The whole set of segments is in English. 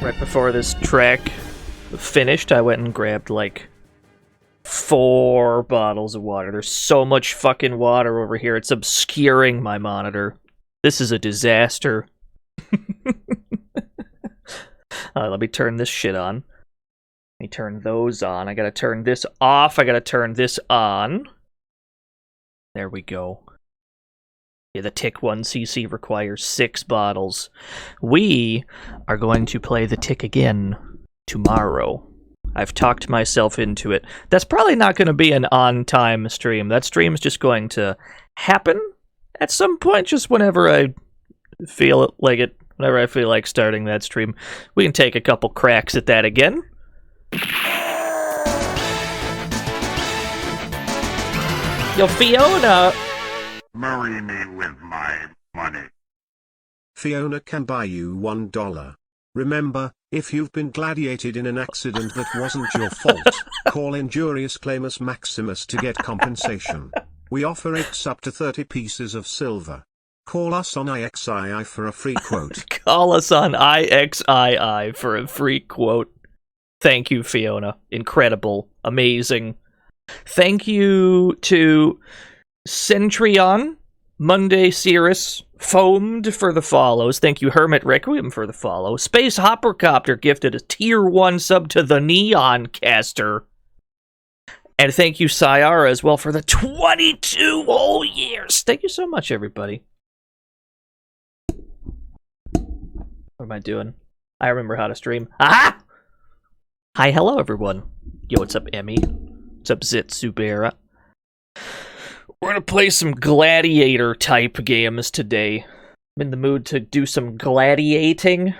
Right before this track finished, I went and grabbed, like, 4 bottles of water. There's so much fucking water over here, it's obscuring my monitor. This is a disaster. Let me turn this shit on. Let me turn those on. I gotta turn this off. I gotta turn this on. There we go. Yeah, the Tick 1cc requires 6 bottles. We are going to play the Tick again tomorrow. I've talked myself into it. That's probably not going to be an on-time stream. That stream's just going to happen at some point, just whenever I feel like it. Whenever I feel like starting that stream. We can take a couple cracks at that again. Yo, Fiona! Marry me with my money. Fiona can buy you $1. Remember, if you've been gladiated in an accident that wasn't your fault, call Injurious Claimus Maximus to get compensation. We offer X up to 30 pieces of silver. Call us on IXII for a free quote. Call us on IXII for a free quote. Thank you, Fiona. Incredible. Amazing. Thank you to Centrion, Monday Cirrus, Foamed for the follows. Thank you, Hermit Requiem, for the follow. Space Hoppercopter gifted a tier 1 sub to the Neon Caster. And thank you, Sayara, as well, for the 22 whole years. Thank you so much, everybody. What am I doing? I remember how to stream. Aha! Hi, hello, everyone. Yo, what's up, Emmy? What's up, Zitsubera? We're gonna play some Gladiator-type games today. I'm in the mood to do some gladiating.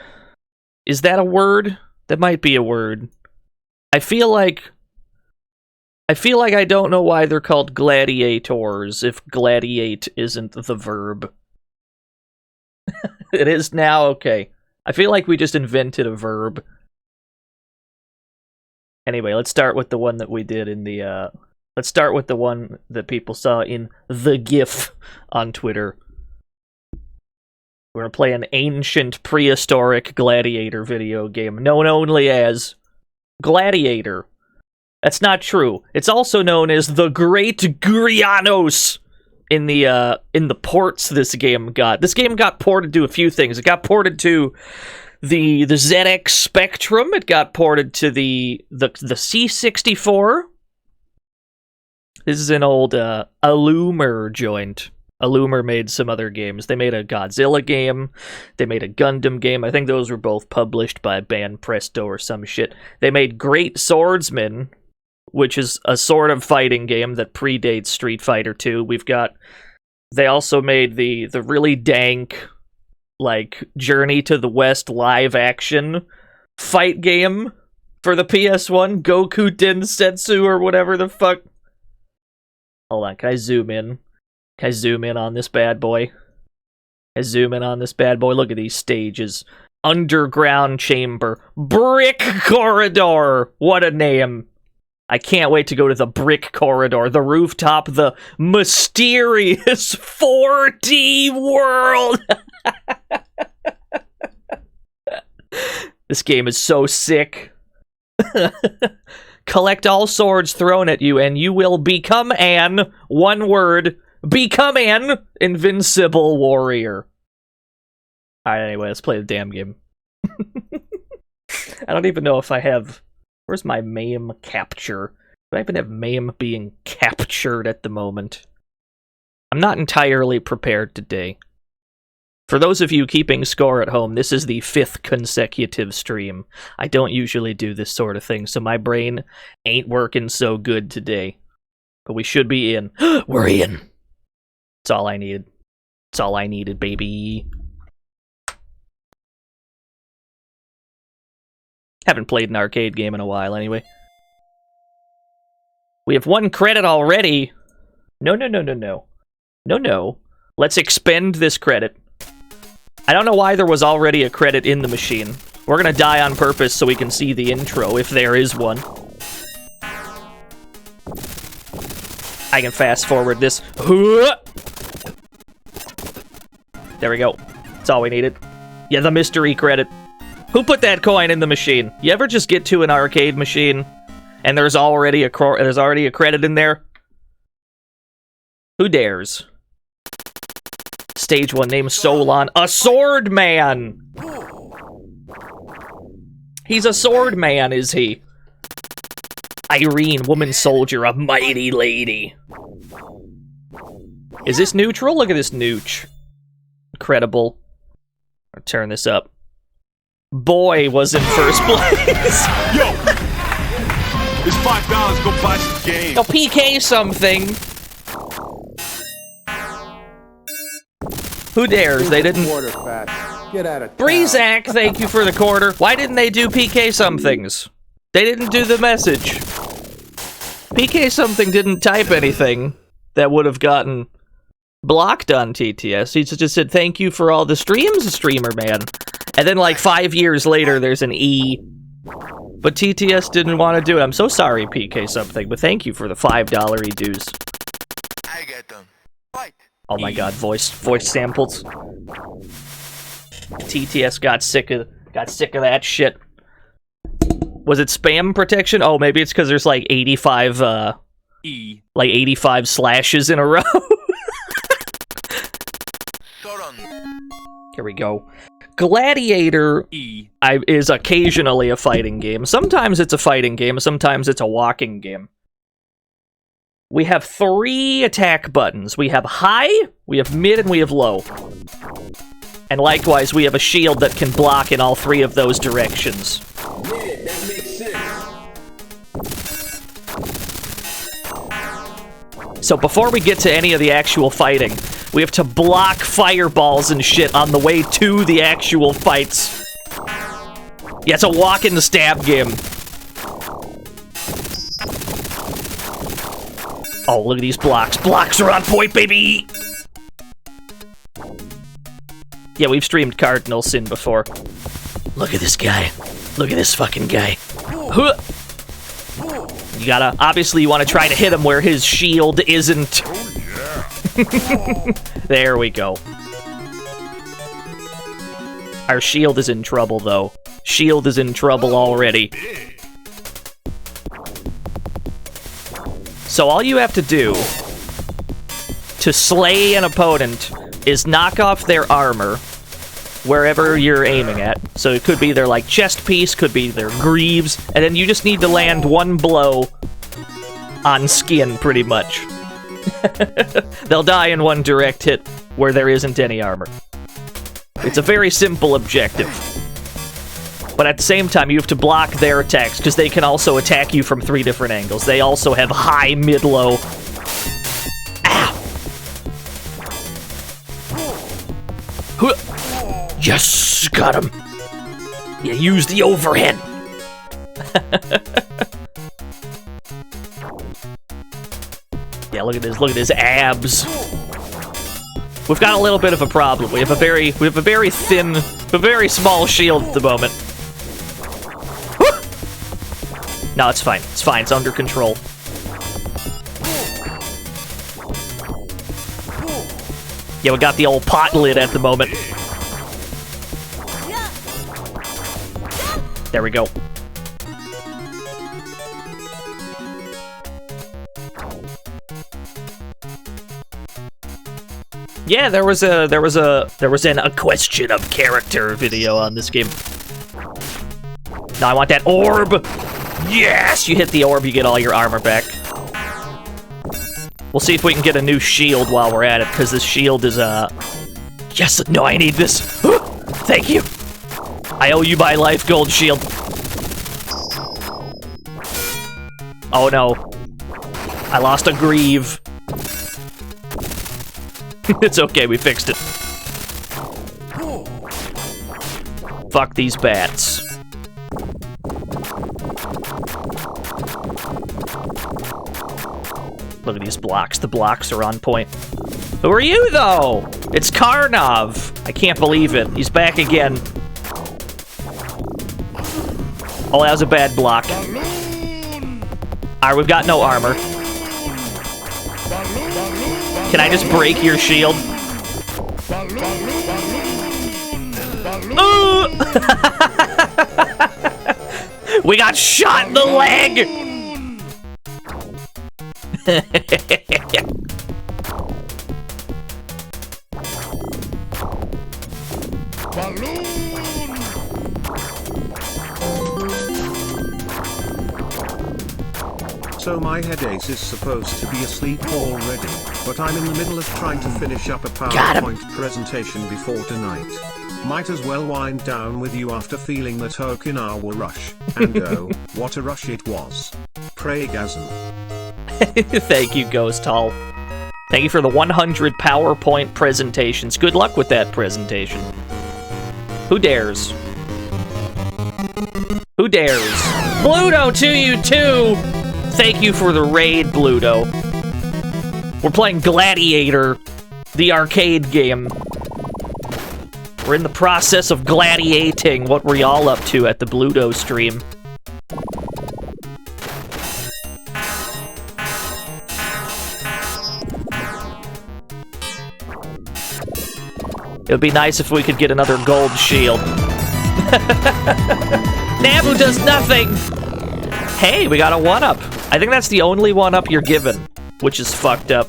Is that a word? That might be a word. I feel like I don't know why they're called gladiators if gladiate isn't the verb. It is now? Okay. I feel like we just invented a verb. Anyway, let's start with the one that we did in the, let's start with the one that people saw in the GIF on Twitter. We're gonna play an ancient, prehistoric gladiator video game, known only as Gladiator. That's not true. It's also known as the Great Grianos in the ports this game got. This game got ported to a few things. It got ported to the ZX Spectrum. It got ported to the C64. This is an old Allumer joint. Allumer made some other games. They made a Godzilla game. They made a Gundam game. I think those were both published by Banpresto or some shit. They made Great Swordsman, which is a sort of fighting game that predates Street Fighter 2. They also made the really dank, like, Journey to the West live action fight game for the PS1, Goku Densetsu or whatever the fuck. Hold on, can I zoom in? Can I zoom in on this bad boy? Can I zoom in on this bad boy? Look at these stages. Underground chamber. Brick corridor! What a name. I can't wait to go to the brick corridor, the rooftop, the mysterious 4D world! This game is so sick. Collect all swords thrown at you, and you will become one word, become an invincible warrior. Alright, anyway, let's play the damn game. I don't even know if I have... Where's my MAME capture? Do I even have MAME being captured at the moment? I'm not entirely prepared today. For those of you keeping score at home, this is the 5th consecutive stream. I don't usually do this sort of thing, so my brain ain't working so good today. But we should be in. We're in! That's all I needed. That's all I needed, baby. Haven't played an arcade game in a while, anyway. We have 1 credit already! No. No. Let's expend this credit. I don't know why there was already a credit in the machine. We're gonna die on purpose so we can see the intro, if there is one. I can fast forward this. There we go. That's all we needed. Yeah, the mystery credit. Who put that coin in the machine? You ever just get to an arcade machine and there's already a credit in there? Who dares? Stage 1, name Solon. A sword man! He's a sword man, is he? Irene, woman soldier, a mighty lady. Is this neutral? Look at this nooch. Incredible. I'll turn this up. Boy was in first place. Yo! It's $5, go buy some games. Go PK something. Who dares? They didn't. Get out of Breezak, thank you for the quarter. Why didn't they do PK somethings? They didn't do the message. PK something didn't type anything that would have gotten blocked on TTS. He just said, thank you for all the streams, streamer man. And then like 5 years later, there's an E. But TTS didn't want to do it. I'm so sorry, PK something, but thank you for the $5 E-dues. I get them. Fight. Oh my god, voice samples. TTS got sick of that shit. Was it spam protection? Oh, maybe it's because there's like 85 85 slashes in a row. Here we go. Gladiator is occasionally a fighting game. Sometimes it's a fighting game, sometimes it's a walking game. We have 3 attack buttons. We have high, we have mid, and we have low. And likewise, we have a shield that can block in all 3 of those directions. Yeah, that makes sense. So before we get to any of the actual fighting, we have to block fireballs and shit on the way to the actual fights. Yeah, it's a walk in the stab game. Oh, look at these blocks. Blocks are on point, baby! Yeah, we've streamed Cardinal Sin before. Look at this guy. Look at this fucking guy. Huh. You gotta... Obviously, you want to try to hit him where his shield isn't. There we go. Our shield is in trouble, though. Shield is in trouble already. So all you have to do to slay an opponent is knock off their armor wherever you're aiming at. So it could be their, like, chest piece, could be their greaves, and then you just need to land one blow on skin, pretty much. They'll die in one direct hit where there isn't any armor. It's a very simple objective. But at the same time, you have to block their attacks, because they can also attack you from 3 different angles. They also have high, mid, low. Ow! Yes! Got him! You use the overhead! Yeah, look at his abs. We've got a little bit of a problem. We have a very thin, a very small shield at the moment. No, it's fine. It's fine. It's under control. Yeah, we got the old pot lid at the moment. There we go. Yeah, there was an a question of character video on this game. Now I want that orb. Yes, you hit the orb, you get all your armor back. We'll see if we can get a new shield while we're at it, because this shield is yes, no, I need this. Thank you. I owe you my life gold shield. Oh no. I lost a greave. It's okay, we fixed it. Fuck these bats. Look at these blocks. The blocks are on point. Who are you, though? It's Karnov. I can't believe it. He's back again. Oh, that was a bad block. Alright, we've got no armor. Can I just break your shield? Ooh! We got shot in the leg! So my head ace is supposed to be asleep already, but I'm in the middle of trying to finish up a PowerPoint presentation before tonight. Might as well wind down with you after feeling that Okinawa rush, and oh, what a rush it was. Craigasm. Thank you, Ghost Hall. Thank you for the 100 PowerPoint presentations. Good luck with that presentation. Who dares? Who dares? Bluto to you too! Thank you for the raid, Bluto. We're playing Gladiator, the arcade game. We're in the process of gladiating. What were y'all up to at the Bluto stream? It would be nice if we could get another gold shield. Nabu does nothing! Hey, we got a 1-up. I think that's the only 1-up you're given, which is fucked up.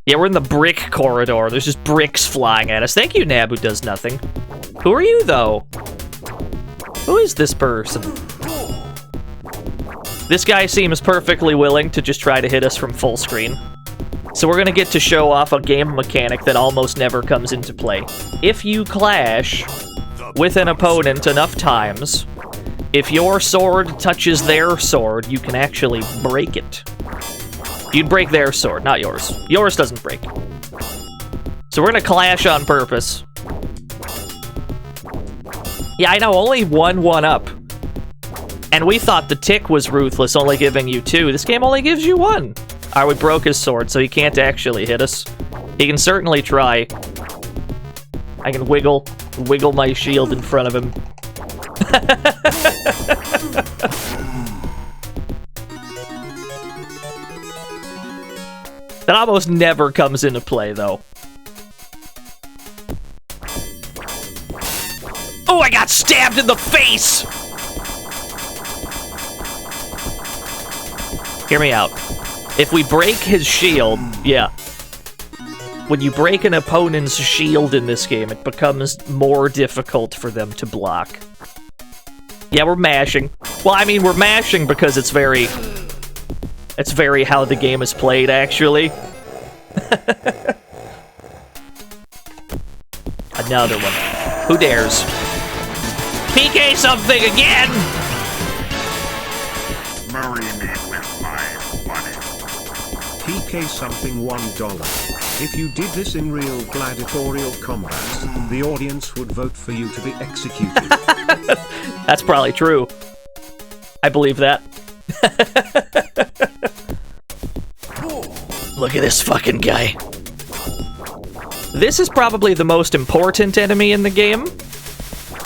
Yeah, we're in the brick corridor. There's just bricks flying at us. Thank you, Nabu does nothing. Who are you, though? Who is this person? This guy seems perfectly willing to just try to hit us from full screen. So we're gonna get to show off a game mechanic that almost never comes into play. If you clash with an opponent enough times, if your sword touches their sword, you can actually break it. You'd break their sword, not yours. Yours doesn't break. So we're gonna clash on purpose. Yeah, I know, only 1-1-up. And we thought the tick was ruthless, only giving you 2. This game only gives you 1. Alright, we broke his sword, so he can't actually hit us. He can certainly try. I can wiggle my shield in front of him. That almost never comes into play, though. Oh, I got stabbed in the face! Hear me out. If we break his shield, yeah. When you break an opponent's shield in this game, it becomes more difficult for them to block. Yeah, we're mashing. Well, I mean, we're mashing because it's very how the game is played, actually. Another one. Who dares? PK something again! Marry me with my money. PK something $1. If you did this in real gladiatorial combat, the audience would vote for you to be executed. That's probably true. I believe that. Look at this fucking guy. This is probably the most important enemy in the game,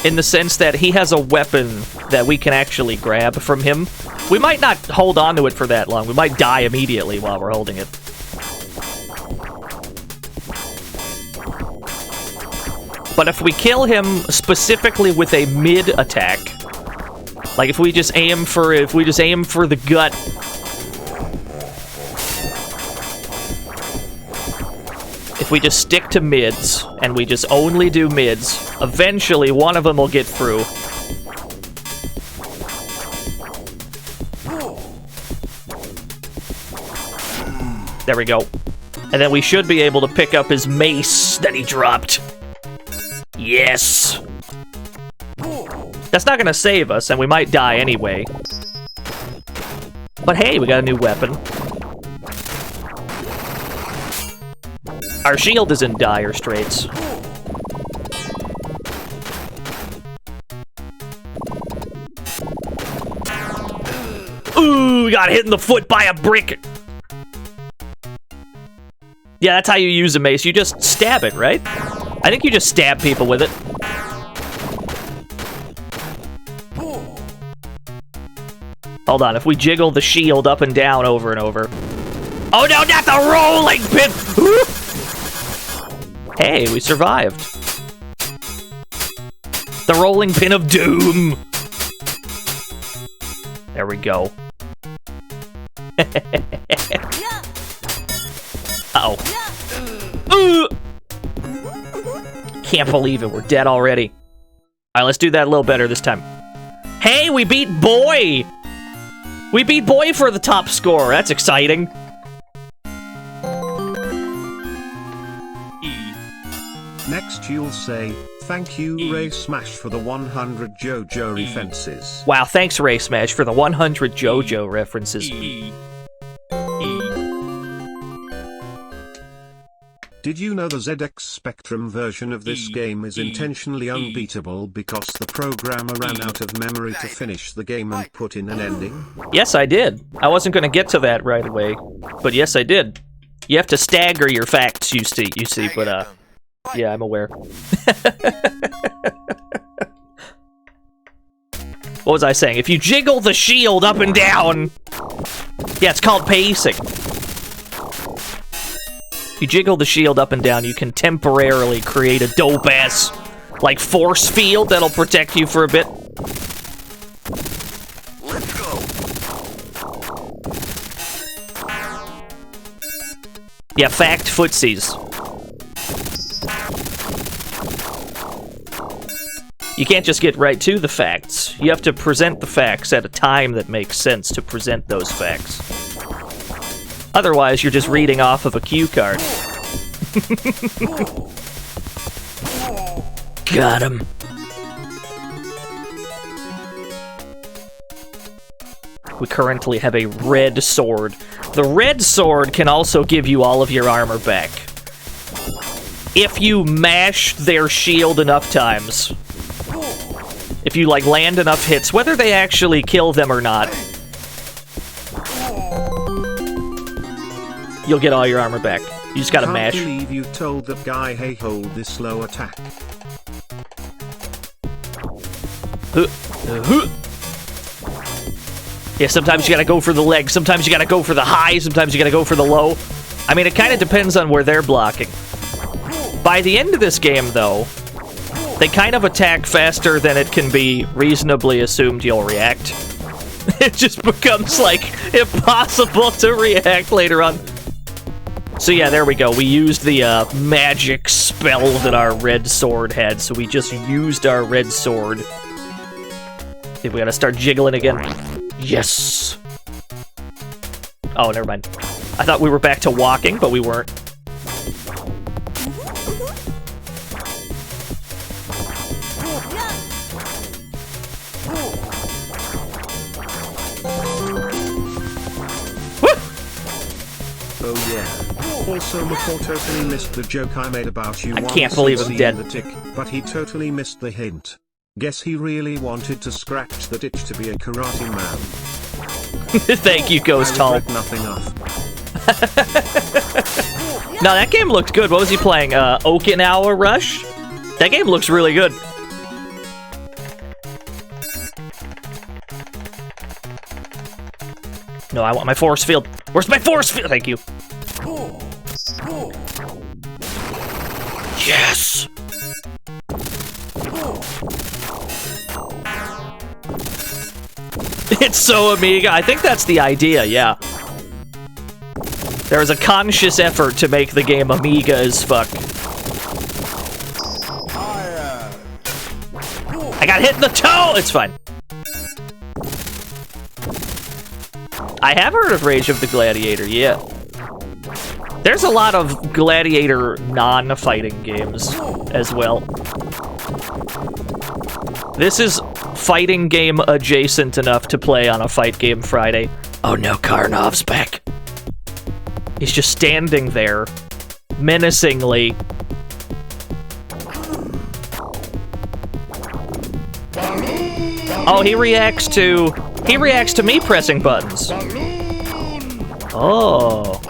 in the sense that he has a weapon that we can actually grab from him. We might not hold on to it for that long. We might die immediately while we're holding it. But if we kill him specifically with a mid attack, like if we just aim for the gut, if we just stick to mids and we just only do mids, eventually one of them will get through. There we go. And then we should be able to pick up his mace that he dropped. Yes! That's not gonna save us, and we might die anyway. But hey, we got a new weapon. Our shield is in dire straits. Ooh, we got hit in the foot by a brick! Yeah, that's how you use a mace. You just stab it, right? I think you just stab people with it. Hold on, if we jiggle the shield up and down over and over. Oh no, not the rolling pin! Hey, we survived. The rolling pin of doom. There we go. Uh-oh. Can't believe it, we're dead already. Alright, let's do that a little better this time. Hey, we beat Boy! We beat Boy for the top score, that's exciting. Next you'll say, thank you Ray Smash for the 100 JoJo references. Wow, thanks Ray Smash for the 100 JoJo references. Did you know the ZX Spectrum version of this game is intentionally unbeatable because the programmer ran out of memory to finish the game and put in an ending? Yes, I did. I wasn't going to get to that right away, but yes, I did. You have to stagger your facts, you see, but, yeah, I'm aware. What was I saying? If you jiggle the shield up and down... Yeah, it's called pacing. If you jiggle the shield up and down, you can temporarily create a dope-ass, like, force field that'll protect you for a bit. Let's go. Yeah, fact footsies. You can't just get right to the facts. You have to present the facts at a time that makes sense to present those facts. Otherwise, you're just reading off of a cue card. Got him. We currently have a red sword. The red sword can also give you all of your armor back. If you mash their shield enough times. If you, like, land enough hits, whether they actually kill them or not, you'll get all your armor back. You just gotta mash. I can't believe you told that guy, hey, hold this low attack. Yeah, sometimes you gotta go for the leg, sometimes you gotta go for the high, sometimes you gotta go for the low. I mean, it kind of depends on where they're blocking. By the end of this game, though, they kind of attack faster than it can be reasonably assumed you'll react. It just becomes, like, impossible to react later on. So yeah, there we go. We used the magic spell that our red sword had, so we just used our red sword. Think we gotta start jiggling again. Yes! Oh, never mind. I thought we were back to walking, but we weren't. Oh yeah. Also, McCall totally missed the joke I made about you. I can't believe I'm dead. The tick, but he totally missed the hint. Guess he really wanted to scratch that itch to be a karate man. Thank you, Ghost Hall. Nothing off. No, that game looked good. What was he playing? Okinawa Rush? That game looks really good. No, I want my force field. Where's my force field? Thank you. Yes! It's so Amiga. I think that's the idea, yeah. There was a conscious effort to make the game Amiga as fuck. I got hit in the toe! It's fine. I have heard of Rage of the Gladiator, yeah. There's a lot of Gladiator non-fighting games as well. This is fighting game adjacent enough to play on a Fight Game Friday. Oh no, Karnov's back. He's just standing there, menacingly. Oh, he reacts to me pressing buttons. Oh.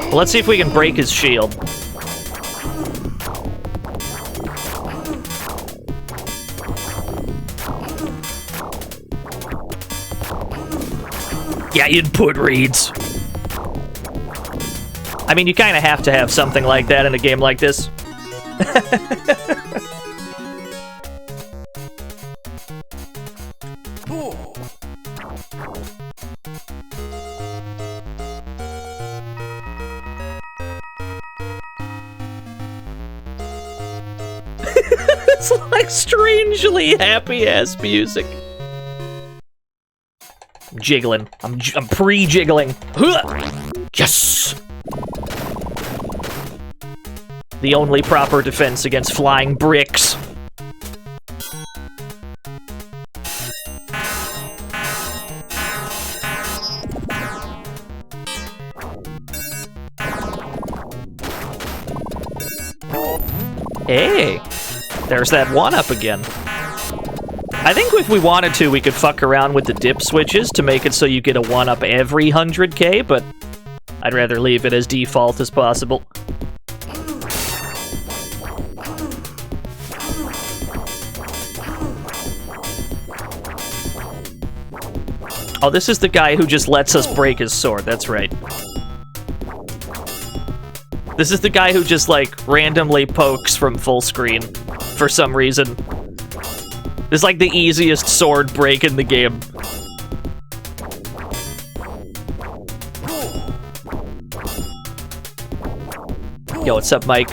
Well, let's see if we can break his shield. Yeah, input reads. I mean, you kind of have to have something like that in a game like this. It's like strangely happy-ass music. I'm jiggling. I'm pre-jiggling. Yes! The only proper defense against flying bricks. Hey! There's that 1-up again. I think if we wanted to, we could fuck around with the dip switches to make it so you get a 1-up every 100k, but I'd rather leave it as default as possible. Oh, this is the guy who just lets us break his sword, that's right. This is the guy who just, like, randomly pokes from full screen for some reason. It's like the easiest sword break in the game. Yo, what's up, Mike?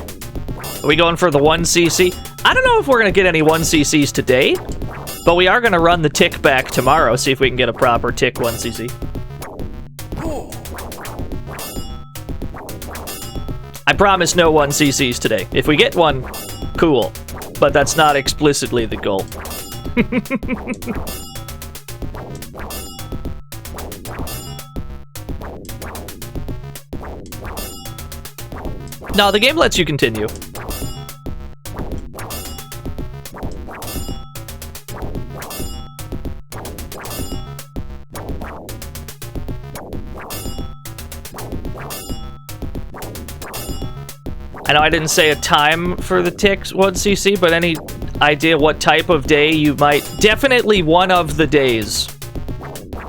Are we going for the 1cc? I don't know if we're gonna get any 1cc's today, but we are gonna run the tick back tomorrow, see if we can get a proper tick 1cc. I promise no 1cc's today. If we get one, cool. But that's not explicitly the goal. No, the game lets you continue. I know I didn't say a time for the tick 1cc, but any idea what type of day you might... Definitely one of the days.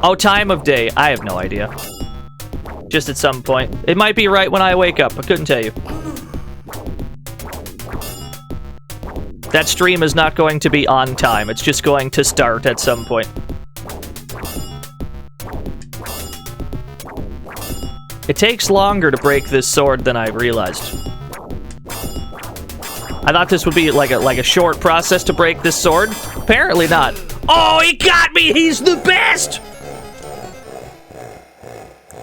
Oh, time of day. I have no idea. Just at some point. It might be right when I wake up. I couldn't tell you. That stream is not going to be on time. It's just going to start at some point. It takes longer to break this sword than I realized. I thought this would be like a short process to break this sword. Apparently not. Oh, he got me! He's the best!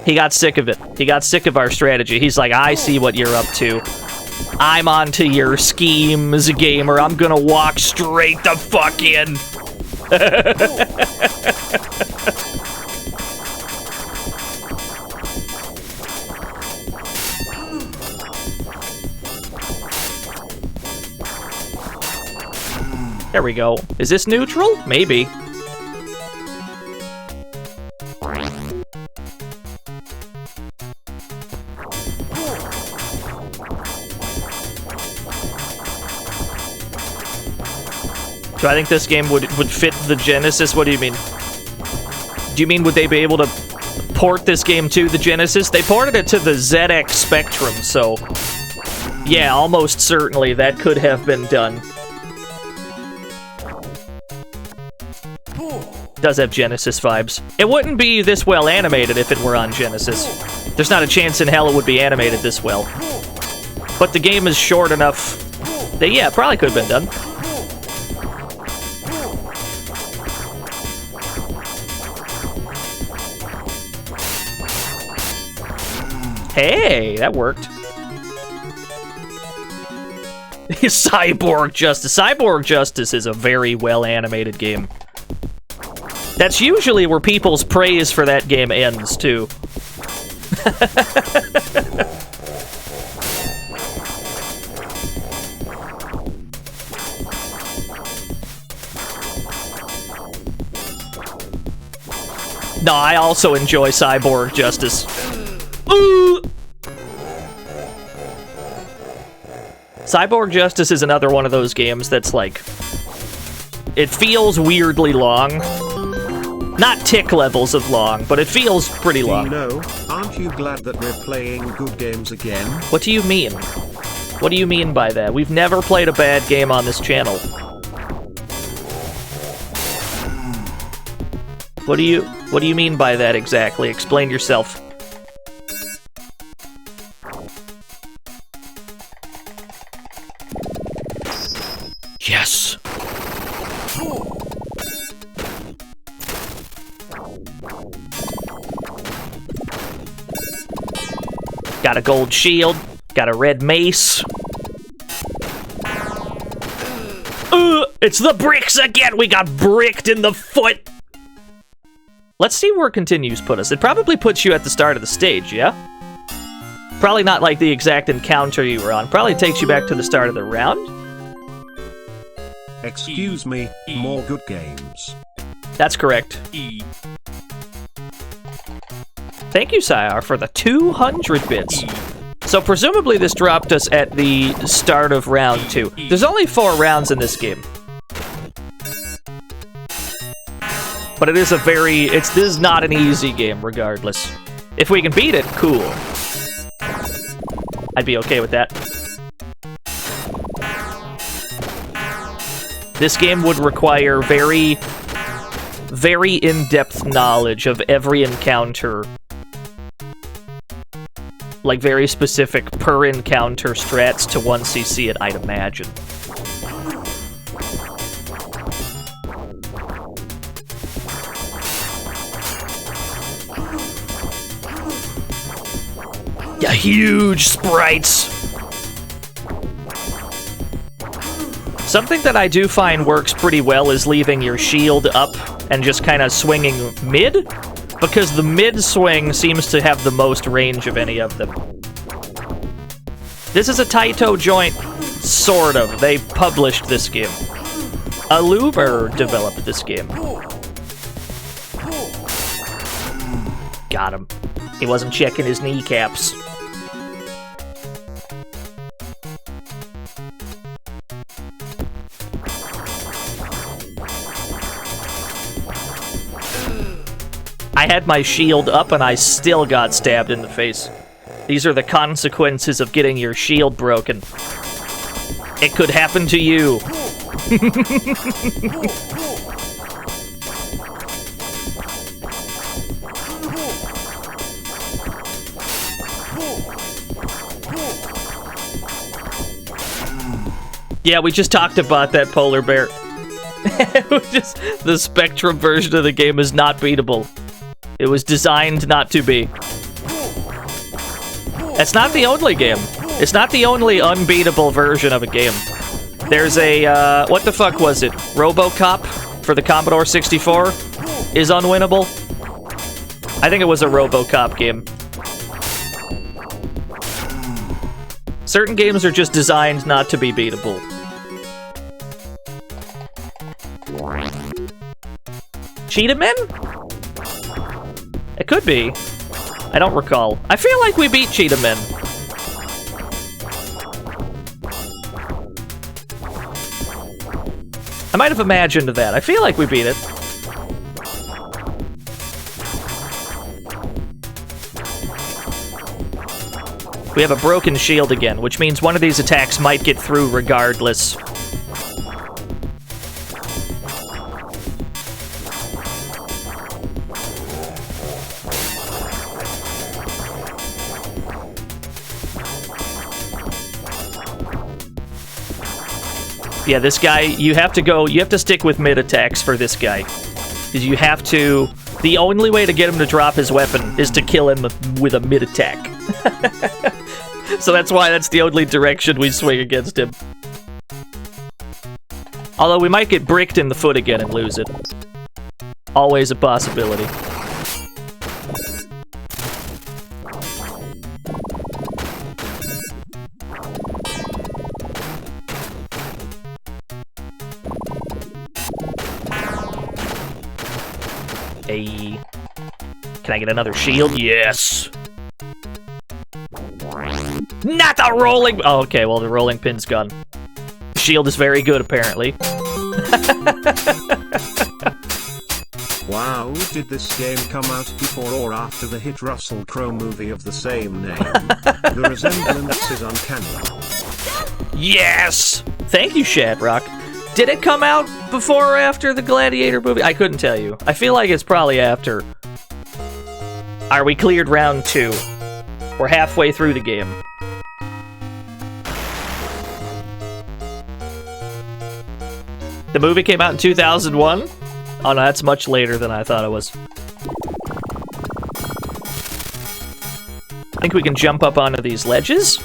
He got sick of it. He got sick of our strategy. He's like, I see what you're up to. I'm onto your schemes, gamer. I'm gonna walk straight the fuck in. There we go. Is this neutral? Maybe. So I think this game would fit the Genesis. What do you mean? Do you mean would they be able to port this game to the Genesis? They ported it to the ZX Spectrum, so yeah, almost certainly that could have been done. Does have Genesis vibes. It wouldn't be this well animated if it were on Genesis. There's not a chance in hell it would be animated this well. But the game is short enough that, yeah, it probably could have been done. Hey, that worked. Cyborg Justice. Cyborg Justice is a very well animated game. That's usually where people's praise for that game ends, too. No, I also enjoy Cyborg Justice. Ooh! Cyborg Justice is another one of those games that's like... It feels weirdly long. Not tick levels of long, but it feels pretty long. Dino, aren't you glad that we're playing good games again? What do you mean? What do you mean by that? We've never played a bad game on this channel. What do you mean by that exactly? Explain yourself. Yes. Got a gold shield, got a red mace. It's the bricks again! We got bricked in the foot! Let's see where continues put us. It probably puts you at the start of the stage, yeah? Probably not like the exact encounter you were on. Probably takes you back to the start of the round. Excuse me, more good games. That's correct. Thank you, Sayar, for the 200 bits. So presumably this dropped us at the start of round 2. There's only 4 rounds in this game. But it is this is not an easy game, regardless. If we can beat it, cool. I'd be okay with that. This game would require very, very in-depth knowledge of every encounter. Like, very specific per-encounter strats to 1cc it, I'd imagine. Yeah, huge sprites! Something that I do find works pretty well is leaving your shield up and just kind of swinging mid, because the mid swing seems to have the most range of any of them. This is a Taito joint, sort of. They published this game. Aluber developed this game. Got him. He wasn't checking his kneecaps. I had my shield up and I still got stabbed in the face. These are the consequences of getting your shield broken. It could happen to you. Yeah, we just talked about that, Polar Bear. The Spectrum version of the game is not beatable. It was designed not to be. It's not the only game. It's not the only unbeatable version of a game. There's a, what the fuck was it? RoboCop for the Commodore 64 is unwinnable. I think it was a RoboCop game. Certain games are just designed not to be beatable. Cheetah Men? It could be. I don't recall. I feel like we beat Cheetah Men. I might have imagined that. I feel like we beat it. We have a broken shield again, which means one of these attacks might get through regardless. Yeah, this guy, you have to stick with mid attacks for this guy. Because you have to, the only way to get him to drop his weapon is to kill him with a mid attack. So that's why that's the only direction we swing against him. Although we might get bricked in the foot again and lose it. Always a possibility. Hey. Can I get another shield? Yes! Not the rolling... Oh, okay, well, the rolling pin's gone. Shield is very good, apparently. Wow, did this game come out before or after the hit Russell Crowe movie of the same name? The resemblance is uncanny. Yes! Thank you, Shadrock. Did it come out before or after the Gladiator movie? I couldn't tell you. I feel like it's probably after. Are we cleared round 2? We're halfway through the game. The movie came out in 2001? Oh no, that's much later than I thought it was. I think we can jump up onto these ledges.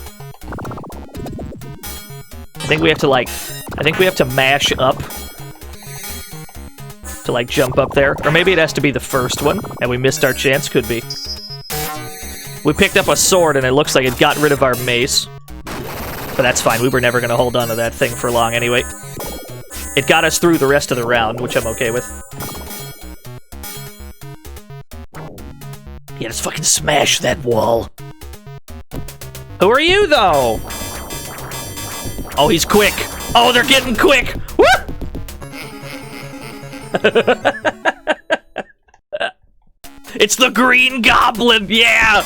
I think we have to, like... I think we have to mash up to, like, jump up there. Or maybe it has to be the first one, and we missed our chance. Could be. We picked up a sword, and it looks like it got rid of our mace. But that's fine. We were never going to hold on to that thing for long anyway. It got us through the rest of the round, which I'm okay with. Yeah, let's fucking smash that wall. Who are you, though? Oh, he's quick. Oh, they're getting quick. Woo! It's the Green Goblin, yeah!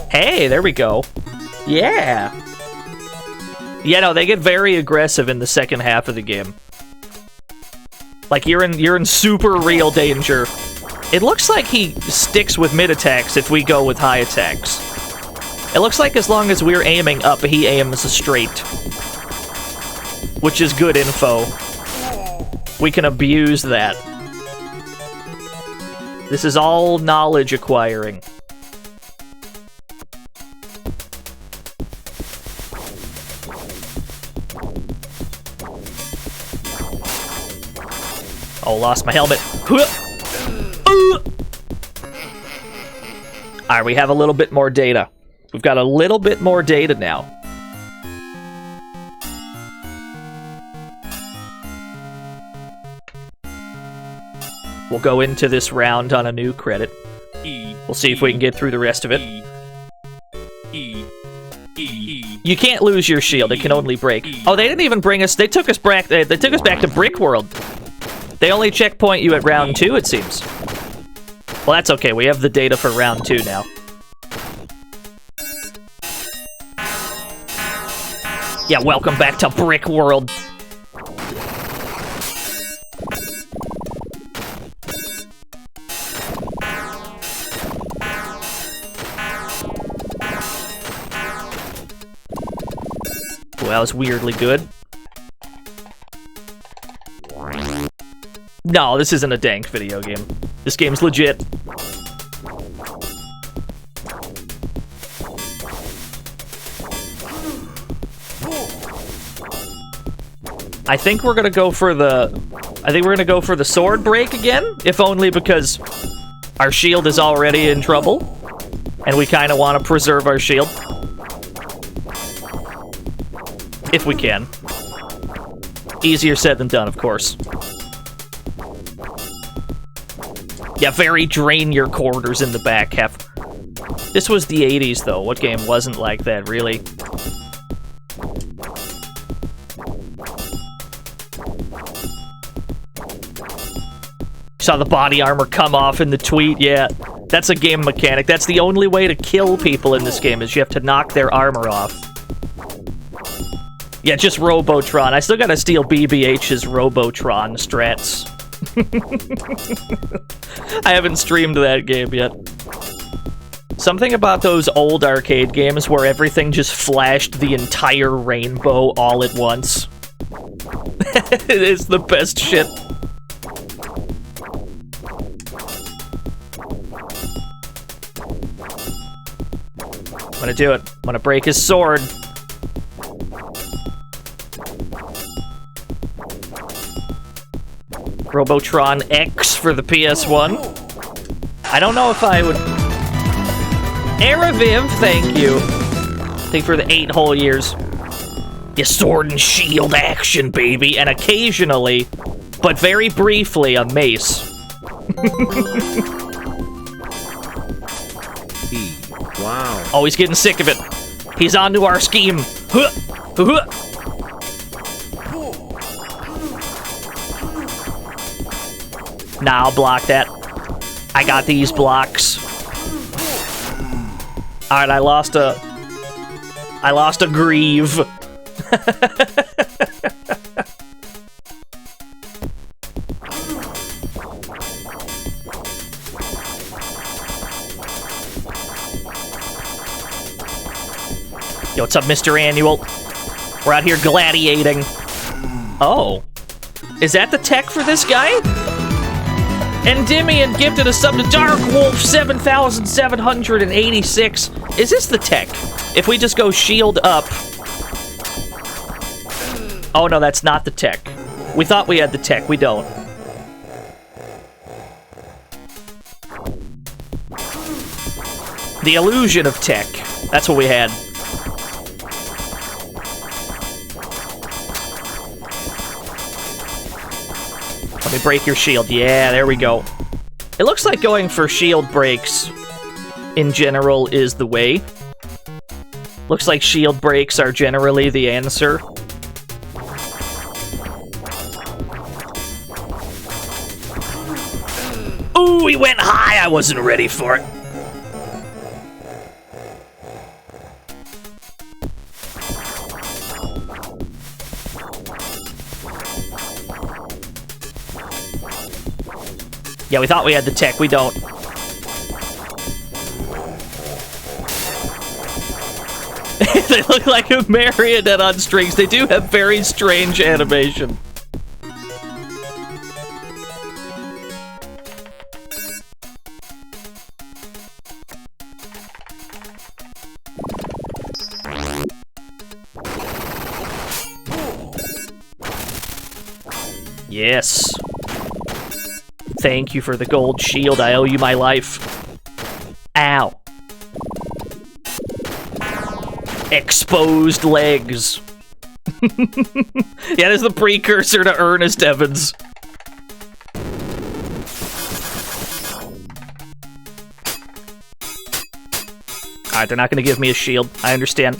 Hey, there we go. Yeah. Yeah, no, they get very aggressive in the second half of the game. Like, you're in super real danger. It looks like he sticks with mid attacks if we go with high attacks. It looks like as long as we're aiming up, he aims straight. Which is good info. We can abuse that. This is all knowledge acquiring. Oh, lost my helmet. Alright, we have a little bit more data. We've got a little bit more data now. We'll go into this round on a new credit. We'll see if we can get through the rest of it. You can't lose your shield, it can only break. Oh, they didn't even bring us, they took us back to Brick World. They only checkpoint you at round 2, it seems. Well, that's okay. We have the data for round 2 now. Yeah, welcome back to Brick World. Well, that was weirdly good. No, this isn't a dank video game. This game's legit. I think we're gonna go for the sword break again, if only because our shield is already in trouble, and we kind of want to preserve our shield. If we can. Easier said than done, of course. Yeah, very drain your quarters in the back. This was the 80s, though. What game wasn't like that, really? Saw the body armor come off in the tweet, yeah. That's a game mechanic. That's the only way to kill people in this game, is you have to knock their armor off. Yeah, just Robotron. I still gotta steal BBH's Robotron strats. I haven't streamed that game yet. Something about those old arcade games where everything just flashed the entire rainbow all at once. It is the best shit. I'm gonna do it. I'm gonna break his sword. Robotron X for the PS1. I don't know if I would... Araviv, thank you. Thank you for the 8 whole years. Your sword and shield action, baby. And occasionally, but very briefly, a mace. Wow. Oh, he's getting sick of it. He's onto our scheme. Huh. Huh. Nah, I'll block that. I got these blocks. Alright, I lost a grieve. Yo, what's up, Mr. Annual? We're out here gladiating. Oh. Is that the tech for this guy? Endymion gifted a sub to Dark Wolf 7,786. Is this the tech? If we just go shield up. Oh no, that's not the tech. We thought we had the tech, we don't. The illusion of tech. That's what we had. Let me break your shield. Yeah, there we go. It looks like going for shield breaks in general is the way. Looks like shield breaks are generally the answer. Ooh, he went high! I wasn't ready for it. Yeah, we thought we had the tech. We don't. They look like a marionette on strings. They do have very strange animation. Yes. Thank you for the gold shield. I owe you my life. Ow. Exposed legs. Yeah, this is the precursor to Ernest Evans. Alright, they're not gonna give me a shield. I understand.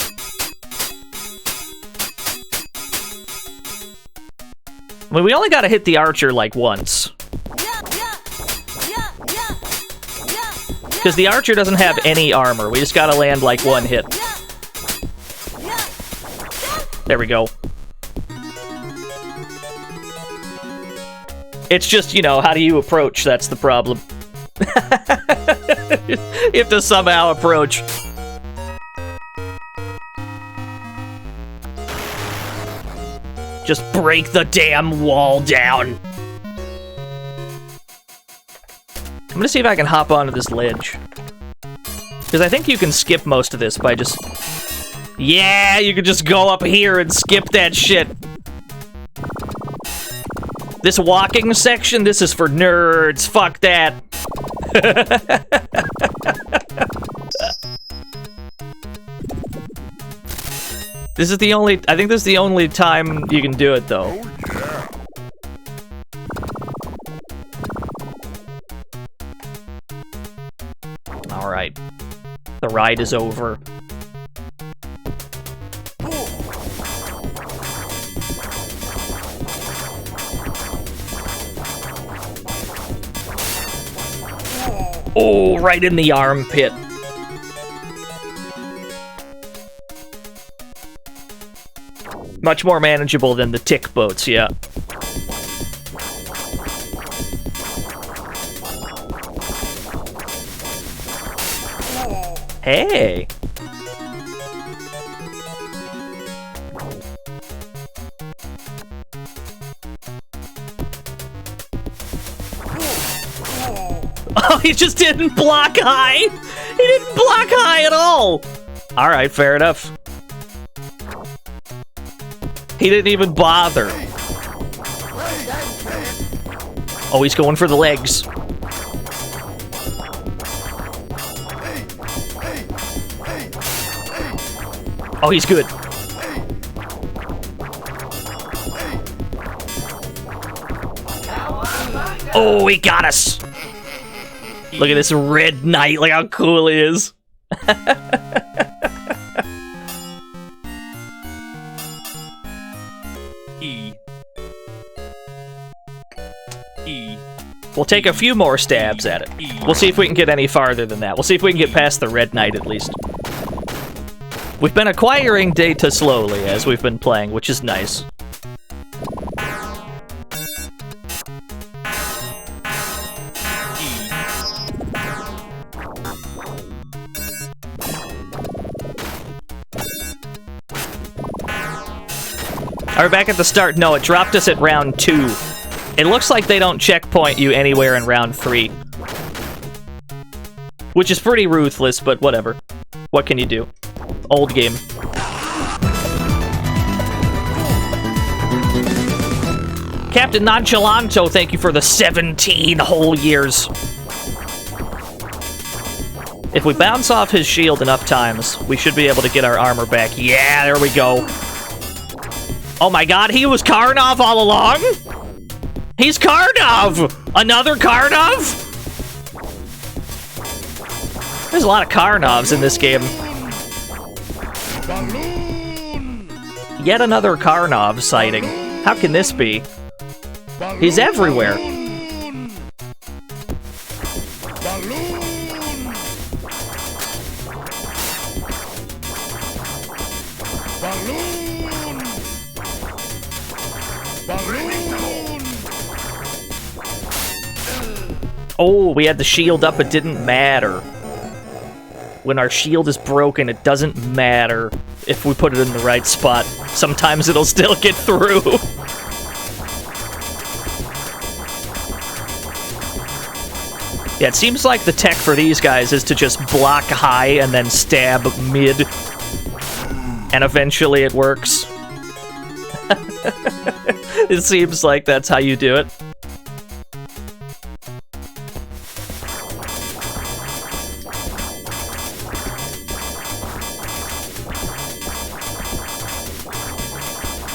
I mean, we only gotta hit the archer, like, once. Because the archer doesn't have any armor. We just gotta land, like, one hit. There we go. It's just, you know, how do you approach? That's the problem. You have to somehow approach. Just break the damn wall down. I'm gonna see if I can hop onto this ledge. Because I think you can skip most of this by just... Yeah, you can just go up here and skip that shit. This walking section, this is for nerds. Fuck that. This is the only... I think this is the only time you can do it, though. Alright. The ride is over. Oh, right in the armpit. Much more manageable than the tick boats, yeah. Hey! Oh, he just didn't block high! He didn't block high at all! Alright, fair enough. He didn't even bother. Oh, he's going for the legs. Oh, he's good. Oh, he got us. Look at this red knight. Look how cool he is. We'll take a few more stabs at it. We'll see if we can get any farther than that. We'll see if we can get past the Red Knight at least. We've been acquiring data slowly as we've been playing, which is nice. Are we back at the start? No, it dropped us at round 2. It looks like they don't checkpoint you anywhere in round 3. Which is pretty ruthless, but whatever. What can you do? Old game. Captain Nonchalanto, thank you for the 17 whole years. If we bounce off his shield enough times, we should be able to get our armor back. Yeah, there we go. Oh my god, he was Karnov all along? He's Karnov! Another Karnov? There's a lot of Karnovs in this game. Yet another Karnov sighting. How can this be? He's everywhere. Oh, we had the shield up, it didn't matter. When our shield is broken, it doesn't matter if we put it in the right spot. Sometimes it'll still get through. Yeah, it seems like the tech for these guys is to just block high and then stab mid. And eventually it works. It seems like that's how you do it.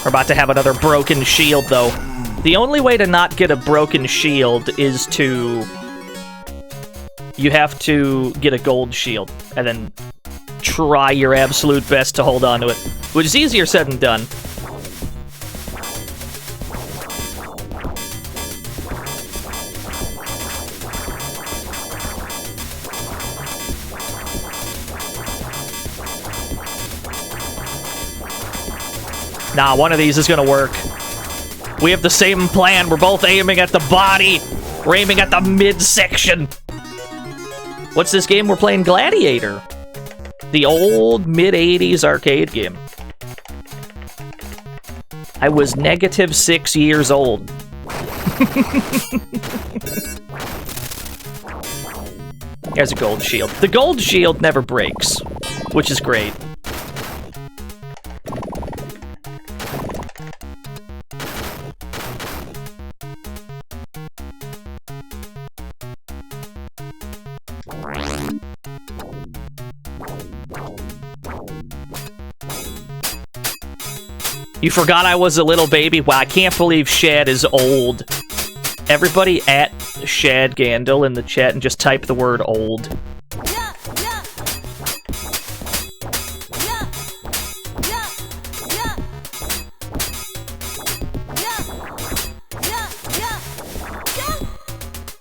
We're about to have another broken shield, though. The only way to not get a broken shield is to... You have to get a gold shield, and then try your absolute best to hold on to it. Which is easier said than done. Nah, one of these is gonna work. We have the same plan. We're both aiming at the body. We're aiming at the midsection. What's this game? We're playing Gladiator. The old mid-80s arcade game. I was -6 years old. There's a gold shield. The gold shield never breaks, which is great. You forgot I was a little baby? Wow, I can't believe Shad is old. Everybody at Shad Gandil in the chat and just type the word old.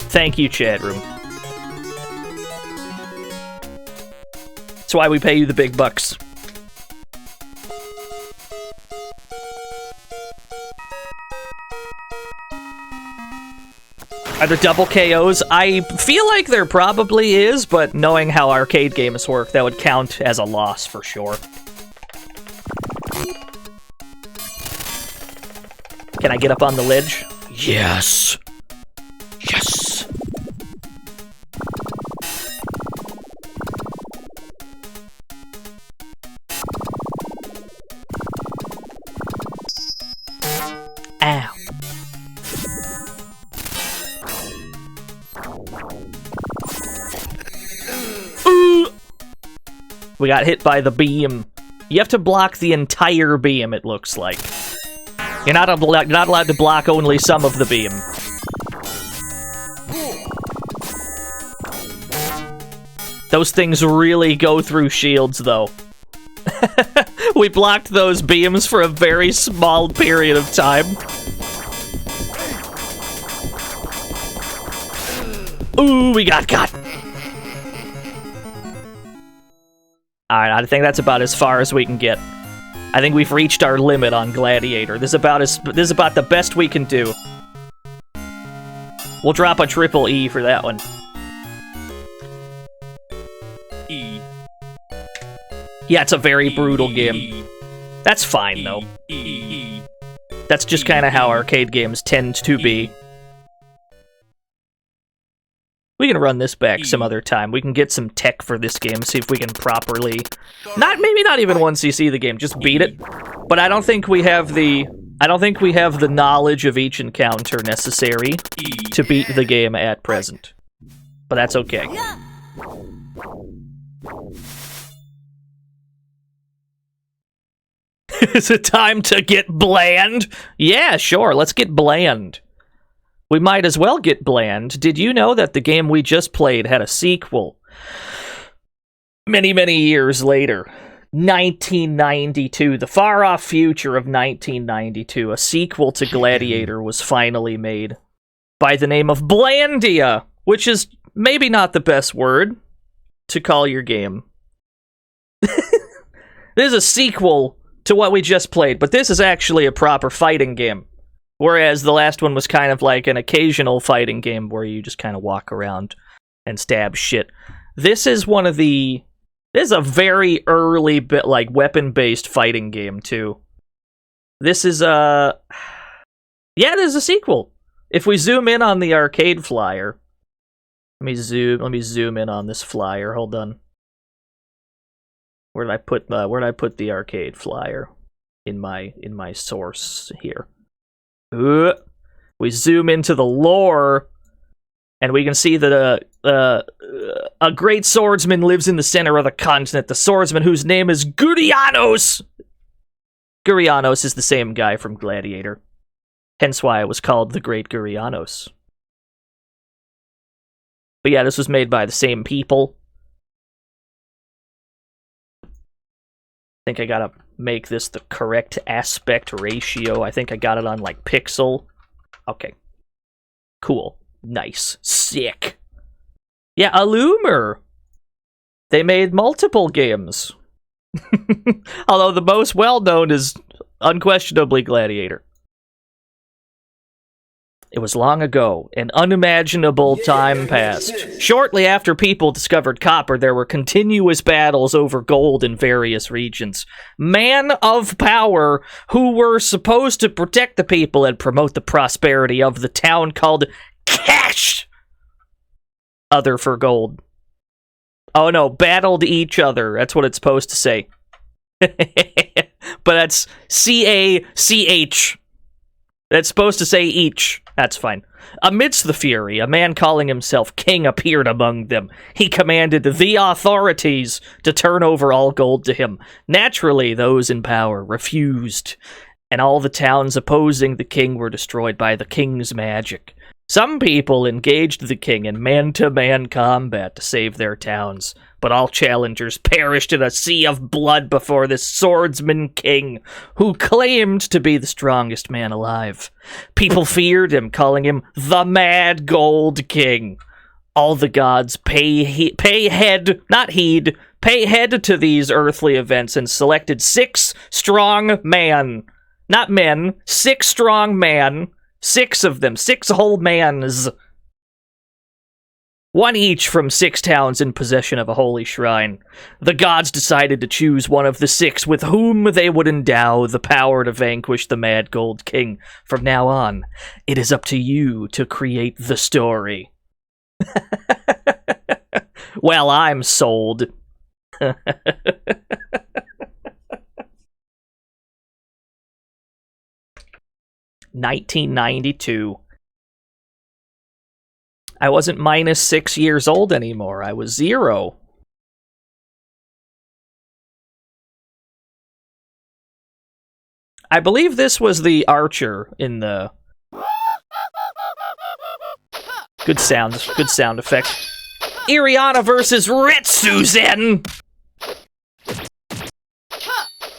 Thank you, chat room. That's why we pay you the big bucks. Are there double KOs? I feel like there probably is, but knowing how arcade games work, that would count as a loss for sure. Can I get up on the ledge? Yes! Yes! Ow. We got hit by the beam. You have to block the entire beam, it looks like. You're not allowed to block only some of the beam. Those things really go through shields, though. We blocked those beams for a very small period of time. Ooh, we got caught. Alright, I think that's about as far as we can get. I think we've reached our limit on Gladiator. This is about the best we can do. We'll drop a triple E for that one. E. Yeah, it's a very brutal game. That's fine, though. That's just kind of how arcade games tend to be. We can run this back some other time. We can get some tech for this game, see if we can properly... maybe not even 1cc the game, just beat it. But I don't think we have the knowledge of each encounter necessary to beat the game at present. But that's okay. Is it time to get bland? Yeah, sure, let's get bland. We might as well get bland. Did you know that the game we just played had a sequel? Many, many years later. 1992. The far-off future of 1992. A sequel to Gladiator was finally made. By the name of Blandia. Which is maybe not the best word to call your game. This is a sequel to what we just played. But this is actually a proper fighting game. Whereas the last one was kind of like an occasional fighting game where you just kind of walk around and stab shit. This is this is a very early bit like weapon-based fighting game too. This is yeah, there's a sequel. If we zoom in on the arcade flyer, let me zoom in on this flyer. Hold on. Where did I put the arcade flyer in my source here? We zoom into the lore, and we can see that a great swordsman lives in the center of the continent. The swordsman whose name is Gurianos! Gurianos is the same guy from Gladiator. Hence why it was called the Great Gurianos. But yeah, this was made by the same people. I think I gotta make this the correct aspect ratio. I think I got it on, like, pixel. Okay. Cool. Nice. Sick. Yeah, Alumer! They made multiple games. Although the most well-known is unquestionably Gladiator. It was long ago. An unimaginable time passed. Shortly after people discovered copper, there were continuous battles over gold in various regions. Men of power, who were supposed to protect the people and promote the prosperity of the town called Cash. Other for gold. Oh no, battled each other. That's what it's supposed to say. But that's C-A-C-H. That's supposed to say each. That's fine. Amidst the fury, a man calling himself king appeared among them. He commanded the authorities to turn over all gold to him. Naturally, those in power refused, and all the towns opposing the king were destroyed by the king's magic. Some people engaged the king in man-to-man combat to save their towns, but all challengers perished in a sea of blood before this swordsman king, who claimed to be the strongest man alive. People feared him, calling him the Mad Gold King. All the gods pay heed to these earthly events and selected 6 strong men. Not men, 6 strong men. 6 of them, 6 whole mans. One each from 6 towns in possession of a holy shrine. The gods decided to choose one of the 6 with whom they would endow the power to vanquish the Mad Gold King. From now on, it is up to you to create the story. Well, I'm sold. 1992. I wasn't minus 6 years old anymore. I was 0. I believe this was the archer in the... Good sound effect. Iriana versus Ritsuzen!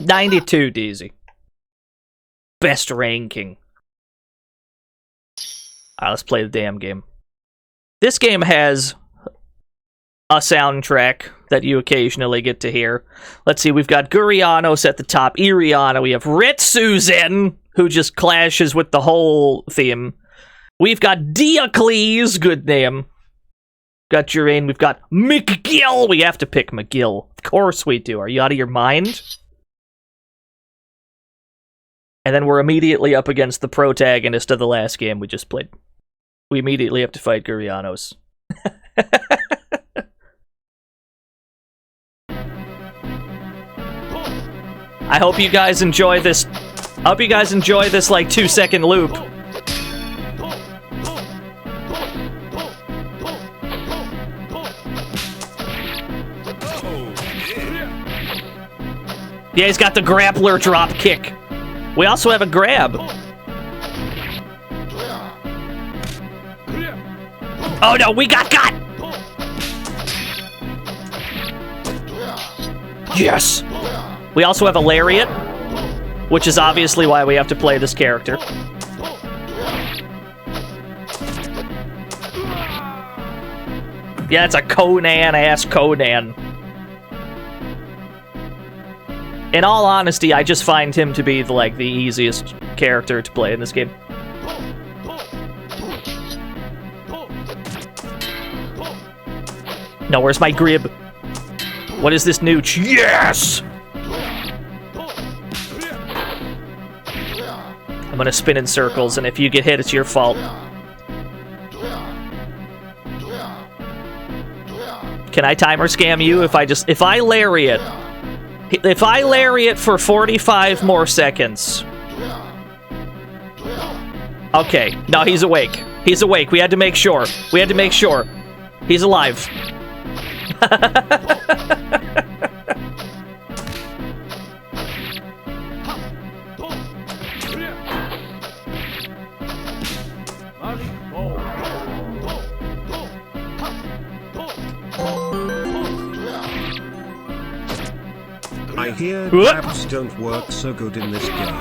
92, DZ. Best ranking. Alright, let's play the damn game. This game has a soundtrack that you occasionally get to hear. Let's see, we've got Gurianos at the top, Iriana, we have Ritsuzen, who just clashes with the whole theme. We've got Diocles, good name. Got Jurain, we've got McGill, we have to pick McGill. Of course we do, are you out of your mind? And then we're immediately up against the protagonist of the last game we just played. We immediately have to fight Gurianos. I hope you guys enjoy this. I hope you guys enjoy this like 2-second loop. Yeah, he's got the grappler drop kick. We also have a grab. Oh no, we got! Yes! We also have a lariat, which is obviously why we have to play this character. Yeah, it's a Conan-ass Conan. In all honesty, I just find him to be the easiest character to play in this game. No, where's my grib? What is this nooch? Yes! I'm gonna spin in circles, and if you get hit, it's your fault. Can I timer scam you if I lariat? If I lariat for 45 more seconds. Okay, no, he's awake. He's awake. We had to make sure. He's alive. I hear grabs don't work so good in this game.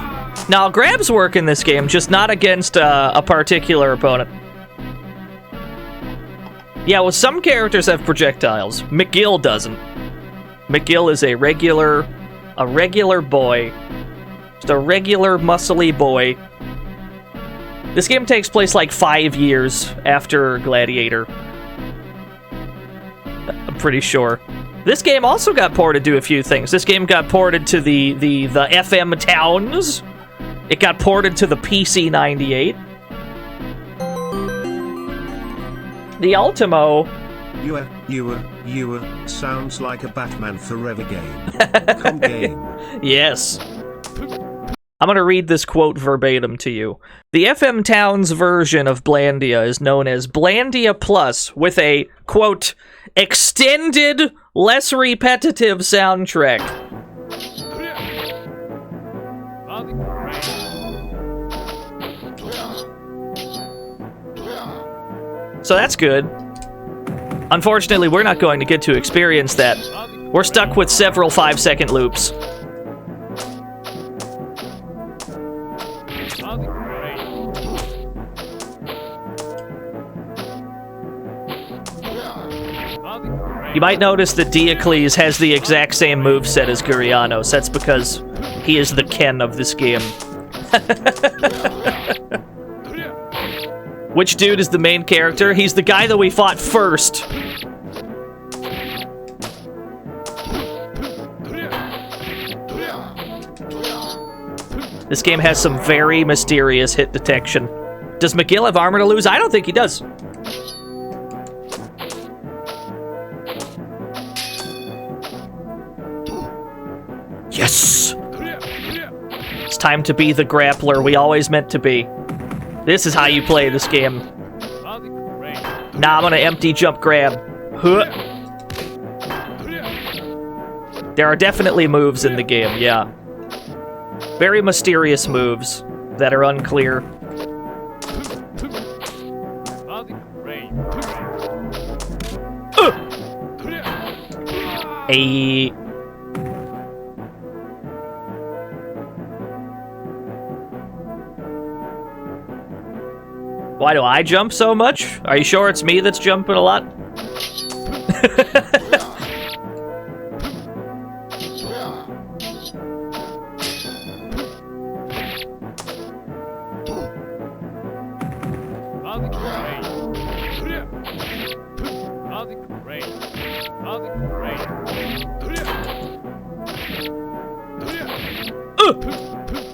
Now, grabs work in this game, just not against a particular opponent. Yeah, well, some characters have projectiles. McGill doesn't. McGill is a regular boy. Just a regular, muscly boy. This game takes place like 5 years after Gladiator. I'm pretty sure. This game also got ported to a few things. This game got ported to the FM Towns. It got ported to the PC 98. The Ultimo. You sounds like a Batman Forever game. Come game. Yes. I'm gonna read this quote verbatim to you. The FM Towns version of Blandia is known as Blandia Plus with a, quote, extended, less repetitive soundtrack. So that's good. Unfortunately, we're not going to get to experience that. We're stuck with several 5-second loops. You might notice that Diocles has the exact same moveset as Gurianos. That's because he is the Ken of this game. Which dude is the main character? He's the guy that we fought first. This game has some very mysterious hit detection. Does McGill have armor to lose? I don't think he does. Yes! It's time to be the grappler we always meant to be. This is how you play this game. Nah, I'm gonna empty jump grab. Huh. There are definitely moves in the game, yeah. Very mysterious moves that are unclear. A. Why do I jump so much? Are you sure it's me that's jumping a lot?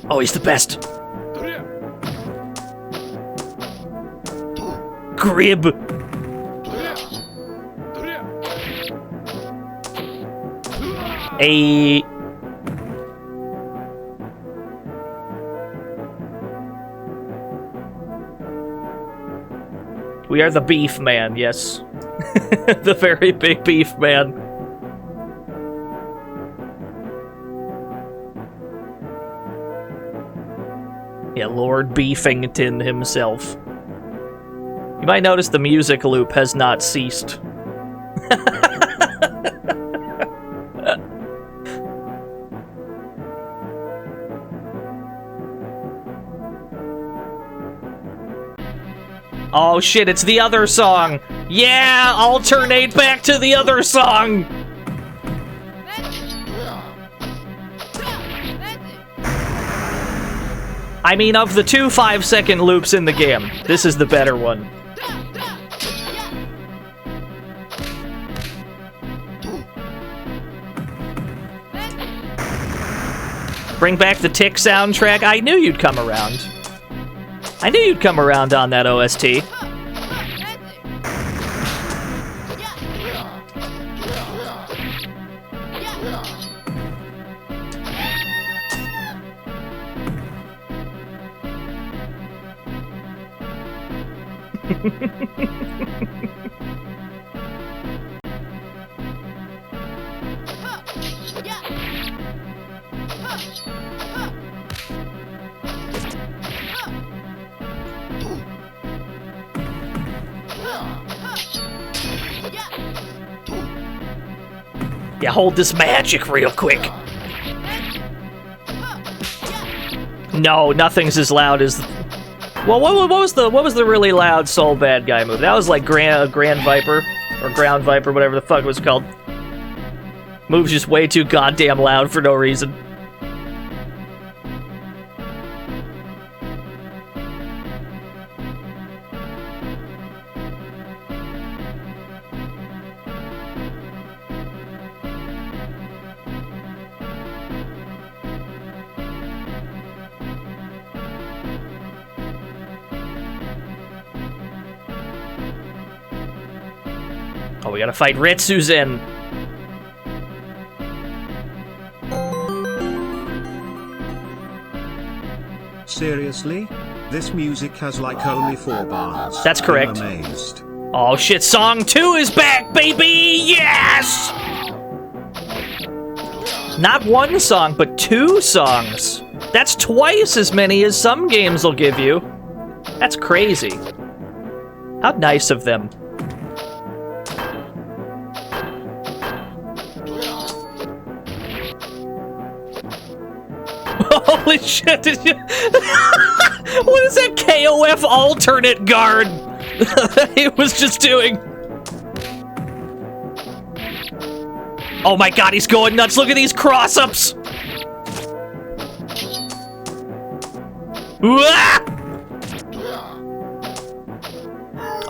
Oh, he's the best. Grib. A. We are the beef man, yes. The very big beef man. Yeah, Lord Beefington himself. You might notice the music loop has not ceased. Oh shit, it's the other song! Yeah, alternate back to the other song! I mean, of the two 5-second loops in the game, this is the better one. Bring back the Tick soundtrack. I knew you'd come around. I knew you'd come around on that OST. Yeah, hold this magic real quick. No, nothing's as loud as. Well, what was the really loud Soul Bad Guy move? That was like Grand Viper or Ground Viper, whatever the fuck it was called. Move's just way too goddamn loud for no reason. Oh, we gotta fight Retsuzen. Seriously? This music has like only 4 bars. That's correct. I'm amazed. Oh shit, song 2 is back, baby! Yes! Not one song, but 2 songs. That's twice as many as some games will give you. That's crazy. How nice of them. Holy shit, did you... What is that KOF alternate guard he was just doing? Oh my god, he's going nuts. Look at these cross-ups.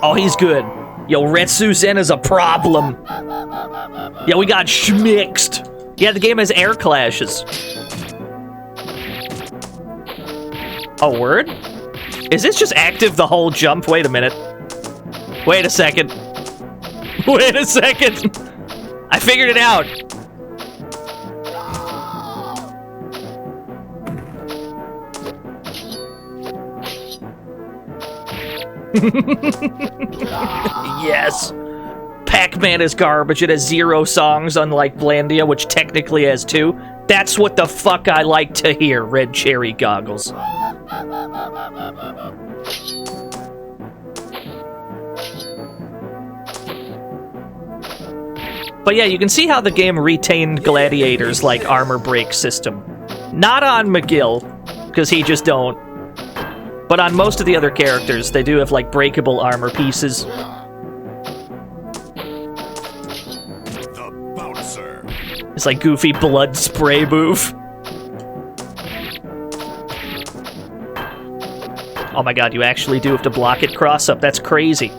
Oh, he's good. Yo, Retsuzen is a problem. Yeah, we got schmixed. Yeah, the game has air clashes. Oh, word? Is this just active the whole jump? Wait a minute. Wait a second. Wait a second. I figured it out. Yes. Pac-Man is garbage. It has 0 songs, unlike Blandia, which technically has 2. That's what the fuck I like to hear, Red Cherry Goggles. But yeah, you can see how the game retained Gladiator's, like, armor break system. Not on McGill, because he just don't. But on most of the other characters, they do have, like, breakable armor pieces. The bouncer. It's like goofy blood spray move. Oh my god, you actually do have to block it cross-up. That's crazy.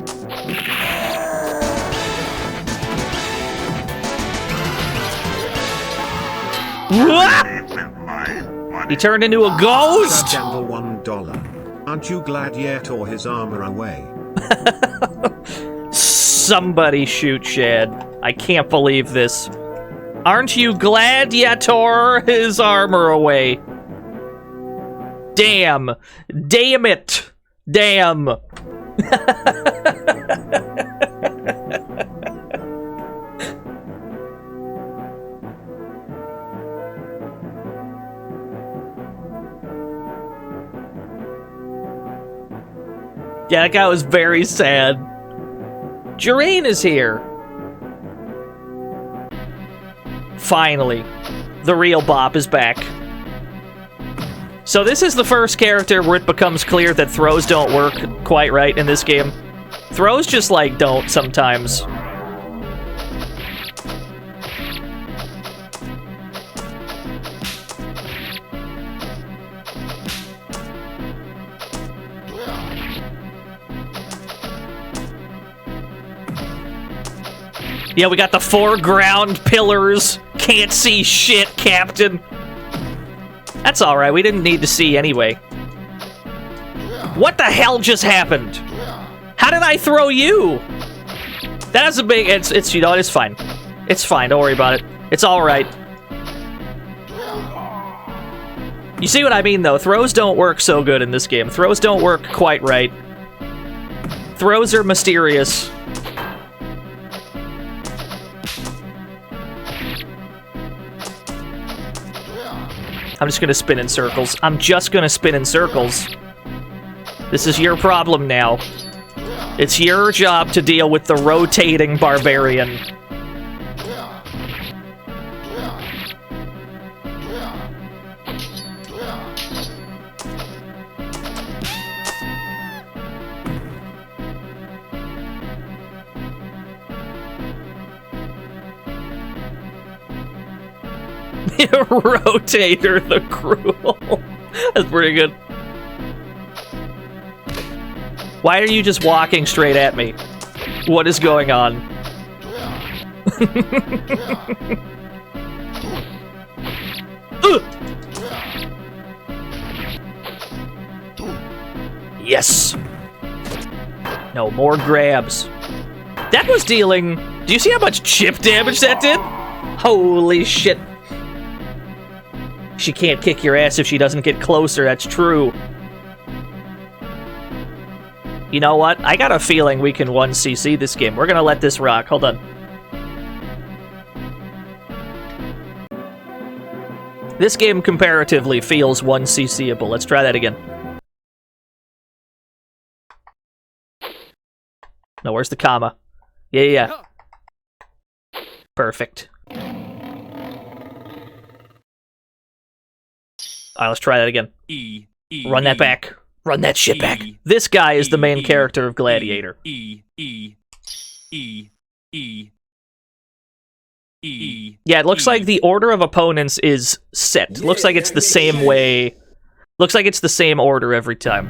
He turned into a ghost! Gamble $1. Aren't you Gladiator his armor away? Somebody shoot Shad. I can't believe this. Aren't you Gladiator his armor away? Damn. Damn it. Damn. Yeah, that guy was very sad. Jerain is here. Finally. The real Bop is back. So this is the first character where it becomes clear that throws don't work quite right in this game. Throws just, like, don't sometimes. Yeah, we got the foreground pillars. Can't see shit, Captain. That's alright, we didn't need to see anyway. What the hell just happened? How did I throw you? That's a big... It's you know, it's fine. It's fine, don't worry about it. It's alright. You see what I mean, though? Throws don't work so good in this game. Throws don't work quite right. Throws are mysterious. I'm just gonna spin in circles. I'm just gonna spin in circles. This is your problem now. It's your job to deal with the rotating barbarian. Rotator the Cruel. That's pretty good. Why are you just walking straight at me? What is going on? Yes! No, more grabs. That was dealing... Do you see how much chip damage that did? Holy shit. She can't kick your ass if she doesn't get closer, that's true. You know what? I got a feeling we can 1cc this game. We're gonna let this rock. Hold on. This game comparatively feels 1cc-able. Let's try that again. No, where's the comma? Yeah. Perfect. Alright, let's try that again. Run that back. Run that shit back. This guy is the main character of Gladiator. Yeah, it looks like the order of opponents is set. Looks like it's the same way. Looks like it's the same order every time.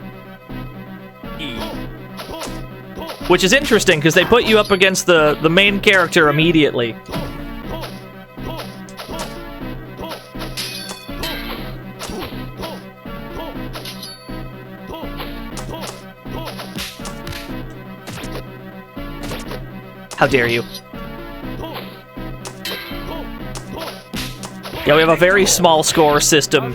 Which is interesting, because they put you up against the main character immediately. How dare you? Yeah, we have a very small score system.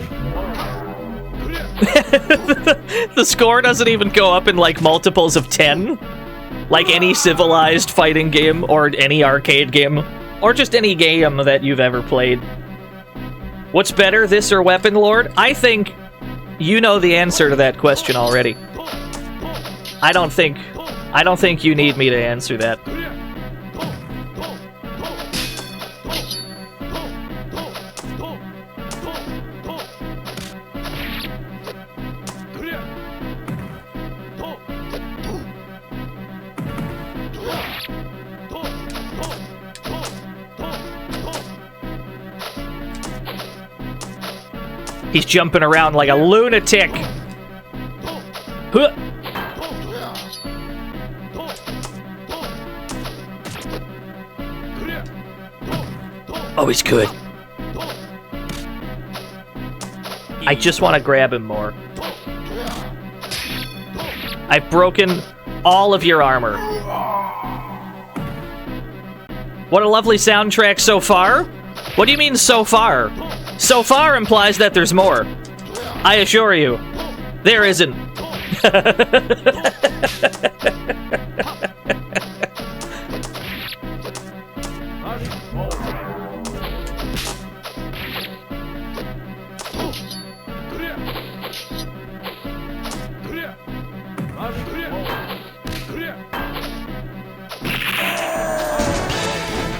The score doesn't even go up in, like, multiples of 10. Like any civilized fighting game, or any arcade game, or just any game that you've ever played. What's better, this or Weapon Lord? I think you know the answer to that question already. I don't think you need me to answer that. He's jumping around like a lunatic. Huh. Oh, he's good. I just want to grab him more. I've broken all of your armor. What a lovely soundtrack so far. What do you mean, so far? So far implies that there's more. I assure you, there isn't.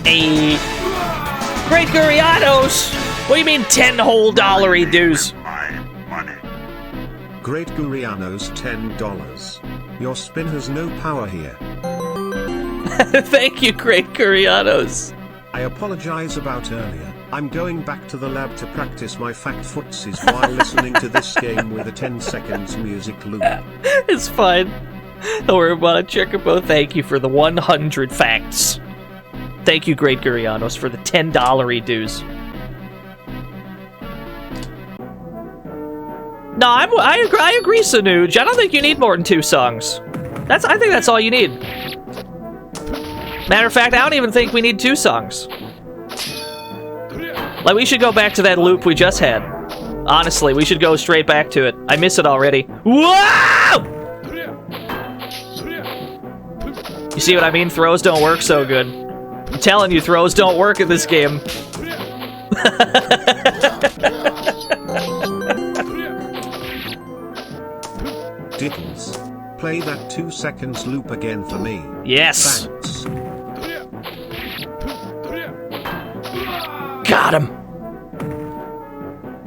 Hey, Great Gurianos! What do you mean 10 whole dollary dues? My money. Great Gurianos $10. Your spin has no power here. Thank you, Great Gurianos. I apologize about earlier. I'm going back to the lab to practice my fact footsies while listening to this game with a 10 seconds music loop. It's fine. Don't worry about it, Chickapo. Thank you for the 100 facts. Thank you, Great Gurianos, for the $10 dues. No, I agree, Sanuj. I don't think you need more than 2 songs. I think that's all you need. Matter of fact, I don't even think we need 2 songs. Like, we should go back to that loop we just had. Honestly, we should go straight back to it. I miss it already. Whoa! You see what I mean? Throws don't work so good. I'm telling you, throws don't work in this game. Dickens. Play that 2 seconds loop again for me. Yes. Thanks. Got him.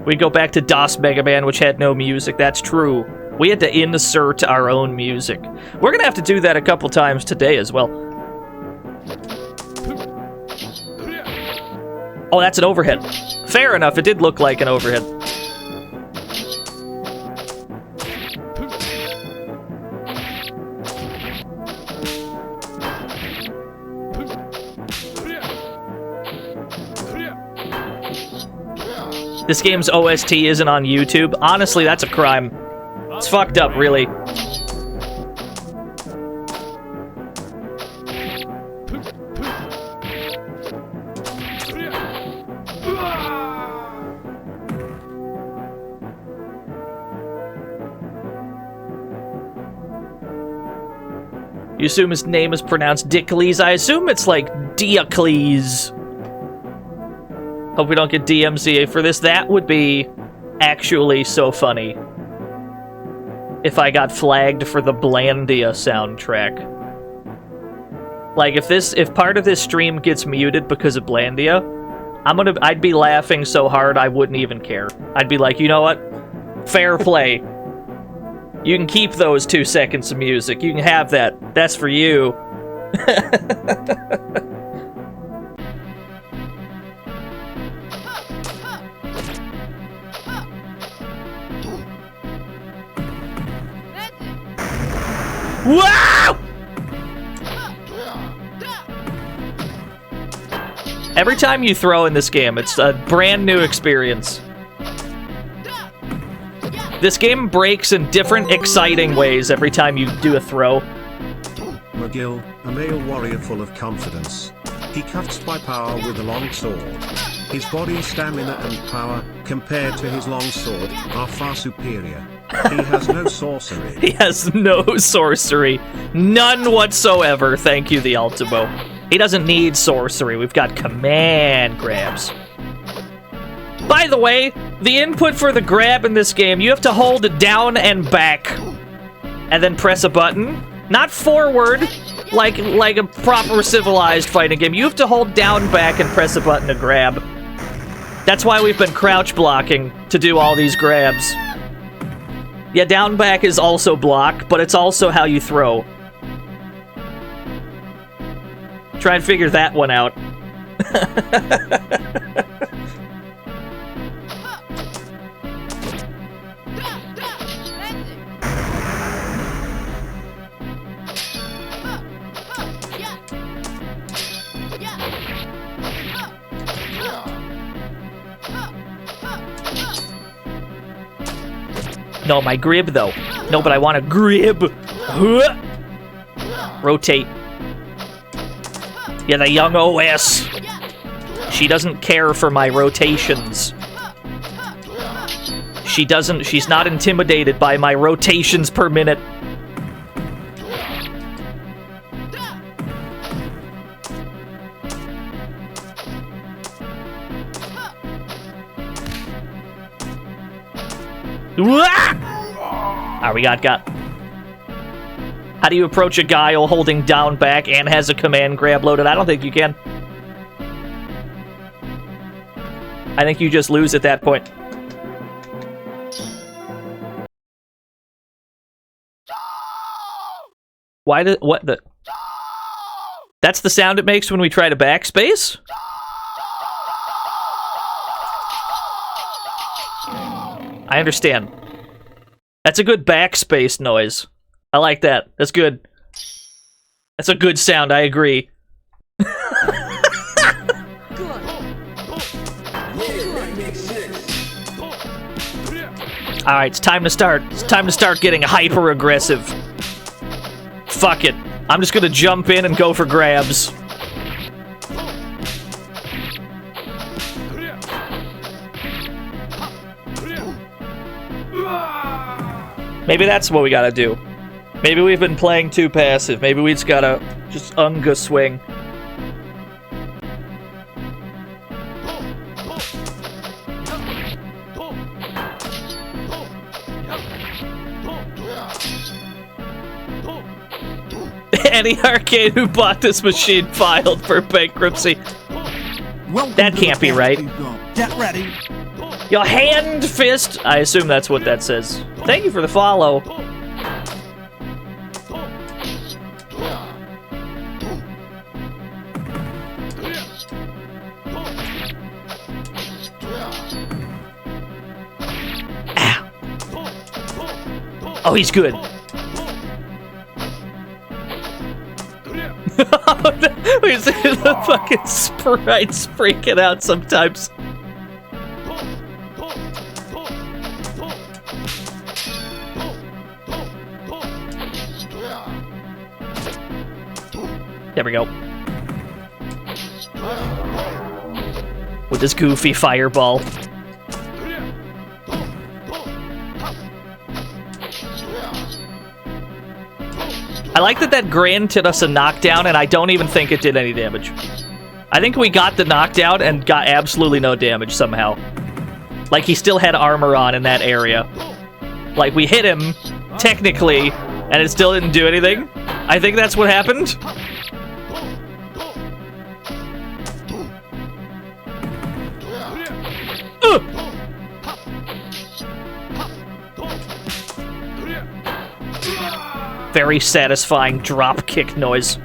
We go back to DOS Mega Man, which had no music. That's true. We had to insert our own music. We're gonna have to do that a couple times today as well. Oh, that's an overhead. Fair enough, it did look like an overhead. This game's OST isn't on YouTube. Honestly, that's a crime. It's fucked up, really. You assume his name is pronounced Dickles? I assume it's like Diocles. Hope we don't get DMCA for this. That would be actually so funny if I got flagged for the Blandia soundtrack. Like, if part of this stream gets muted because of Blandia, I'd be laughing so hard I wouldn't even care. I'd be like, you know what? Fair play. You can keep those 2 seconds of music. You can have that. That's for you. Wow! Every time you throw in this game, it's a brand new experience. This game breaks in different exciting ways every time you do a throw. McGill, a male warrior full of confidence. He cuts by power with a long sword. His body stamina and power, compared to his long sword, are far superior. He has no sorcery. He has no sorcery. None whatsoever, thank you, the Ultimo. He doesn't need sorcery. We've got command grabs. By the way, the input for the grab in this game, you have to hold it down and back, and then press a button. Not forward, like a proper civilized fighting game. You have to hold down, back, and press a button to grab. That's why we've been crouch blocking to do all these grabs. Yeah, down, back is also block, but it's also how you throw. Try and figure that one out. No, my grib, though. No, but I want a grib. Rotate. Yeah, the young OS. She doesn't care for my rotations. She's not intimidated by my rotations per minute. Alright, we got. How do you approach a guy while holding down back and has a command grab loaded? I don't think you can. I think you just lose at that point. What the? That's the sound it makes when we try to backspace? I understand. That's a good backspace noise. I like that. That's good. That's a good sound, I agree. Alright, it's time to start. It's time to start getting hyper-aggressive. Fuck it. I'm just gonna jump in and go for grabs. Maybe that's what we gotta do. Maybe we've been playing too passive. Maybe we just gotta unga swing. Any arcade who bought this machine filed for bankruptcy. That can't be right. Get ready. Your hand fist. I assume that's what that says. Thank you for the follow. Ow. Oh, he's good. The fucking sprites freaking out sometimes. There we go. With this goofy fireball. I like that granted us a knockdown, and I don't even think it did any damage. I think we got the knockdown and got absolutely no damage somehow. Like, he still had armor on in that area. Like, we hit him, technically, and it still didn't do anything. I think that's what happened. Very satisfying drop kick noise.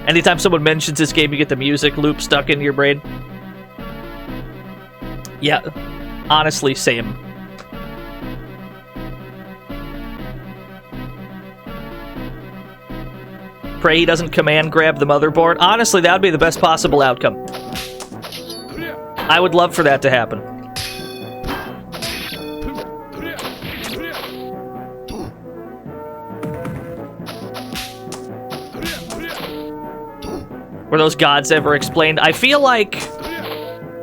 Anytime someone mentions this game, you get the music loop stuck in your brain. Yeah, honestly, same. Pray he doesn't command grab the motherboard. Honestly, that would be the best possible outcome. I would love for that to happen. Were those gods ever explained? I feel like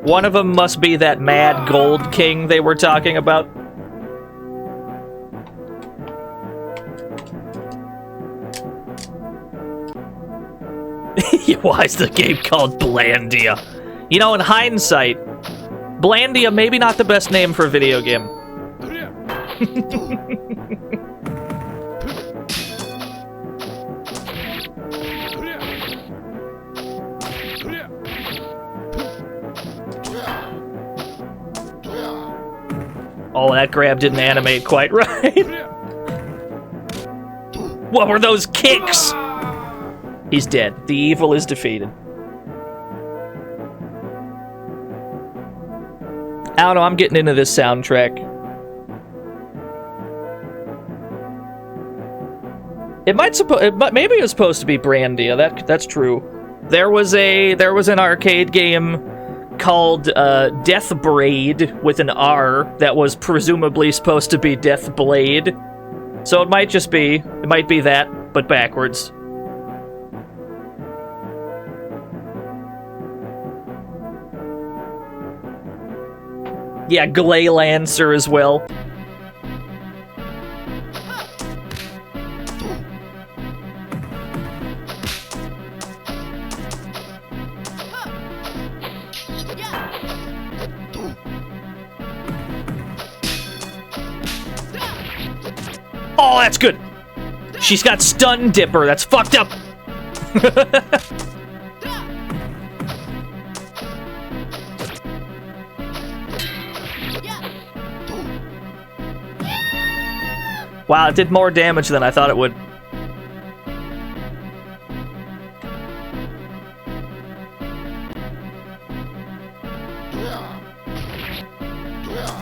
one of them must be that mad gold king they were talking about. Why is the game called Blandia? You know, in hindsight, Blandia maybe not the best name for a video game. Oh, that grab didn't animate quite right. What were those kicks? He's dead. The evil is defeated. I don't know, I'm getting into this soundtrack. Maybe it was supposed to be Blandia. That's true. There was an arcade game called Death Braid with an R that was presumably supposed to be Death Blade. So it might be that, but backwards. Yeah, Glailancer as well. Oh, that's good. She's got Stun Dipper. That's fucked up. Wow, it did more damage than I thought it would.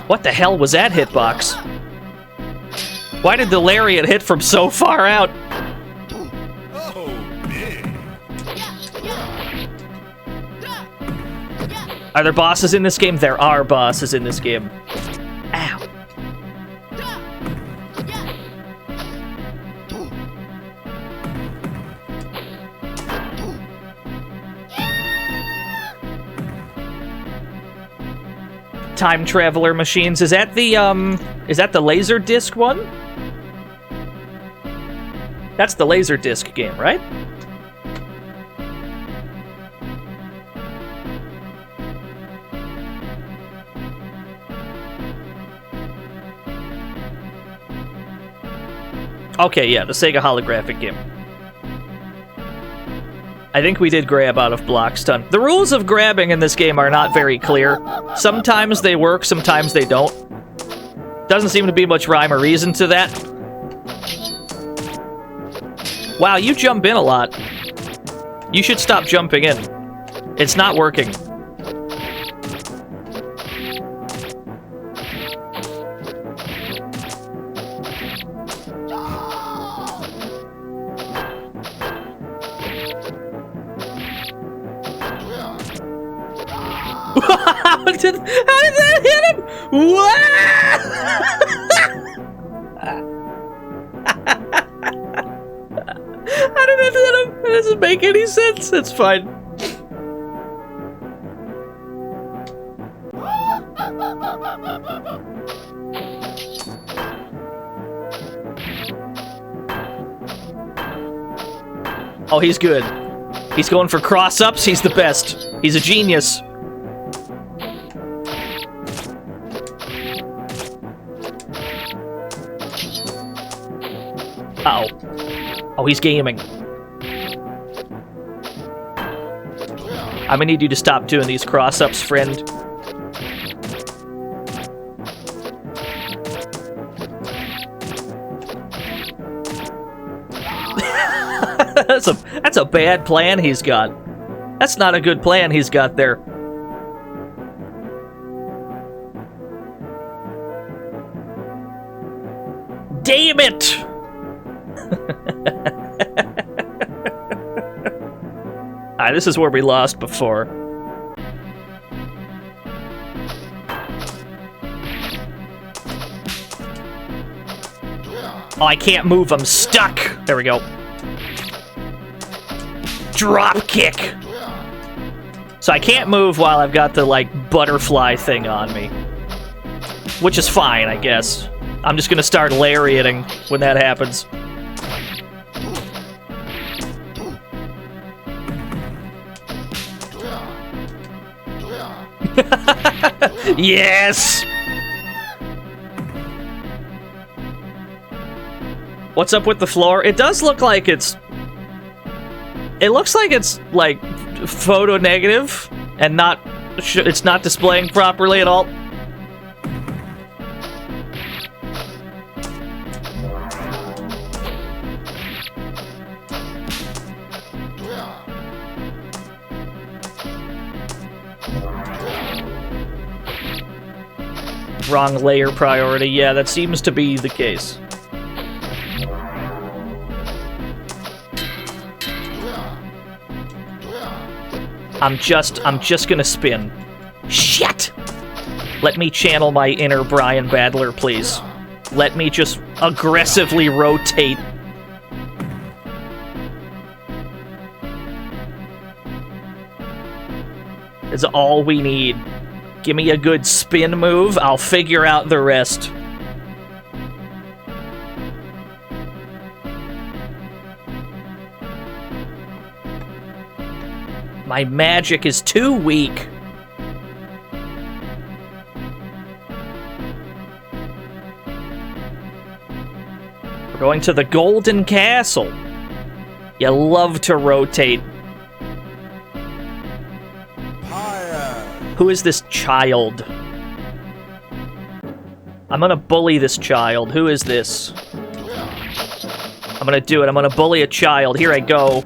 What the hell was that hitbox? Why did the lariat hit from so far out? Are there bosses in this game? There are bosses in this game. Ow. Time traveler machines. Is that the laser disc one? That's the laser disc game, right? Okay, yeah, the Sega holographic game. I think we did grab out of block stun. The rules of grabbing in this game are not very clear. Sometimes they work, sometimes they don't. Doesn't seem to be much rhyme or reason to that. Wow, you jump in a lot. You should stop jumping in. It's not working. How did that hit him? What? How did that hit him? That doesn't make any sense. It's fine. Oh, he's good. He's going for cross-ups. He's the best. He's a genius. Uh-oh. Oh, he's gaming. I'm gonna need you to stop doing these cross-ups, friend. That's a bad plan he's got. That's not a good plan he's got there. Damn it! Alright, this is where we lost before. Oh, I can't move, I'm stuck! There we go. Drop kick! So I can't move while I've got the, like, butterfly thing on me. Which is fine, I guess. I'm just gonna start lariating when that happens. Yes! What's up with the floor? It does look like it's... It looks like it's, like, photo negative and not... It's not displaying properly at all. Wrong layer priority. Yeah, that seems to be the case. I'm just gonna spin. Shit! Let me channel my inner Brian Badler, please. Let me just aggressively rotate. Is all we need. Give me a good spin move, I'll figure out the rest. My magic is too weak. We're going to the Golden Castle. You love to rotate. Who is this child? I'm gonna bully this child. Who is this? I'm gonna do it. I'm gonna bully a child. Here I go.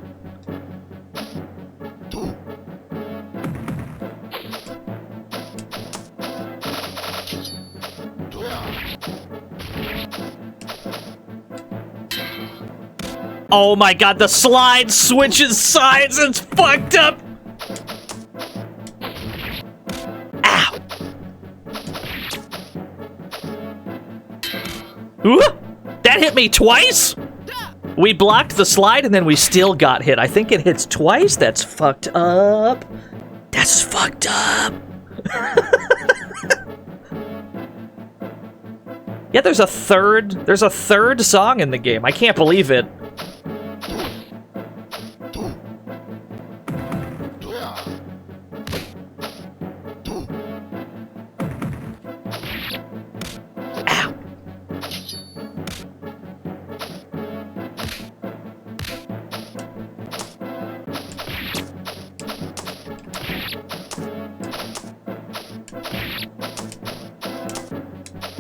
Oh my god, the slide switches sides. It's fucked up. Ow. Ooh, that hit me twice? We blocked the slide and then we still got hit. I think it hits twice. That's fucked up. That's fucked up. Yeah, there's a third song in the game. I can't believe it.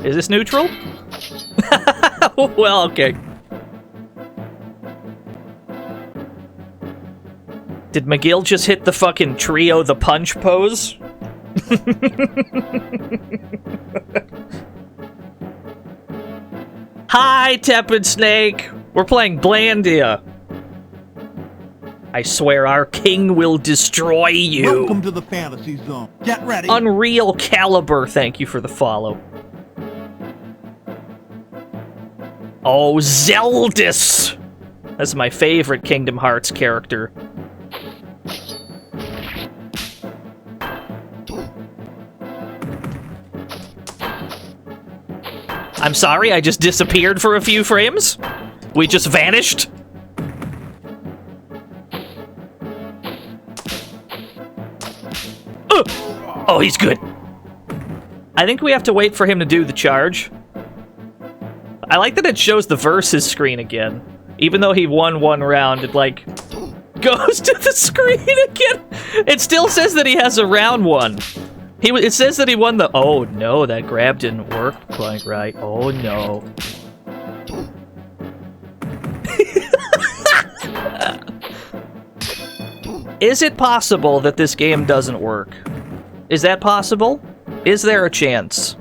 Is this neutral? Well, okay. Did McGill just hit the fucking trio the punch pose? Hi, Tepid Snake! We're playing Blandia. I swear our king will destroy you. Welcome to the fantasy zone. Get ready. Unreal Caliber, thank you for the follow. Oh, Zeldis! That's my favorite Kingdom Hearts character. I'm sorry, I just disappeared for a few frames? We just vanished? Oh, he's good. I think we have to wait for him to do the charge. I like that it shows the versus screen again. Even though he won one round, it, like, goes to the screen again. It still says that he has a round one. It says that he won the... Oh, no, that grab didn't work quite right. Oh, no. Is it possible that this game doesn't work? Is that possible? Is there a chance?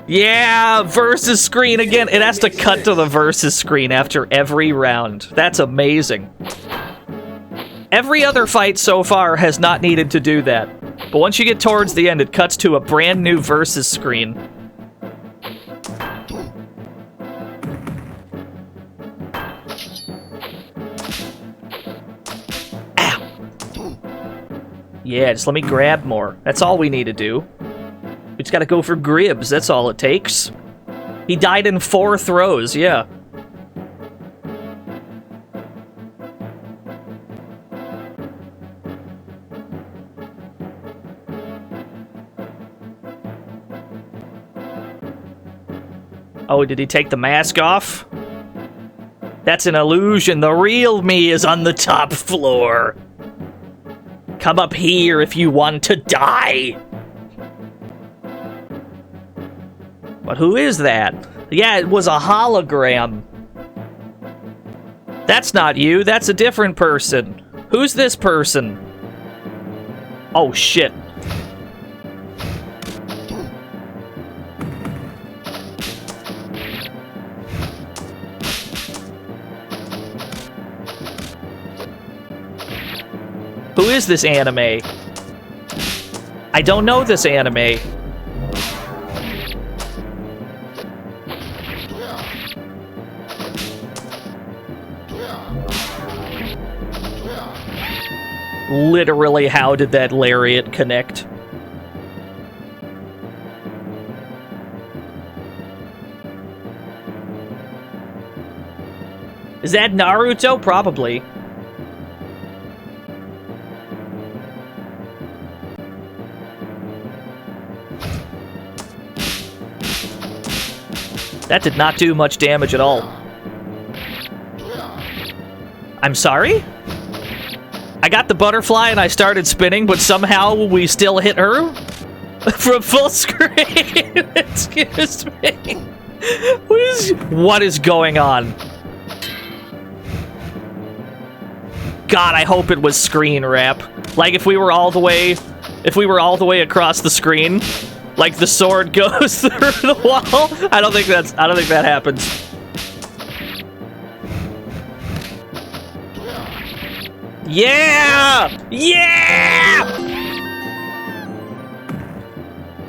Yeah, versus screen again. It has to cut to the versus screen after every round. That's amazing. Every other fight so far has not needed to do that. But once you get towards the end, it cuts to a brand new versus screen. Yeah, just let me grab more. That's all we need to do. We just gotta go for gribs, that's all it takes. He died in 4 throws, yeah. Oh, did he take the mask off? That's an illusion. The real me is on the top floor. Come up here if you want to die. But who is that? Yeah, it was a hologram. That's not you, that's a different person. Who's this person? Oh, shit. Who is this anime? I don't know this anime. Literally, how did that lariat connect? Is that Naruto? Probably. That did not do much damage at all. I'm sorry? I got the butterfly and I started spinning, but somehow we still hit her? From full screen? Excuse me. What is going on? God, I hope it was screen wrap. Like if we were all the way across the screen, like the sword goes through the wall. I don't think that happens. Yeah! Yeah!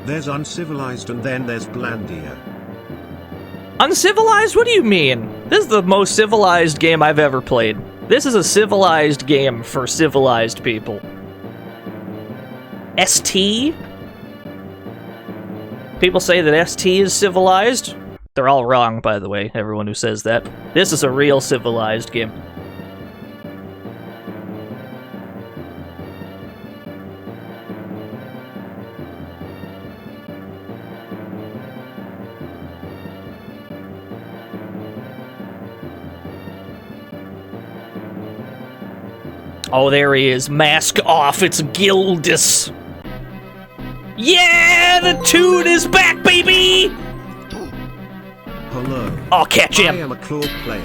There's Uncivilized and then there's Blandia. Uncivilized? What do you mean? This is the most civilized game I've ever played. This is a civilized game for civilized people. ST? People say that ST is civilized. They're all wrong, by the way, everyone who says that. This is a real civilized game. Oh, there he is. Mask off. It's Gildus. Yeah, the tune is back, baby! Hello. I'll catch him. I am a claw player.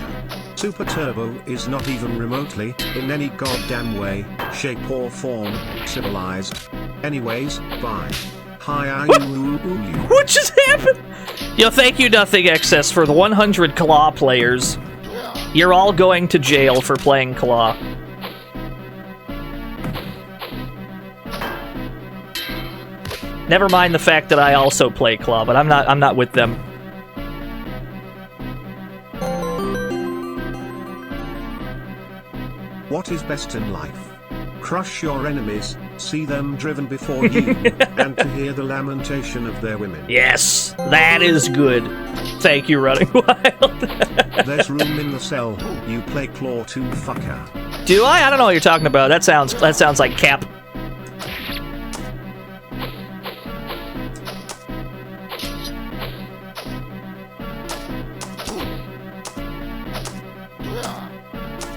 Super Turbo is not even remotely, in any goddamn way, shape or form, civilized. Anyways, bye. Hi, What just happened? Yo, thank you, Nothing Excess, for the 100 Claw players. You're all going to jail for playing Claw. Never mind the fact that I also play Claw, but I'm not with them. What is best in life? Crush your enemies, see them driven before you, and to hear the lamentation of their women. Yes, that is good. Thank you, Running Wild. There's room in the cell. You play Claw too, fucker. Do I? I don't know what you're talking about. That sounds like Cap.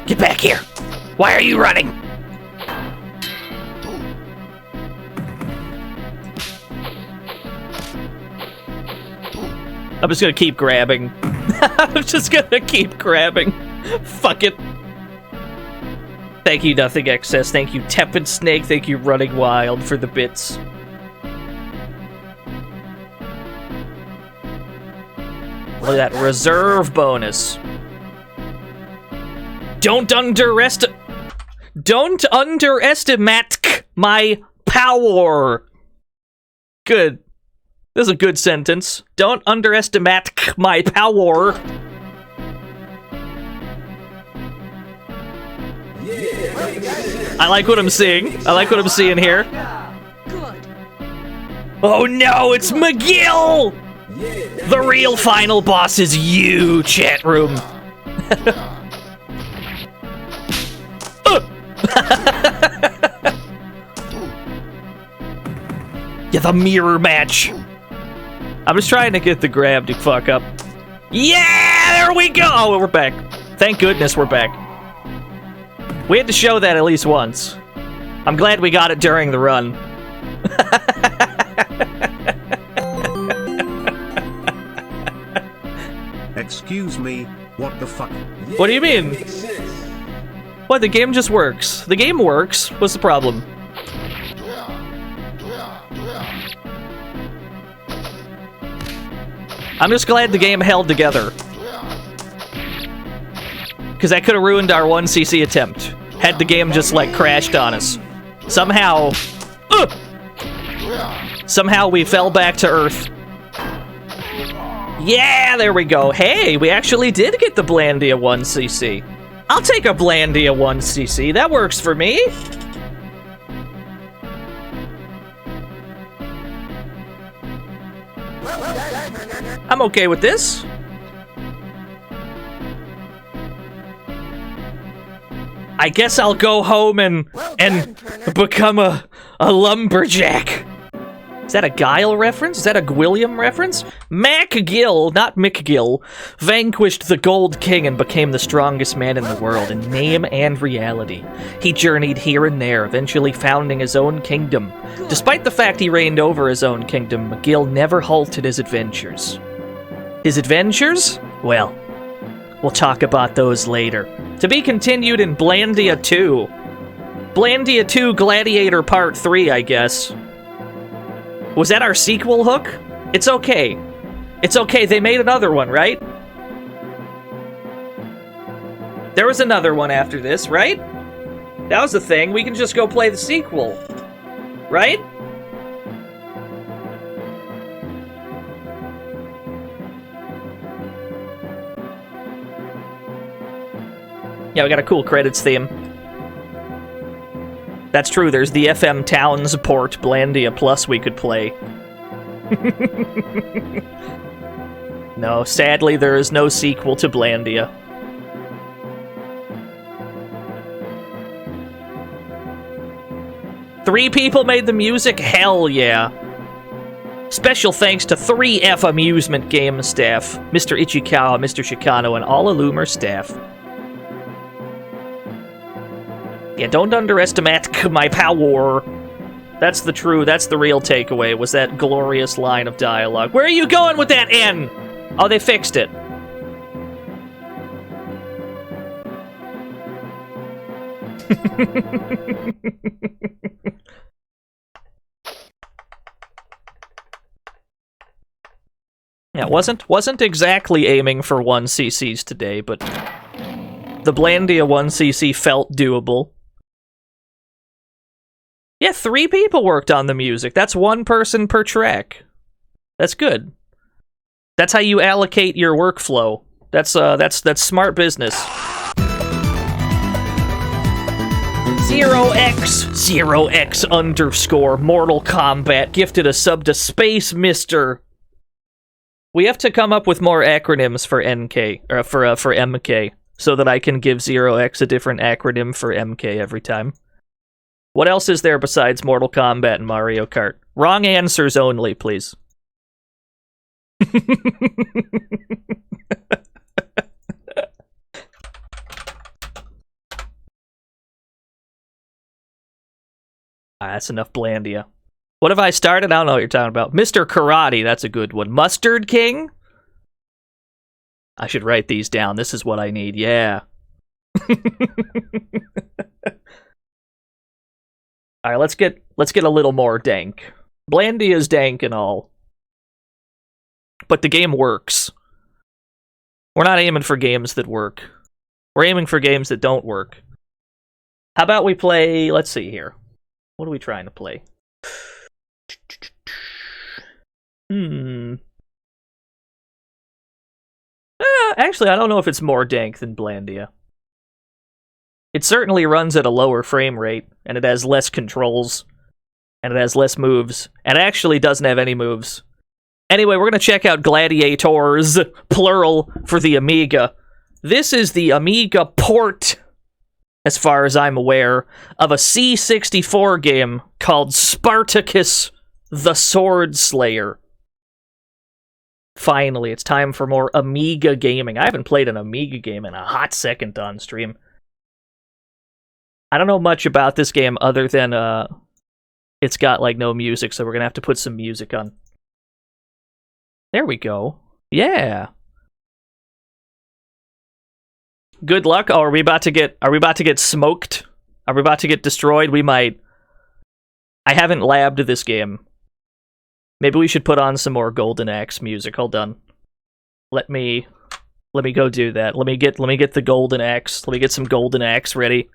Get back here! Why are you running? I'm just gonna keep grabbing. I'm just gonna keep grabbing. Fuck it. Thank you, Nothing Excess. Thank you, Tepid Snake. Thank you, Running Wild, for the bits. Look at that reserve bonus. Don't underestimate my power. Good. This is a good sentence. Don't underestimate my power. I like what I'm seeing. I like what I'm seeing here. Good. Oh no, it's McGill! The real final boss is you, chat room. Yeah, the mirror match. I'm just trying to get the grab to fuck up. Yeah, there we go. Oh, we're back. Thank goodness we're back. We had to show that at least once. I'm glad we got it during the run. Excuse me, what the fuck? What do you mean? What, the game just works. The game works. What's the problem? I'm just glad the game held together. Because that could have ruined our 1cc attempt. Had the game just, like, crashed on us. Somehow... Somehow we fell back to Earth. Yeah, there we go. Hey, we actually did get the Blandia 1cc. I'll take a Blandia 1cc. That works for me. I'm okay with this. I guess I'll go home and become a lumberjack. Is that a Guile reference? Is that a Gwilliam reference? MacGill, not McGill, vanquished the Gold King and became the strongest man in the world in name and reality. He journeyed here and there, eventually founding his own kingdom. Despite the fact he reigned over his own kingdom, McGill never halted his adventures. His adventures? Well, we'll talk about those later. To be continued in Blandia 2. Blandia 2 Gladiator Part 3, I guess. Was that our sequel hook? It's okay. It's okay, they made another one, right? There was another one after this, right? That was the thing, we can just go play the sequel. Right? Yeah, we got a cool credits theme. That's true, there's the FM Towns port, Blandia Plus we could play. No, sadly there is no sequel to Blandia. Three people made the music? Hell yeah. Special thanks to 3F Amusement Game staff, Mr. Ichikawa, Mr. Shikano, and all Illumor staff. Yeah, don't underestimate my powor. That's the real takeaway, was that glorious line of dialogue. Where are you going with that N? Oh, they fixed it. Yeah, wasn't exactly aiming for 1cc's today, but the Blandia 1cc felt doable. Yeah, 3 people worked on the music. That's 1 person per track. That's good. That's how you allocate your workflow. That's smart business. 0x underscore Mortal Kombat gifted a sub to Space Mister. We have to come up with more acronyms for NK or for MK so that I can give 0x a different acronym for MK every time. What else is there besides Mortal Kombat and Mario Kart? Wrong answers only, please. That's enough Blandia. What have I started? I don't know what you're talking about. Mr. Karate, that's a good one. Mustard King? I should write these down. This is what I need, yeah. Alright, let's get a little more dank. Blandia's dank and all. But the game works. We're not aiming for games that work. We're aiming for games that don't work. How about we play... Let's see here. What are we trying to play? Actually, I don't know if it's more dank than Blandia. It certainly runs at a lower frame rate, and it has less controls, and it has less moves, and it actually doesn't have any moves. Anyway, we're going to check out Gladiators, plural, for the Amiga. This is the Amiga port, as far as I'm aware, of a C64 game called Spartacus the Sword Slayer. Finally, it's time for more Amiga gaming. I haven't played an Amiga game in a hot second on stream. I don't know much about this game other than it's got like no music, so we're gonna have to put some music on. There we go. Yeah. Good luck. Oh, are we about to get smoked? Are we about to get destroyed? We might. I haven't labbed this game. Maybe we should put on some more Golden Axe music. Hold on. Let me go do that. Let me get the Golden Axe. Let me get some Golden Axe ready.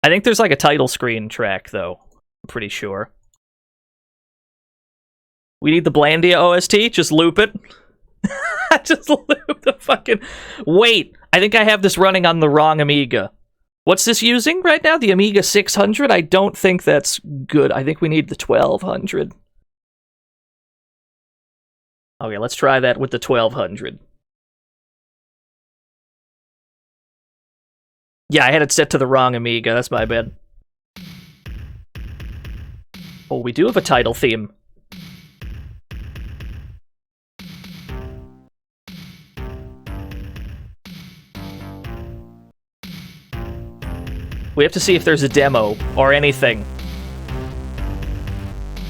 I think there's like a title screen track, though. I'm pretty sure. We need the Blandia OST? Just loop it? Just loop the fucking... Wait! I think I have this running on the wrong Amiga. What's this using right now? The Amiga 600? I don't think that's good. I think we need the 1200. Okay, let's try that with the 1200. Yeah, I had it set to the wrong Amiga. That's my bad. Oh, we do have a title theme. We have to see if there's a demo or anything.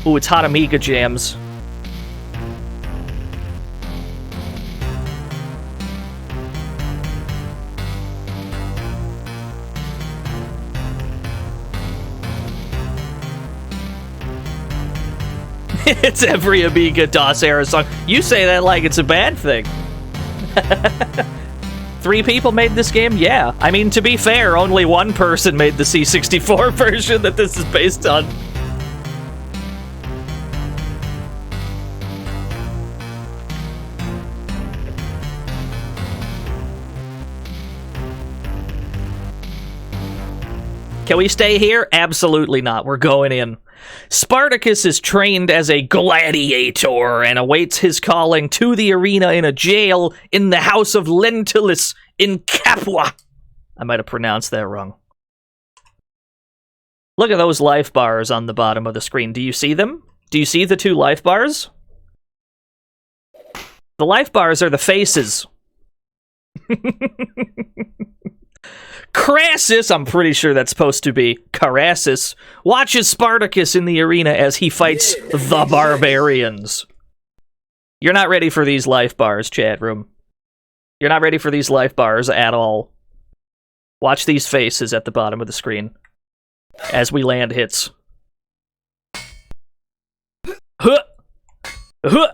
Ooh, it's Hot Amiga Jams. It's every Amiga DOS era song. You say that like it's a bad thing. 3 people made this game? Yeah. I mean, to be fair, only one person made the C64 version that this is based on. Can we stay here? Absolutely not. We're going in. Spartacus is trained as a gladiator and awaits his calling to the arena in a jail in the house of Lentulus in Capua. I might have pronounced that wrong. Look at those life bars on the bottom of the screen. Do you see them? Do you see the 2 life bars? The life bars are the faces. Crassus, I'm pretty sure that's supposed to be Crassus, watches Spartacus in the arena as he fights the barbarians. You're not ready for these life bars, chat room. You're not ready for these life bars at all. Watch these faces at the bottom of the screen as we land hits. Huh! Huh!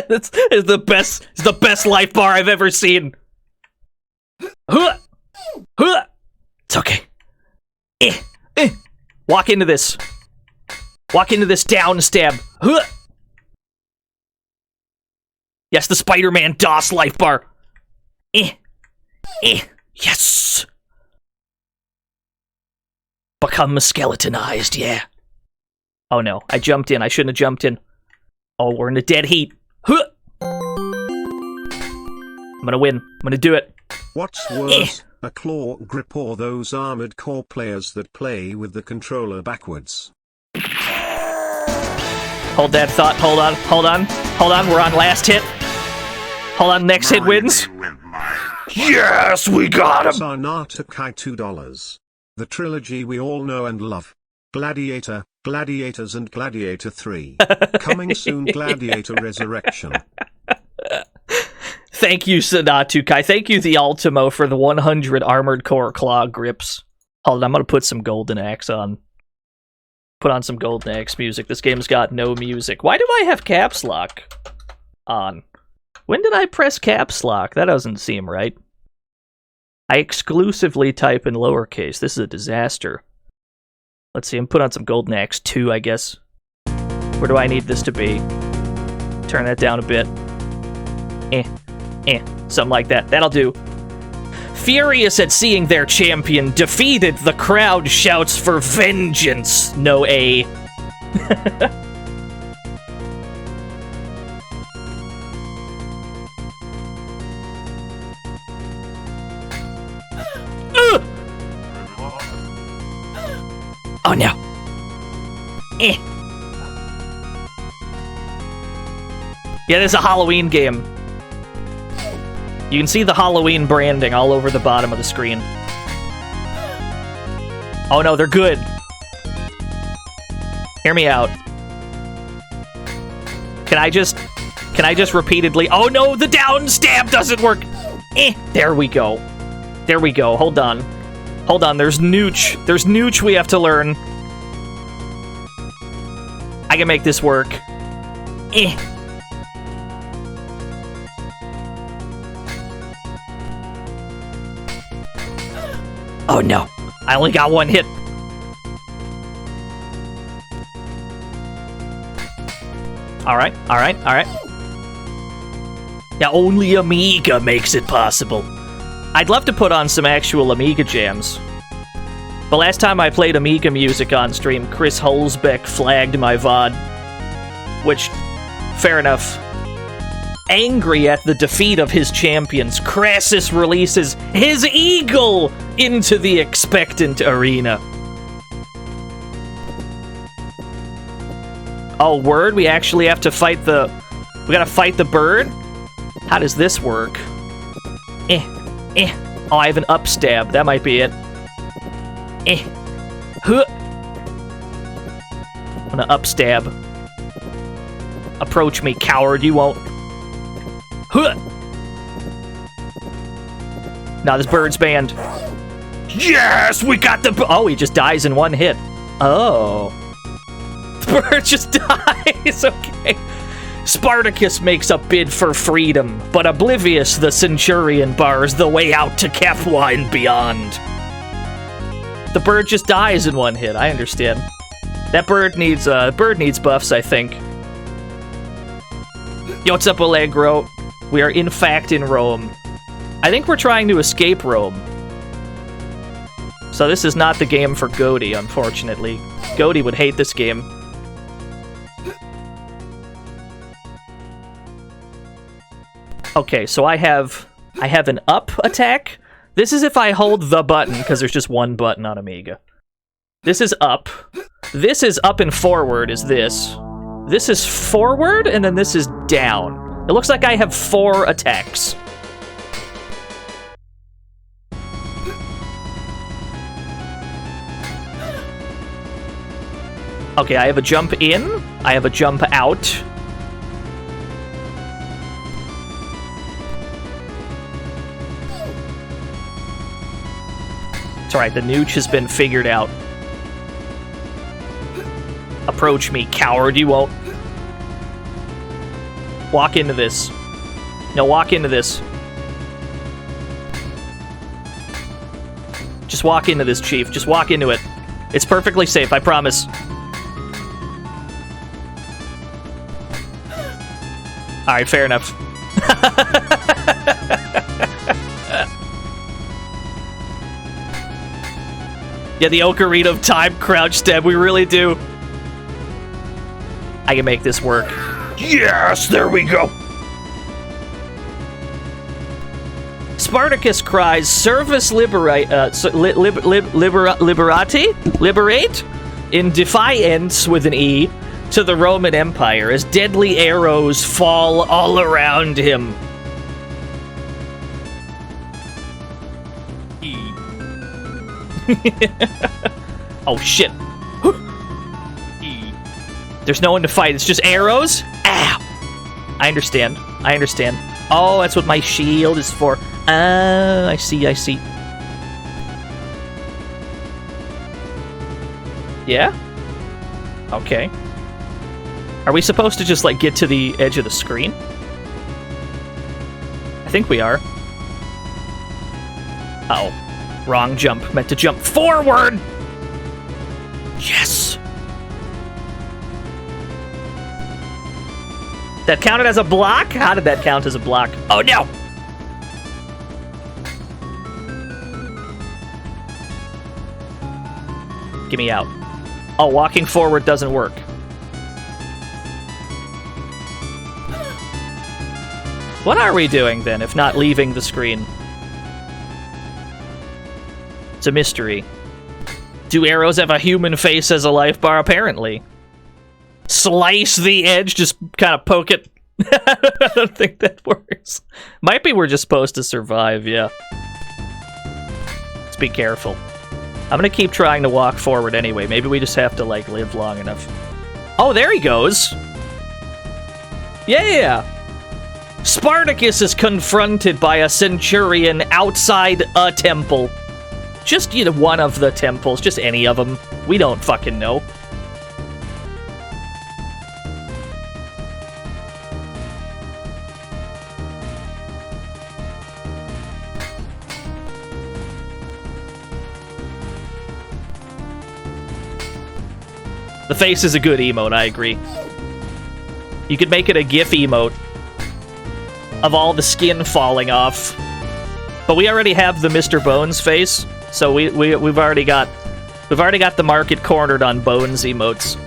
It's the best life bar I've ever seen. Huh! Huh! It's okay. Walk into this. Walk into this down stab. Huh! Yes, the Spider-Man DOS life bar. Yes. Become skeletonized, yeah. Oh no, I jumped in. I shouldn't have jumped in. Oh, we're in a dead heat. Huh! I'm gonna win. I'm gonna do it. What's worse, a claw grip or those Armored Core players that play with the controller backwards? Hold that thought. Hold on. Hold on. Hold on. We're on last hit. Hold on. Next hit wins. Yes, we got him. Sarnatakai $2. The trilogy we all know and love. Gladiator, Gladiators and Gladiator 3. Coming soon, Gladiator Resurrection. Thank you, Sanatukai. Thank you, the Ultimo, for the 100 Armored Core claw grips. Hold on, I'm gonna put some Golden Axe on. Put on some Golden Axe music. This game's got no music. Why do I have caps lock on? When did I press caps lock? That doesn't seem right. I exclusively type in lowercase. This is a disaster. Let's see, I'm put on some Golden Axe 2, I guess. Where do I need this to be? Turn that down a bit. Something like that. That'll do. Furious at seeing their champion defeated, the crowd shouts for vengeance. No A. Oh no. Yeah, this is a Halloween game. You can see the Halloween branding all over the bottom of the screen. Oh no, they're good. Hear me out. Can I just repeatedly... Oh no, the down stab doesn't work! There we go. There we go, hold on. Hold on, there's Nooch. There's Nooch we have to learn. I can make this work. Oh no, I only got one hit. Alright, alright, alright. Now only Amiga makes it possible. I'd love to put on some actual Amiga jams. The last time I played Amiga music on stream, Chris Hulsbeck flagged my VOD. Which, fair enough. Angry at the defeat of his champions, Crassus releases his eagle into the expectant arena. Oh, word? We actually have to fight the... We gotta fight the bird? How does this work? Oh, I have an up stab. That might be it. Huh. I'm gonna up stab. Approach me, coward. You won't. Huh. Now this bird's banned. Yes, we got the... Oh, he just dies in one hit. Oh. The bird just dies. Okay. Spartacus makes a bid for freedom, but oblivious the centurion bars the way out to Capua and beyond. The bird just dies in one hit. I understand. That bird needs buffs, I think. Yo, what's up, Allegro? We are in fact in Rome. I think we're trying to escape Rome. So this is not the game for Goaty, unfortunately. Goaty would hate this game. Okay, so I have an up attack. This is if I hold the button, because there's just one button on Amiga. This is up. This is up and forward, is this. This is forward, and then this is down. It looks like I have 4 attacks. Okay, I have a jump in. I have a jump out. It's alright, the nooch has been figured out. Approach me, coward, you won't. Walk into this. No, walk into this. Just walk into this, Chief. Just walk into it. It's perfectly safe, I promise. Alright, fair enough. Yeah, the Ocarina of Time crouch stab, we really do. I can make this work. Yes, there we go. Spartacus cries, "Service liberate, liberate, in defiance with an E to the Roman Empire as deadly arrows fall all around him." Oh shit. There's no one to fight, it's just arrows? Ow! I understand. I understand. Oh, that's what my shield is for. I see, I see. Yeah? Okay. Are we supposed to just, like, get to the edge of the screen? I think we are. Uh-oh. Wrong jump. Meant to jump forward! Yes! That counted as a block? How did that count as a block? Oh, no! Get me out. Oh, walking forward doesn't work. What are we doing, then, if not leaving the screen? It's a mystery. Do arrows have a human face as a life bar? Apparently. Slice the edge, just kind of poke it. I don't think that works. Might be we're just supposed to survive, yeah. Let's be careful. I'm gonna keep trying to walk forward anyway. Maybe we just have to, like, live long enough. Oh, there he goes! Yeah! Spartacus is confronted by a centurion outside a temple. Just, you know, one of the temples. Just any of them. We don't fucking know. The face is a good emote, I agree. You could make it a GIF emote of all the skin falling off. But we already have the Mr. Bones face, so we've already got the market cornered on Bones emotes.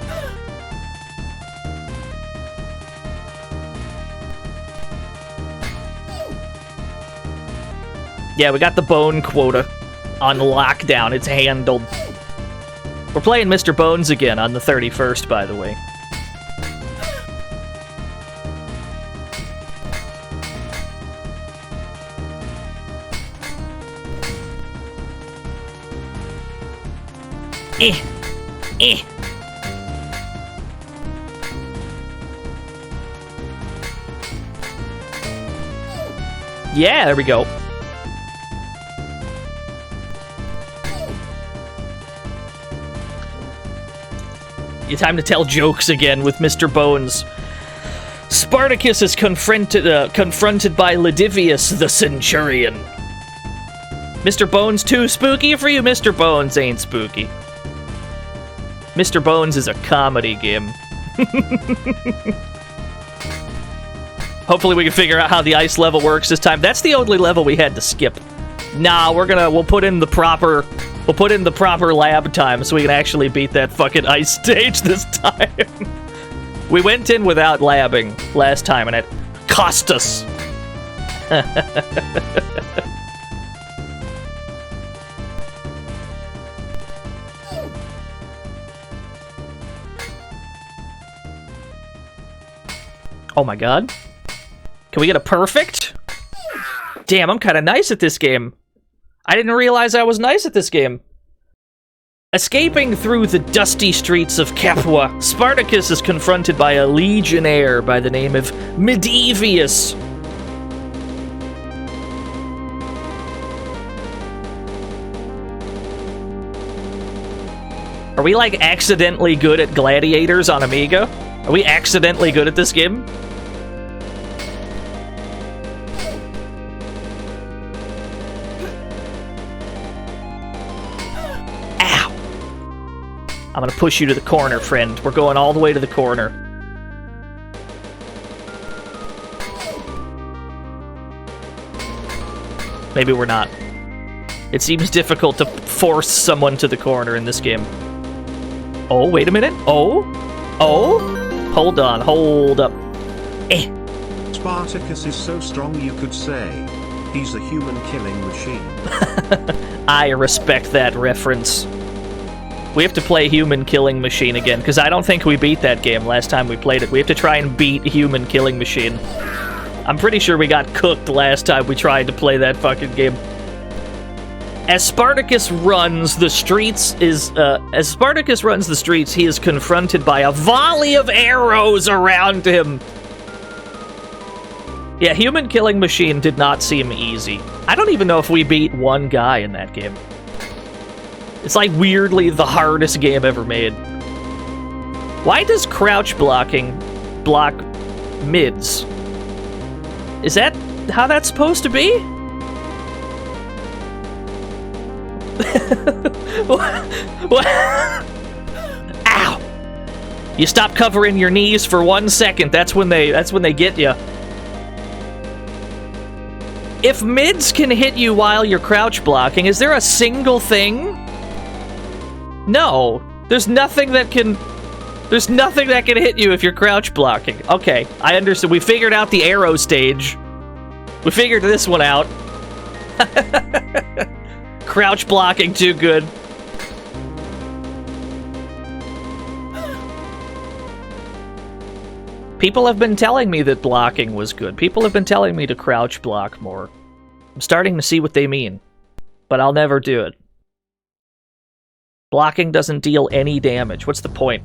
Yeah, we got the bone quota on lockdown. It's handled. We're playing Mr. Bones again on the 31st, by the way. Yeah, there we go. Time to tell jokes again with Mr. Bones. Spartacus is confronted by Ladivius the Centurion. Mr. Bones too spooky for you? Mr. Bones ain't spooky. Mr. Bones is a comedy game. Hopefully we can figure out how the ice level works this time. That's the only level we had to skip. Nah, we'll put in the proper lab time so we can actually beat that fucking ice stage this time. We went in without labbing last time and it cost us. Oh my god. Can we get a perfect? Damn, I'm kind of nice at this game. I didn't realize I was nice at this game. Escaping through the dusty streets of Capua, Spartacus is confronted by a legionnaire by the name of Medievius. Are we, like, accidentally good at Gladiators on Amiga? Are we accidentally good at this game? I'm gonna push you to the corner, friend. We're going all the way to the corner. Maybe we're not. It seems difficult to force someone to the corner in this game. Oh, wait a minute. Oh? Hold on, hold up. Spartacus is so strong you could say he's a human-killing machine. I respect that reference. We have to play Human Killing Machine again, because I don't think we beat that game last time we played it. We have to try and beat Human Killing Machine. I'm pretty sure we got cooked last time we tried to play that fucking game. As Spartacus runs the streets, he is confronted by a volley of arrows around him. Yeah, Human Killing Machine did not seem easy. I don't even know if we beat one guy in that game. It's like weirdly the hardest game ever made. Why does crouch blocking block mids? Is that how that's supposed to be? What? Ow! You stop covering your knees for 1 second. That's when they get you. If mids can hit you while you're crouch blocking, is there a single thing? No, there's nothing that can hit you if you're crouch blocking. Okay, I understand. We figured out the arrow stage. We figured this one out. Crouch blocking too good. People have been telling me that blocking was good. People have been telling me to crouch block more. I'm starting to see what they mean, but I'll never do it. Blocking doesn't deal any damage. What's the point?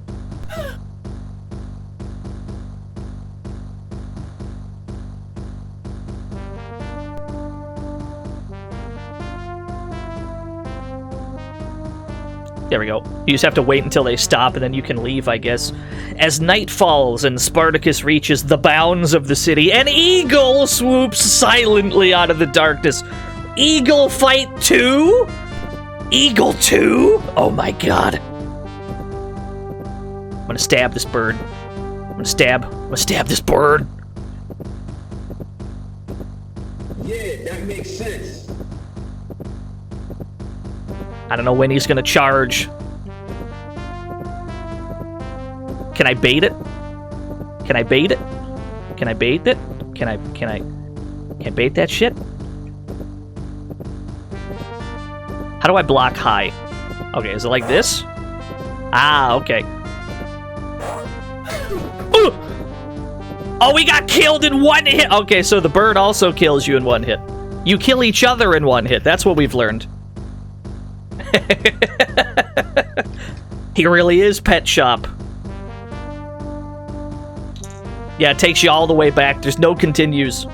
There we go. You just have to wait until they stop and then you can leave, I guess. As night falls and Spartacus reaches the bounds of the city, an eagle swoops silently out of the darkness. Eagle Fight 2? Eagle 2? Oh my god. gonna stab this bird. I'm gonna stab this bird. Yeah, that makes sense. I don't know when he's gonna charge. Can I bait it? Can I bait it? Can I bait it? Can I bait that shit? How do I block high? Okay, is it like this? Ah, okay. Ooh! Oh, we got killed in one hit! Okay, so the bird also kills you in one hit. You kill each other in one hit. That's what we've learned. He really is Pet Shop. Yeah, it takes you all the way back. There's no continues.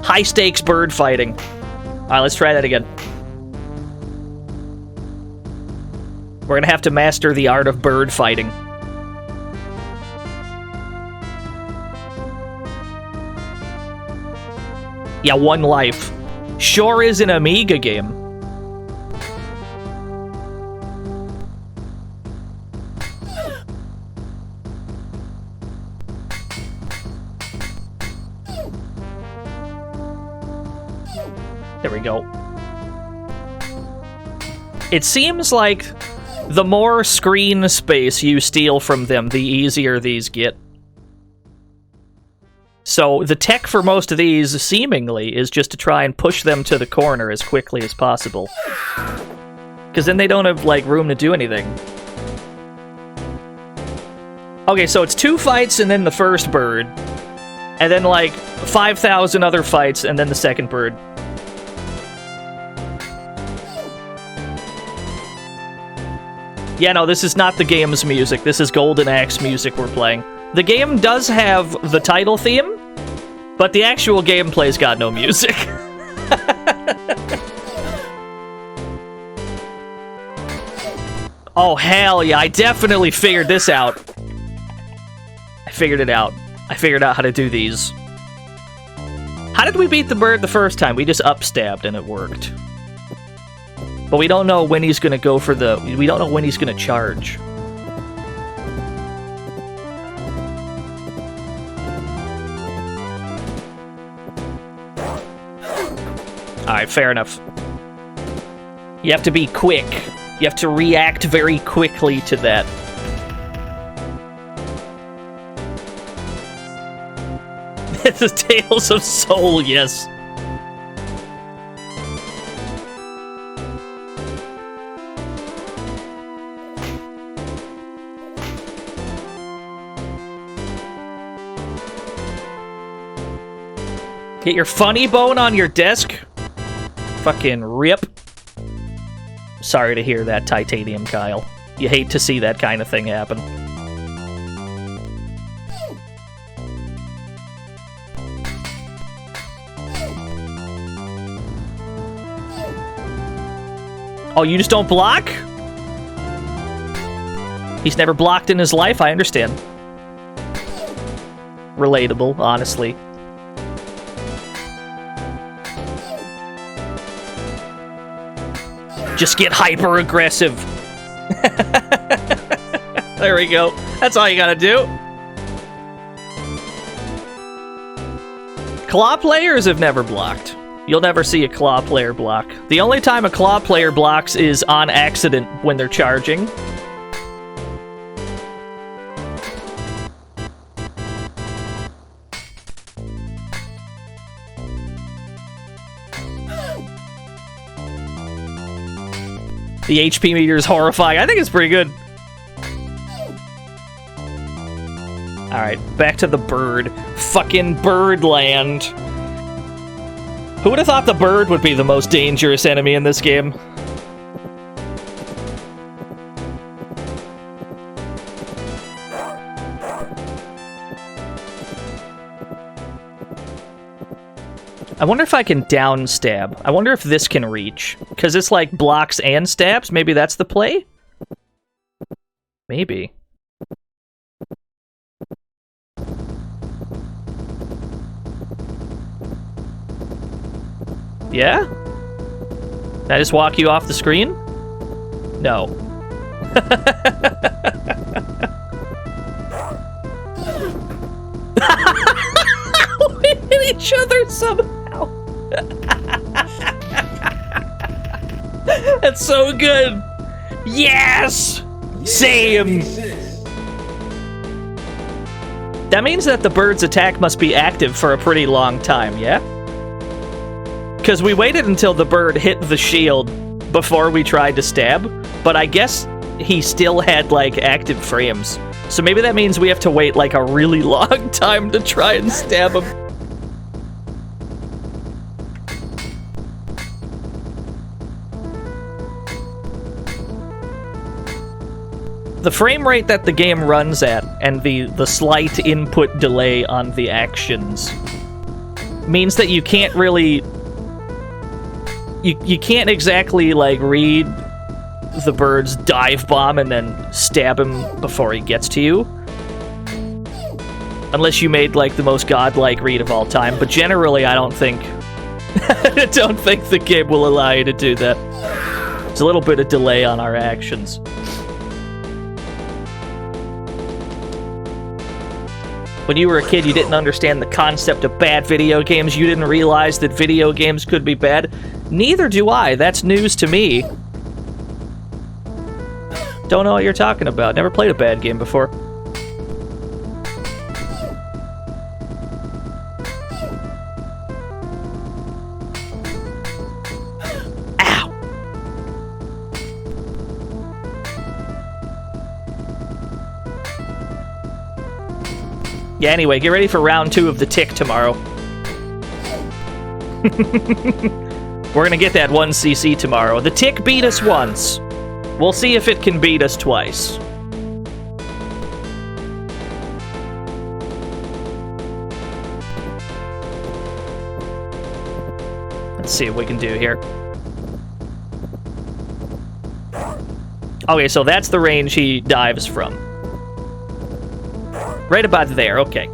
High stakes bird fighting. Alright, let's try that again. We're gonna have to master the art of bird fighting. Yeah, one life. Sure is an Amiga game. There we go. It seems like the more screen space you steal from them, the easier these get. So the tech for most of these, seemingly, is just to try and push them to the corner as quickly as possible. Because then they don't have, like, room to do anything. Okay, so it's 2 fights and then the first bird. And then, like, 5,000 other fights and then the second bird. Yeah, no, this is not the game's music. This is Golden Axe music we're playing. The game does have the title theme, but the actual gameplay's got no music. Oh, hell yeah, I definitely figured this out. I figured it out. I figured out how to do these. How did we beat the bird the first time? We just upstabbed and it worked. But we don't know when he's gonna go for the... We don't know when he's gonna charge. Alright, fair enough. You have to be quick. You have to react very quickly to that. The Tales of Soul, yes. Get your funny bone on your desk? Fucking rip. Sorry to hear that, Titanium Kyle. You hate to see that kind of thing happen. Oh, you just don't block? He's never blocked in his life, I understand. Relatable, honestly. Just get hyper-aggressive. There we go. That's all you gotta do. Claw players have never blocked. You'll never see a claw player block. The only time a claw player blocks is on accident when they're charging. The HP meter is horrifying. I think it's pretty good. Alright, back to the bird. Fucking Birdland. Who would have thought the bird would be the most dangerous enemy in this game? I wonder if I can down stab. I wonder if this can reach. Because it's like blocks and stabs. Maybe that's the play? Maybe. Yeah? Did I just walk you off the screen? No. each other somehow. That's so good. Yes! Same! That means that the bird's attack must be active for a pretty long time, yeah? Because we waited until the bird hit the shield before we tried to stab, but I guess he still had, like, active frames. So maybe that means we have to wait, like, a really long time to try and stab him. The frame rate that the game runs at, and the slight input delay on the actions, means that you can't really... You can't exactly, like, read the bird's dive bomb and then stab him before he gets to you. Unless you made, like, the most godlike read of all time, but generally I don't think... I don't think the game will allow you to do that. There's a little bit of delay on our actions. When you were a kid, you didn't understand the concept of bad video games. You didn't realize that video games could be bad. Neither do I. That's news to me. Don't know what you're talking about. Never played a bad game before. Ow! Yeah, anyway, get ready for round 2 of the Tick tomorrow. We're gonna get that 1cc tomorrow. The Tick beat us once. We'll see if it can beat us twice. Let's see what we can do here. Okay, so that's the range he dives from. Right about there, okay.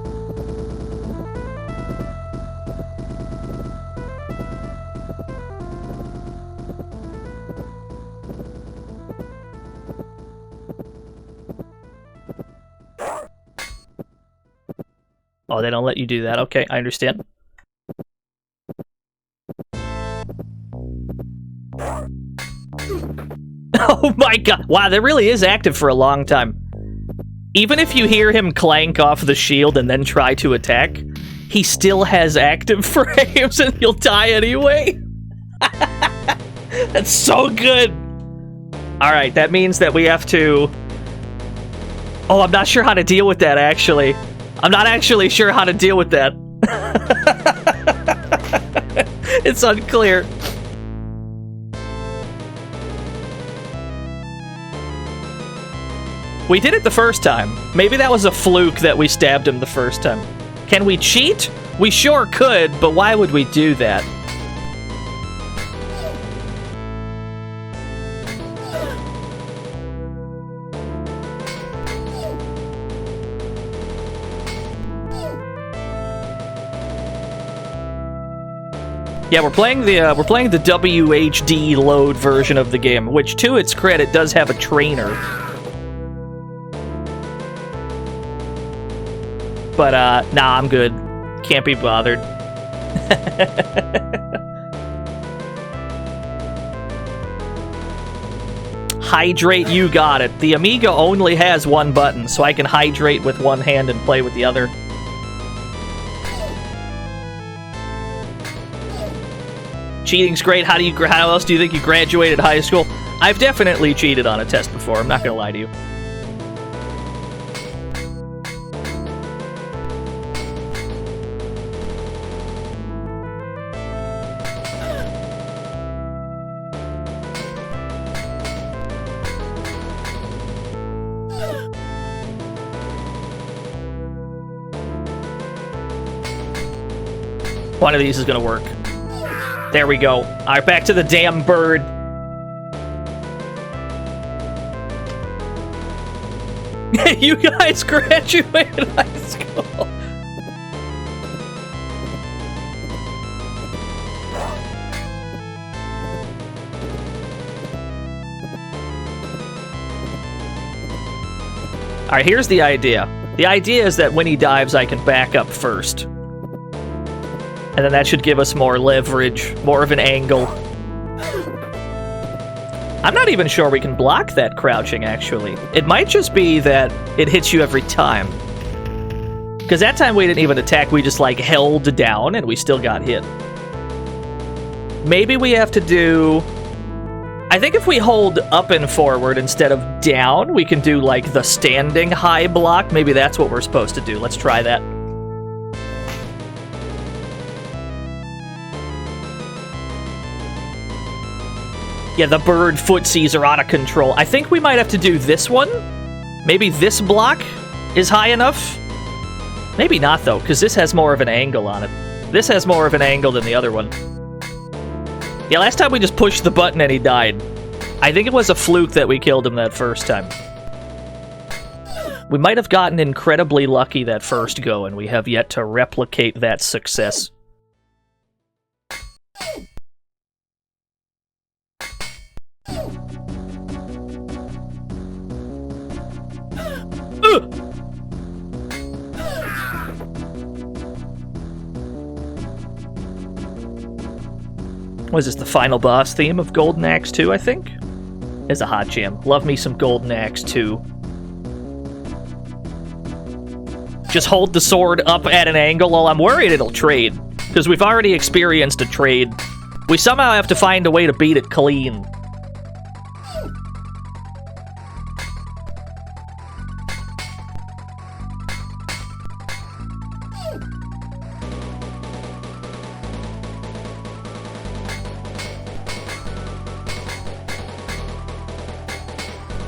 Oh, they don't let you do that. Okay, I understand. Oh my god! Wow, that really is active for a long time. Even if you hear him clank off the shield and then try to attack, he still has active frames and you'll die anyway. That's so good. Alright, that means that we have to... Oh, I'm not sure how to deal with that, actually. I'm not actually sure how to deal with that. It's unclear. We did it the first time. Maybe that was a fluke that we stabbed him the first time. Can we cheat? We sure could, but why would we do that? Yeah, we're playing the WHD load version of the game, which, to its credit, does have a trainer. But, nah, I'm good. Can't be bothered. Hydrate, you got it. The Amiga only has one button, so I can hydrate with one hand and play with the other. Cheating's great. How else do you think you graduated high school? I've definitely cheated on a test before, I'm not gonna lie to you. One of these is gonna work. There we go. Alright, back to the damn bird. You guys graduated high school. Alright, here's the idea. The idea is that when he dives, I can back up first. And then that should give us more leverage, more of an angle. I'm not even sure we can block that crouching, actually. It might just be that it hits you every time. Because that time we didn't even attack, we just, like, held down and we still got hit. Maybe we have to do... I think if we hold up and forward instead of down, we can do, like, the standing high block. Maybe that's what we're supposed to do. Let's try that. Yeah, the bird footsies are out of control. I think we might have to do this one. Maybe this block is high enough? Maybe not, though, because this has more of an angle on it. This has more of an angle than the other one. Yeah, last time we just pushed the button and he died. I think it was a fluke that we killed him that first time. We might have gotten incredibly lucky that first go, and we have yet to replicate that success. Was this the final boss theme of Golden Axe 2, I think? Is a hot jam. Love me some Golden Axe 2. Just hold the sword up at an angle. Well, I'm worried it'll trade, because we've already experienced a trade. We somehow have to find a way to beat it clean.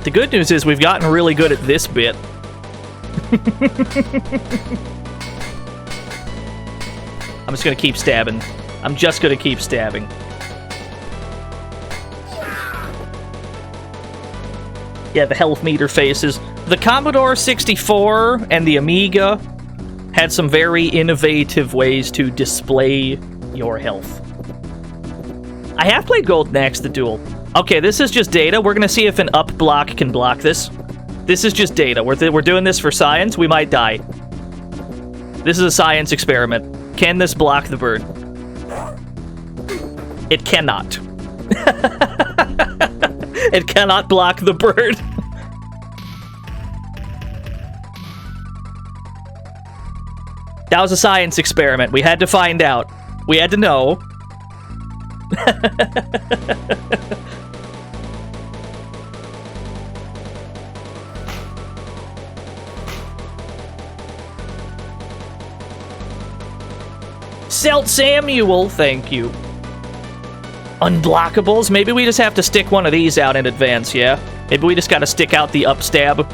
The good news is we've gotten really good at this bit. I'm just gonna keep stabbing. I'm just gonna keep stabbing. Yeah, the health meter faces. The Commodore 64 and the Amiga had some very innovative ways to display your health. I have played Golden Axe the Duel. Okay, this is just data. We're gonna see if an up block can block this. This is just data. We're doing this for science. We might die. This is a science experiment. Can this block the bird? It cannot. It cannot block the bird. That was a science experiment. We had to find out. We had to know. Selt Samuel, thank you. Unblockables? Maybe we just have to stick one of these out in advance, yeah? Maybe we just gotta stick out the up stab.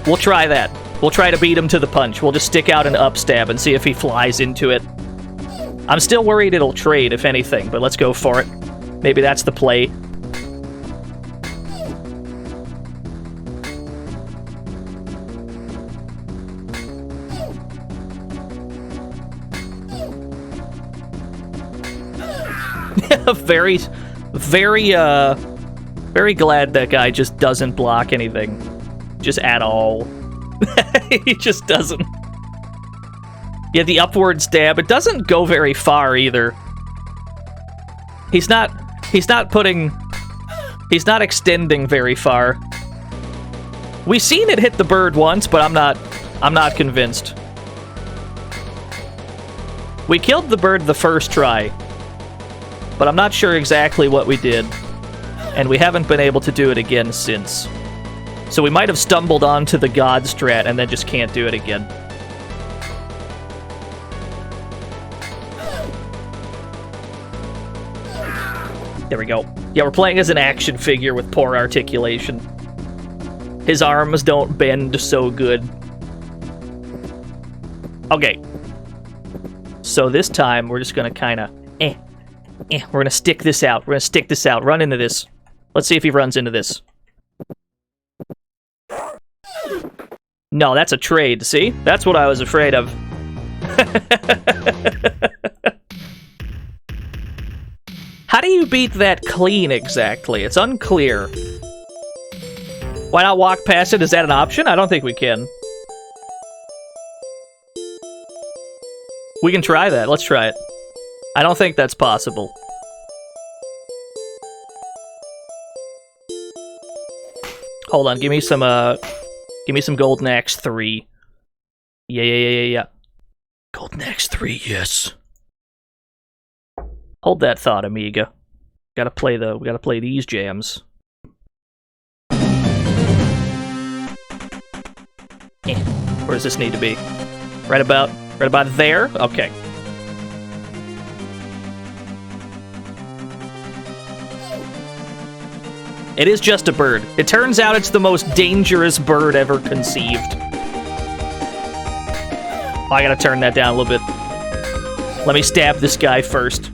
We'll try that. We'll try to beat him to the punch. We'll just stick out an up stab and see if he flies into it. I'm still worried it'll trade, if anything, but let's go for it. Maybe that's the play. Very glad that guy just doesn't block anything. Just at all. He just doesn't. Yeah, the upward stab, it doesn't go very far either. He's not extending very far. We've seen it hit the bird once, but I'm not convinced. We killed the bird the first try, but I'm not sure exactly what we did, and we haven't been able to do it again since. So we might have stumbled onto the god strat and then just can't do it again. There we go. Yeah, we're playing as an action figure with poor articulation. His arms don't bend so good. Okay. So this time, we're just gonna kinda... We're gonna stick this out. We're gonna stick this out. Run into this. Let's see if he runs into this. No, that's a trade, see? That's what I was afraid of. How do you beat that clean exactly? It's unclear. Why not walk past it? Is that an option? I don't think we can. We can try that. Let's try it. I don't think that's possible. Hold on, give me some Golden Axe 3. Yeah. Golden Axe 3, yes. Hold that thought, Amiga. We gotta play these jams. Where does this need to be? Right about there? Okay. It is just a bird. It turns out it's the most dangerous bird ever conceived. Oh, I gotta turn that down a little bit. Let me stab this guy first.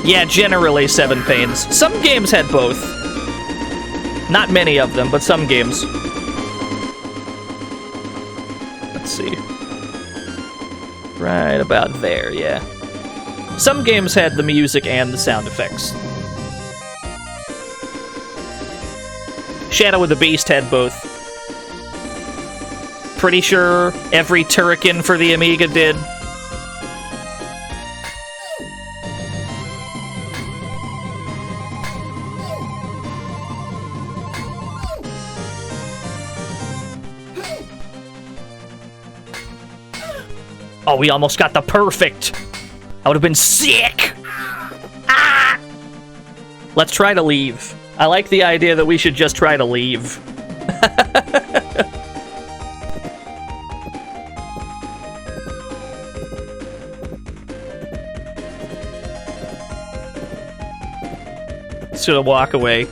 Yeah, generally 7 pains. Some games had both. Not many of them, but some games. Let's see. Right about there, yeah. Some games had the music and the sound effects. Shadow of the Beast had both. Pretty sure every Turrican for the Amiga did. Oh, we almost got the perfect. That would have been sick. Ah! Let's try to leave. I like the idea that we should just try to leave. Just gonna walk away.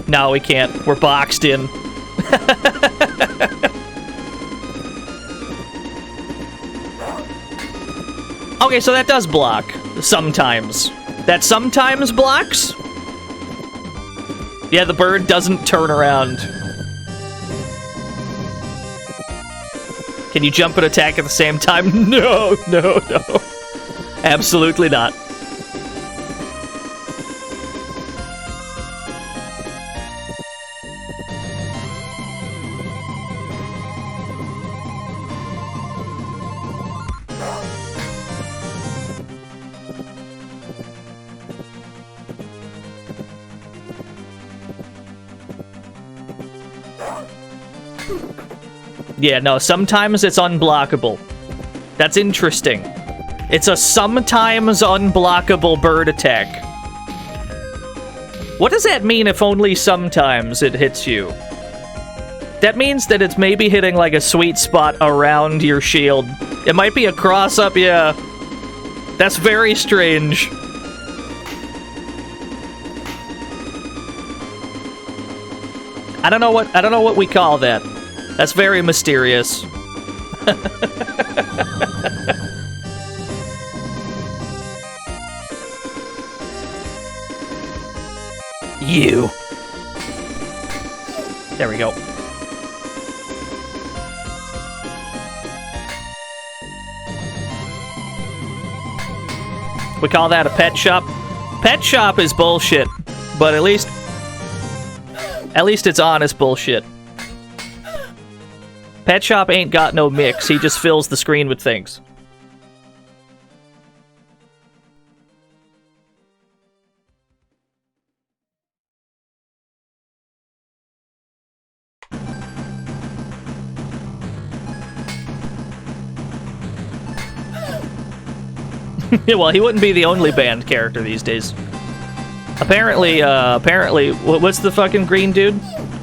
No, we can't. We're boxed in. Okay, so that does block. Sometimes. That sometimes blocks? Yeah, the bird doesn't turn around. Can you jump and attack at the same time? No. Absolutely not. Yeah, no, sometimes it's unblockable. That's interesting. It's a sometimes unblockable bird attack. What does that mean if only sometimes it hits you? That means that it's maybe hitting like a sweet spot around your shield. It might be a cross-up, yeah. That's very strange. I don't know what we call that. That's very mysterious. You. There we go. We call that a pet shop. Pet shop is bullshit, but at least it's honest bullshit. Pet Shop ain't got no mix, he just fills the screen with things. Well, he wouldn't be the only banned character these days. Apparently, what's the fucking green dude?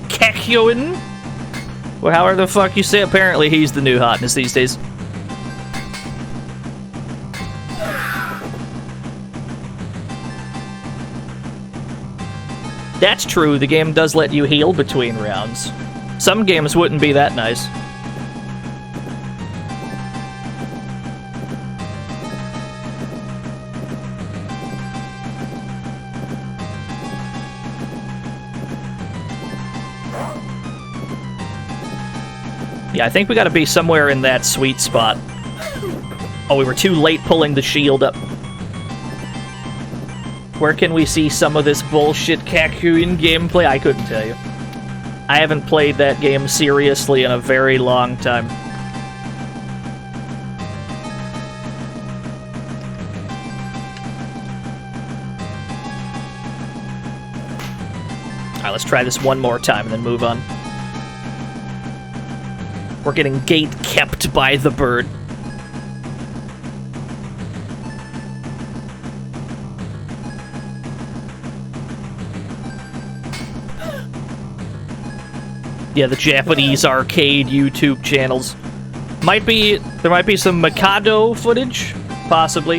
Kekyoin? Well, however the fuck you say, apparently he's the new hotness these days. That's true, the game does let you heal between rounds. Some games wouldn't be that nice. Yeah, I think we gotta be somewhere in that sweet spot. Oh, we were too late pulling the shield up. Where can we see some of this bullshit Kakuin gameplay? I couldn't tell you. I haven't played that game seriously in a very long time. Alright, let's try this one more time and then move on. We're getting gate kept by the bird. Yeah, the Japanese arcade YouTube channels. There might be some Mikado footage, possibly.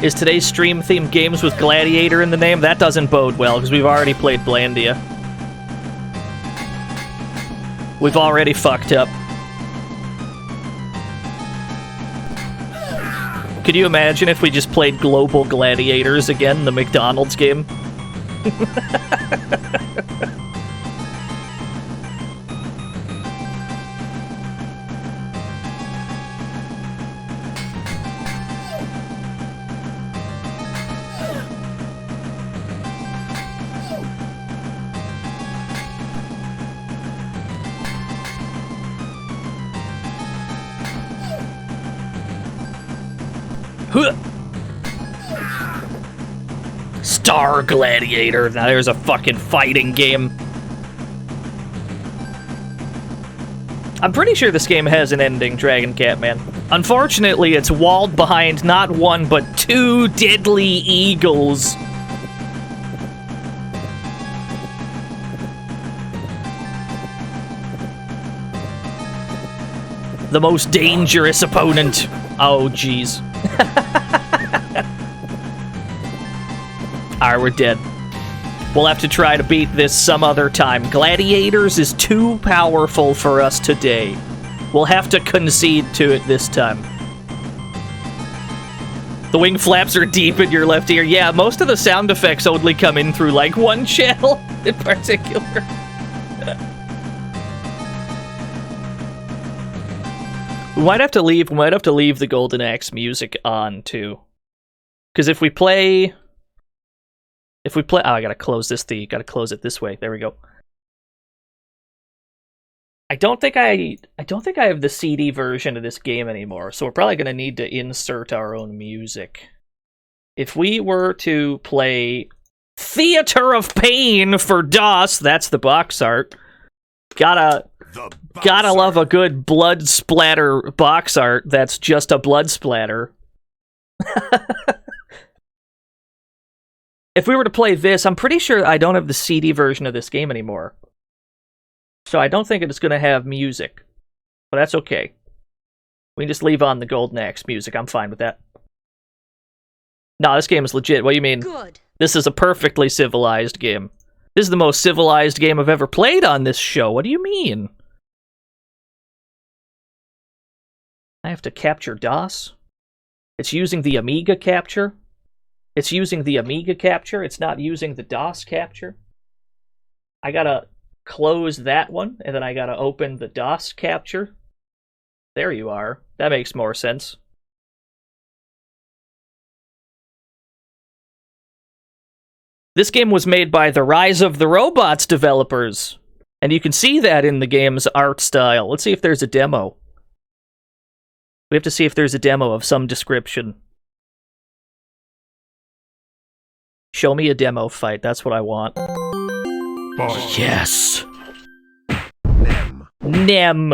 Is today's stream themed games with Gladiator in the name? That doesn't bode well, because we've already played Blandia. We've already fucked up. Could you imagine if we just played Global Gladiators again, the McDonald's game? Star Gladiator. Now there's a fucking fighting game. I'm pretty sure this game has an ending, Dragon Catman. Unfortunately, it's walled behind not one, but two deadly eagles. The most dangerous opponent. Oh, jeez. Alright, we're dead. We'll have to try to beat this some other time. Gladiators is too powerful for us today. We'll have to concede to it this time. The wing flaps are deep in your left ear. Yeah, most of the sound effects only come in through, like, one channel in particular. We might have to leave the Golden Axe music on, too. Because if we play... oh, I gotta close this gotta close it this way. There we go. I don't think I have the CD version of this game anymore, so we're probably gonna need to insert our own music. If we were to play Theater of Pain for DOS, that's the box art. Gotta love a good blood splatter box art that's just a blood splatter. If we were to play this, I'm pretty sure I don't have the CD version of this game anymore. So I don't think it's going to have music. But that's okay. We can just leave on the Golden Axe music. I'm fine with that. No, this game is legit. What do you mean? Good. This is a perfectly civilized game. This is the most civilized game I've ever played on this show. What do you mean? I have to capture DOS? It's using the Amiga capture? It's using the Amiga capture. It's not using the DOS capture. I gotta close that one, and then I gotta open the DOS capture. There you are. That makes more sense. This game was made by the Rise of the Robots developers, and you can see that in the game's art style. Let's see if there's a demo. We have to see if there's a demo of some description. Show me a demo fight. That's what I want. Yes. Nem.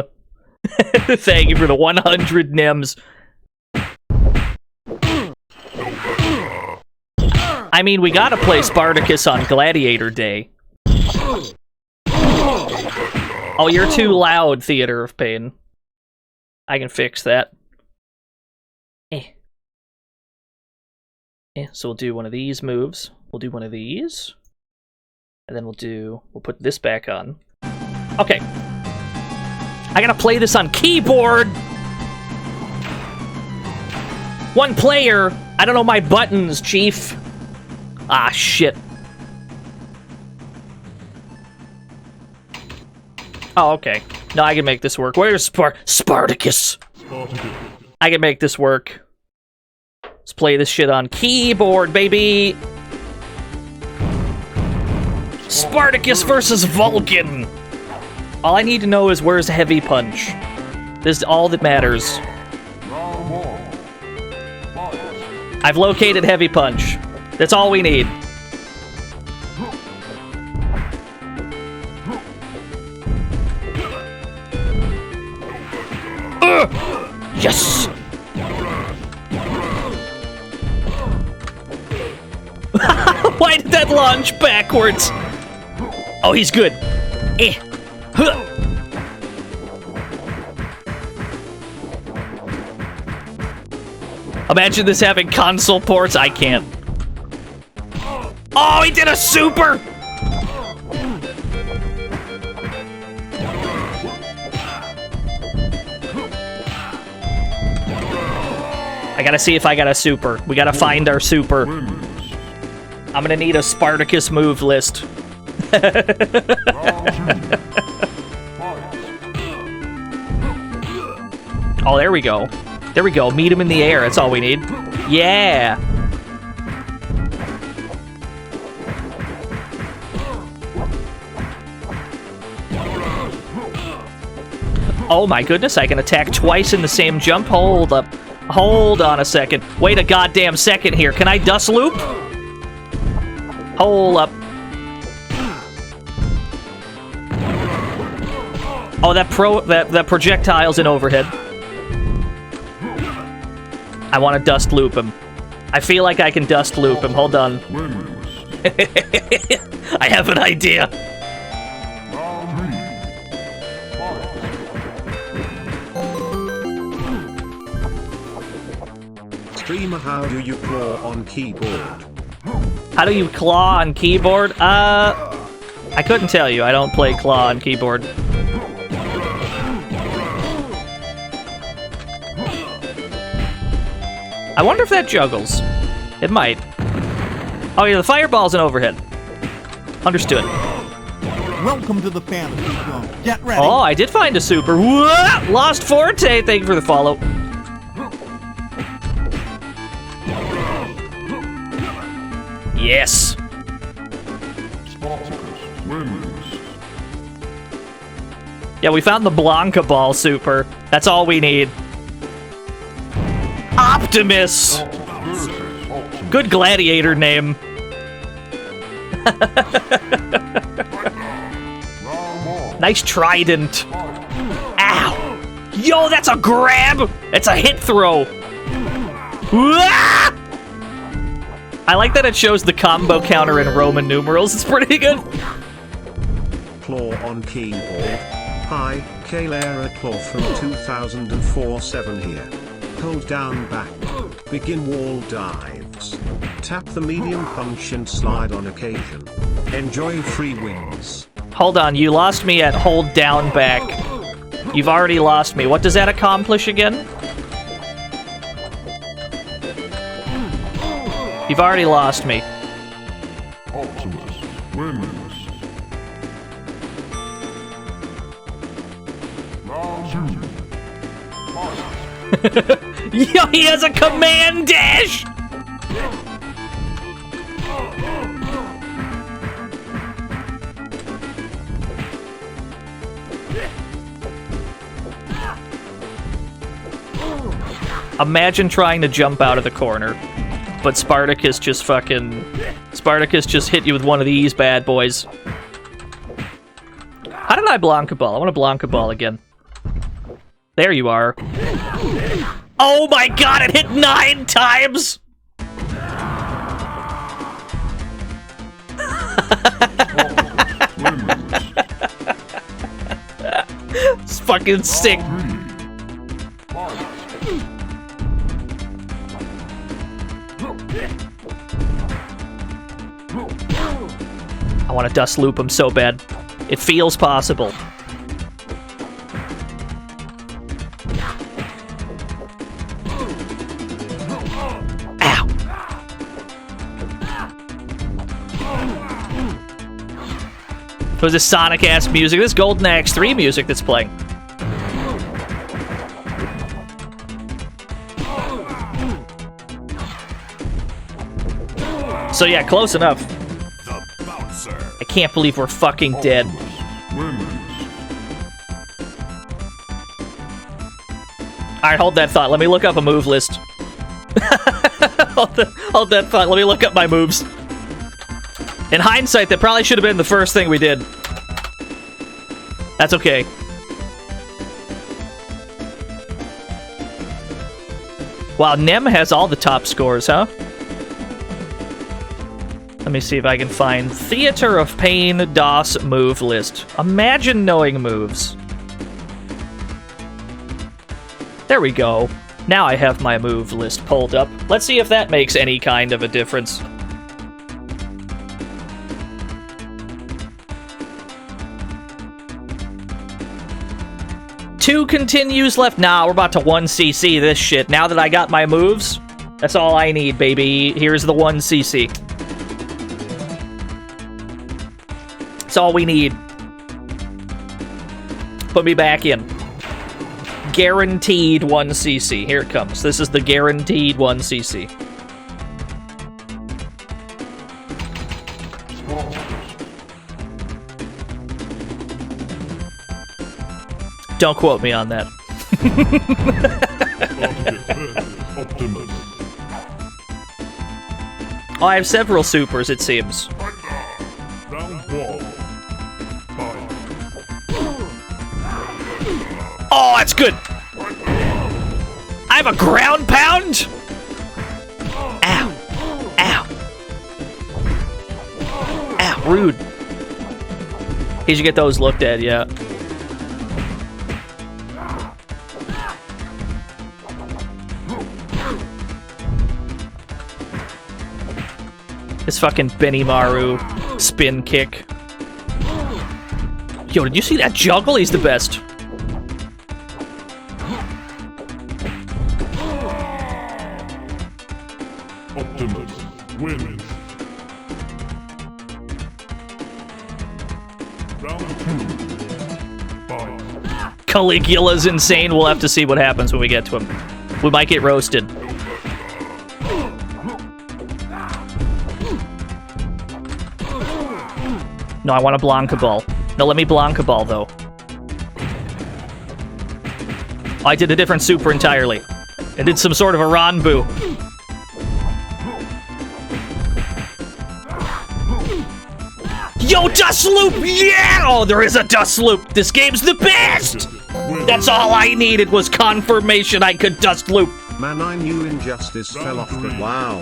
Thank you for the 100 NEMs. I mean, we gotta play Spartacus on Gladiator Day. Oh, you're too loud, Theater of Pain. I can fix that. Yeah, so we'll do one of these moves. We'll do one of these. And then we'll put this back on. Okay. I gotta play this on keyboard! One player! I don't know my buttons, Chief. Ah, shit. Oh, okay. No, I can make this work. Where's Spartacus? I can make this work. Let's play this shit on keyboard, baby! Spartacus versus Vulcan. All I need to know is where's Heavy Punch. This is all that matters. I've located Heavy Punch. That's all we need. Yes! Why did that launch backwards? Oh, he's good. Eh. Huh. Imagine this having console ports. I can't. Oh, he did a super! I gotta see if I got a super. We gotta find our super. I'm gonna need a Spartacus move list. Oh, there we go. There we go. Meet him in the air. That's all we need. Yeah. Oh my goodness, I can attack twice in the same jump. Hold up. Hold on a second. Wait a goddamn second here. Can I dust loop? Hold up. Oh, that projectile's in overhead. I want to dust loop him. I feel like I can dust loop him. Hold on. I have an idea. Streamer, how do you claw on keyboard? How do you claw on keyboard? I couldn't tell you. I don't play claw on keyboard. I wonder if that juggles. It might. Oh yeah, the fireball's an overhead. Understood. Welcome to the fantasy zone. Get ready. Oh, I did find a super. Whoa! Lost Forte. Thank you for the follow. Yes. Yeah, we found the Blanca Ball super. That's all we need. Optimus! Good gladiator name. Nice trident. Ow! Yo, that's a grab! It's a hit throw. Ah! I like that it shows the combo counter in Roman numerals. It's pretty good. Claw on keyboard. Hi, Kalera Claw from 2004-7 here. Hold down back. Begin wall dives. Tap the medium punch and slide on occasion. Enjoy free wins. Hold on, you lost me at hold down back. You've already lost me. What does that accomplish again? You've already lost me. Optimus wins. Round 2. Yo, he has a command dash! Imagine trying to jump out of the corner, but Spartacus just hit you with one of these bad boys. How did I Blanca Ball? I want to Blanca Ball again. There you are. Oh my god, it hit 9 times! It's fucking sick. I want to dust loop him so bad. It feels possible. Ow! It was this Sonic-ass music. This Golden Axe 3 music that's playing. So yeah, close enough. The bouncer. I can't believe we're fucking dead. Alright, hold that thought. Let me look up a move list. hold that thought. Let me look up my moves. In hindsight, that probably should have been the first thing we did. That's okay. Wow, Nem has all the top scores, huh? Let me see if I can find Theater of Pain DOS move list. Imagine knowing moves. There we go. Now I have my move list pulled up. Let's see if that makes any kind of a difference. Two continues left. Nah, we're about to 1cc this shit. Now that I got my moves, that's all I need, baby. Here's the 1cc. That's all we need. Put me back in. Guaranteed 1cc. Here it comes. This is the guaranteed 1cc. Don't quote me on that. Oh, I have several supers, it seems. Oh, that's good! I have a ground pound? Ow. Ow. Ow, rude. He should get those looked at, yeah. This fucking Benimaru spin kick. Yo, did you see that juggle? He's the best. Wins. Caligula's insane. We'll have to see what happens when we get to him. We might get roasted. No, I want a Blanca ball. No, let me Blanca ball, though. Oh, I did a different super entirely. I did some sort of a Ranbu. Yo, dust loop! Yeah! Oh, there is a dust loop. This game's the best! That's all I needed was confirmation I could dust loop. Man, I knew Injustice fell off the... Wow.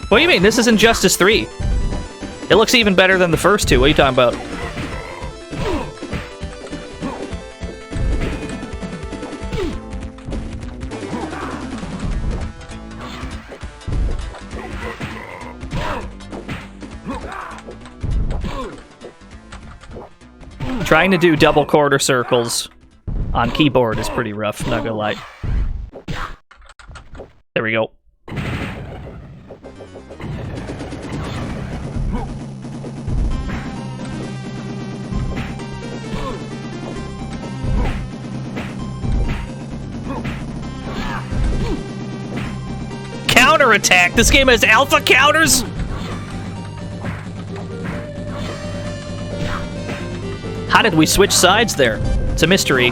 What do you mean? This is Injustice 3. It looks even better than the first two. What are you talking about? Trying to do double quarter circles on keyboard is pretty rough, not gonna lie. There we go. Counterattack? This game has alpha counters? How did we switch sides there? It's a mystery.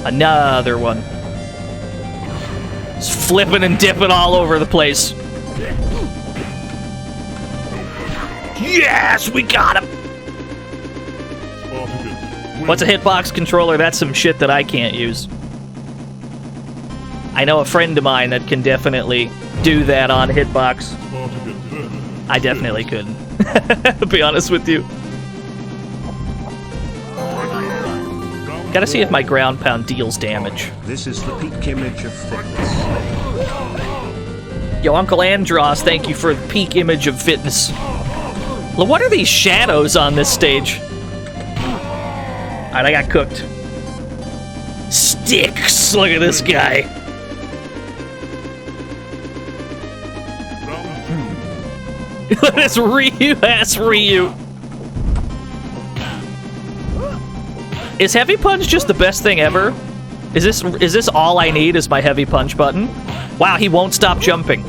Another one. Just flipping and dipping all over the place. Yes, we got him! What's a hitbox controller? That's some shit that I can't use. I know a friend of mine that can definitely do that on hitbox. I definitely couldn't. To be honest with you. Gotta see if my ground pound deals damage. This is the peak image of fitness. Yo, Uncle Andros, thank you for the peak image of fitness. Well, what are these shadows on this stage? Alright, I got cooked. Sticks! Look at this guy. Look at this Ryu-ass Ryu. Is heavy punch just the best thing ever? Is this all I need is my heavy punch button? Wow, he won't stop jumping.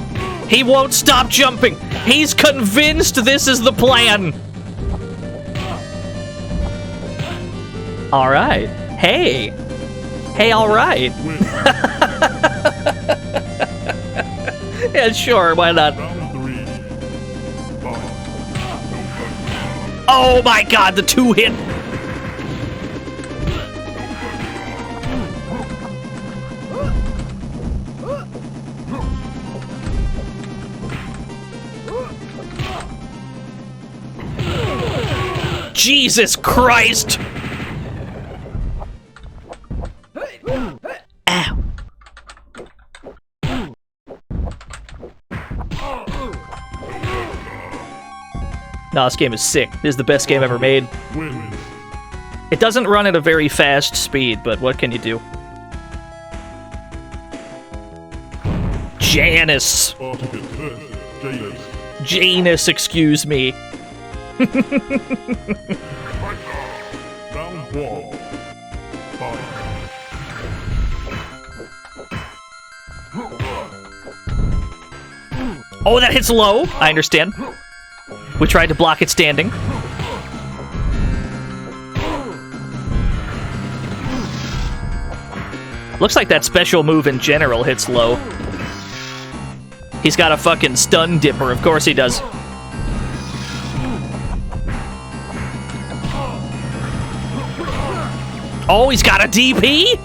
He won't stop jumping. He's convinced this is the plan. All right. Hey. Hey, all right. Yeah, sure, why not? Oh my god, the 2-hit. Jesus Christ! Ow. No, this game is sick. This is the best game ever made. It doesn't run at a very fast speed, but what can you do? Janus! Janus, excuse me. Oh, that hits low. I understand. We tried to block it standing. Looks like that special move in general hits low. He's got a fucking stun dipper. Of course he does. Oh, he's got a DP?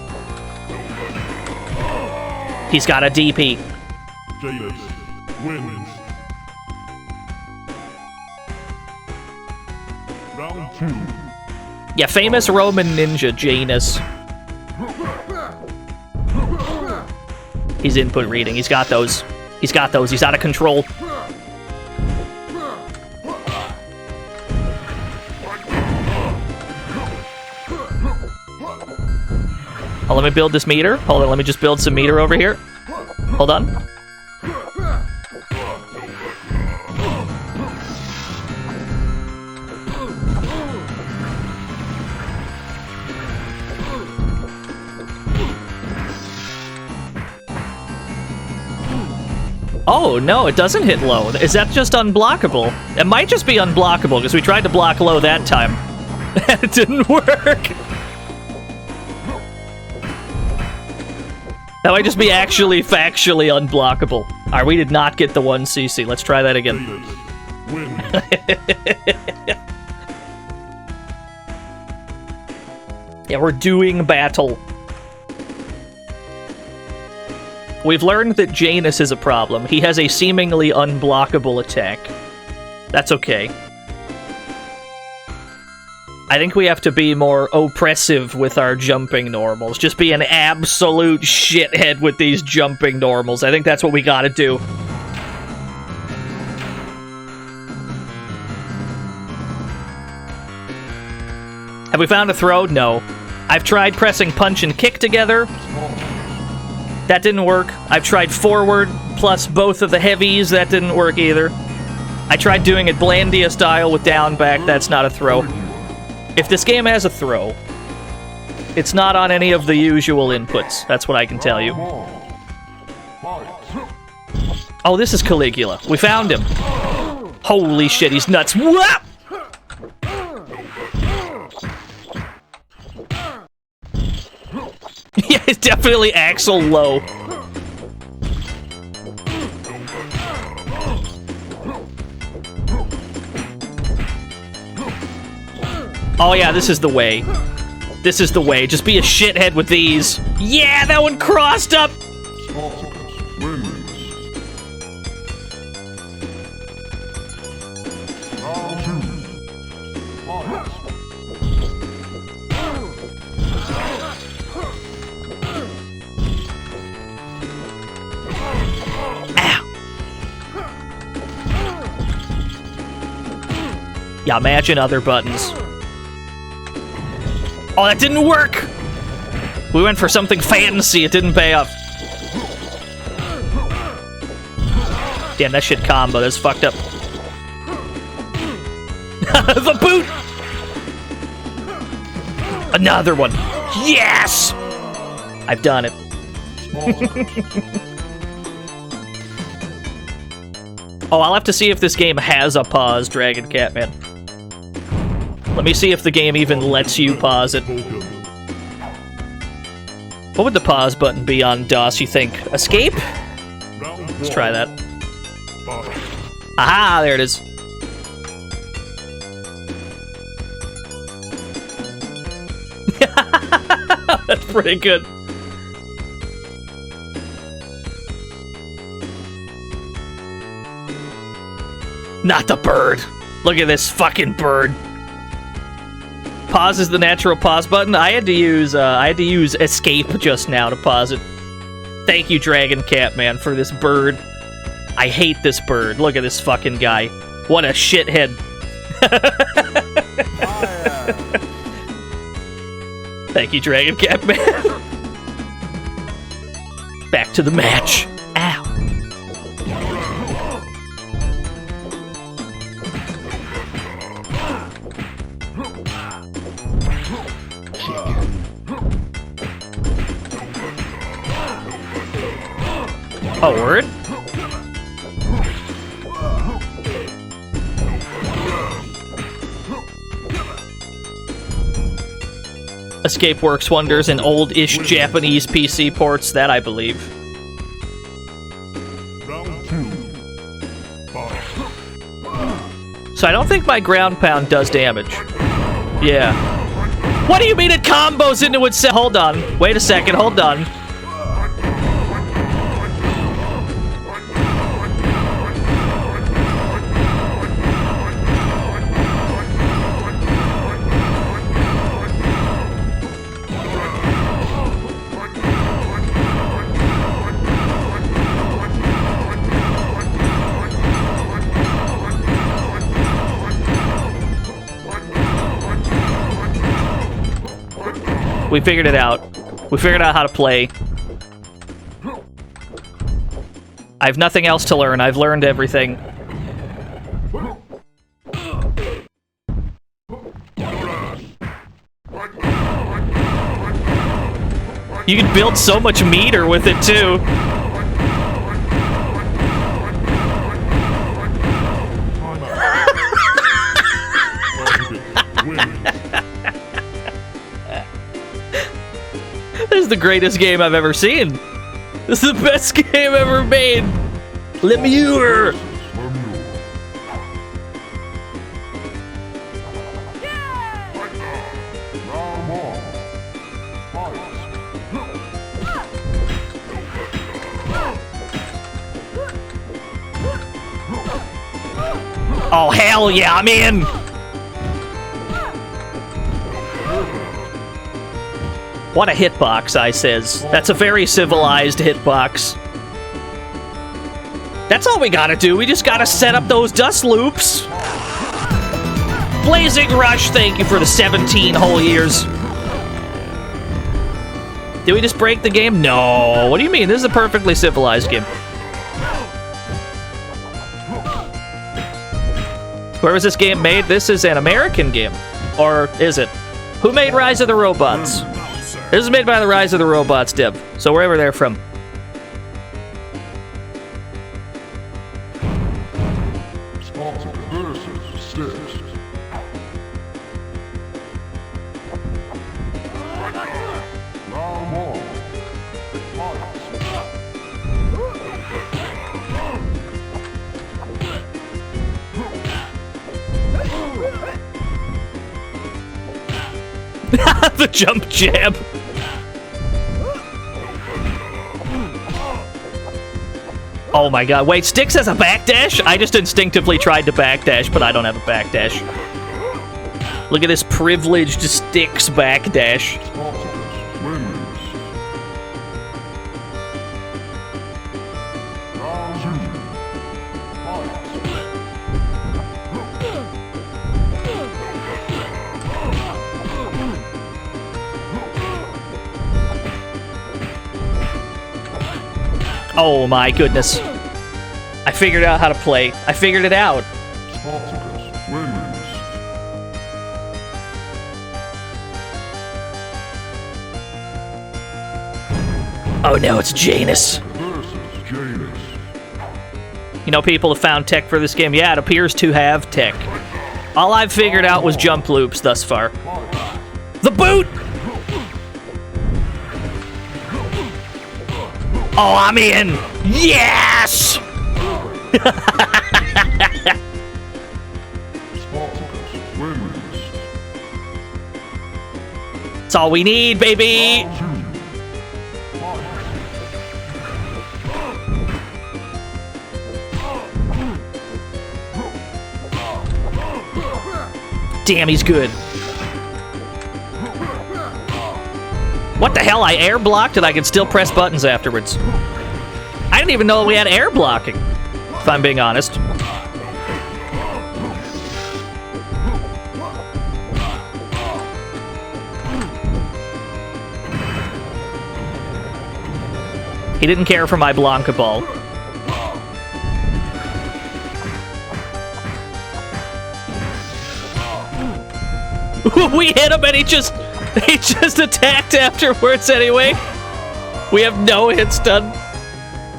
He's got a DP. Janus wins. Round 2. Yeah, famous Roman ninja Janus. He's input reading. He's got those. He's got those. He's out of control. Oh, let me build this meter. Hold on, let me just build some meter over here. Hold on. Oh, no, it doesn't hit low. Is that just unblockable? It might just be unblockable, because we tried to block low that time. It didn't work. That might just be actually factually unblockable. Alright, we did not get the 1cc. Let's try that again. Yeah, we're doing battle. We've learned that Janus is a problem. He has a seemingly unblockable attack. That's okay. I think we have to be more oppressive with our jumping normals. Just be an absolute shithead with these jumping normals. I think that's what we gotta do. Have we found a throw? No. I've tried pressing punch and kick together. That didn't work. I've tried forward plus both of the heavies. That didn't work either. I tried doing it Blandia style with down back. That's not a throw. If this game has a throw, it's not on any of the usual inputs. That's what I can tell you. Oh, this is Caligula. We found him. Holy shit, he's nuts. Whoop! Yeah, it's definitely Axel low. Oh yeah, this is the way. This is the way. Just be a shithead with these. Yeah, that one crossed up! Yeah, imagine other buttons. Oh, that didn't work! We went for something fancy, it didn't pay off. Damn, that shit combo, that's fucked up. The boot! Another one. Yes! I've done it. Oh, I'll have to see if this game has a pause, Dragon Catman. Let me see if the game even lets you pause it. What would the pause button be on DOS, you think? Escape? Let's try that. Aha, there it is. That's pretty good. Not the bird. Look at this fucking bird. Pause is the natural pause button. I had to use escape just now to pause it. Thank you, Dragon Catman, for this bird. I hate this bird. Look at this fucking guy. What a shithead. Thank you, Dragon Catman. Back to the match. Ow. Oh, word? Escape works wonders in old-ish Japanese PC ports, that I believe. So I don't think my ground pound does damage. Yeah. What do you mean it combos into itself? Hold on. Wait a second, hold on. We figured it out. We figured out how to play. I have nothing else to learn. I've learned everything. You can build so much meter with it, too. This is the greatest game I've ever seen. This is the best game ever made. Lemure. Oh, hell yeah, I'm in. What a hitbox, I says. That's a very civilized hitbox. That's all we gotta do. We just gotta set up those dust loops. Blazing Rush, thank you for the 17 whole years. Did we just break the game? No. What do you mean? This is a perfectly civilized game. Where was this game made? This is an American game. Or is it? Who made Rise of the Robots? This is made by the Rise of the Robots div, so wherever they're from. The jump jab. Oh my god, wait, Styx has a backdash? I just instinctively tried to backdash, but I don't have a backdash. Look at this privileged Styx backdash. Oh my goodness. I figured out how to play. I figured it out. Oh no, it's Janus. You know, people have found tech for this game. Yeah, it appears to have tech. All I've figured out was jump loops thus far. The boot! Oh, I'm in! Yes! That's all we need, baby! Damn, he's good. What the hell? I air blocked and I can still press buttons afterwards. I didn't even know we had air blocking, if I'm being honest. He didn't care for my Blanca ball. We hit him and he just attacked afterwards anyway. We have no hits done.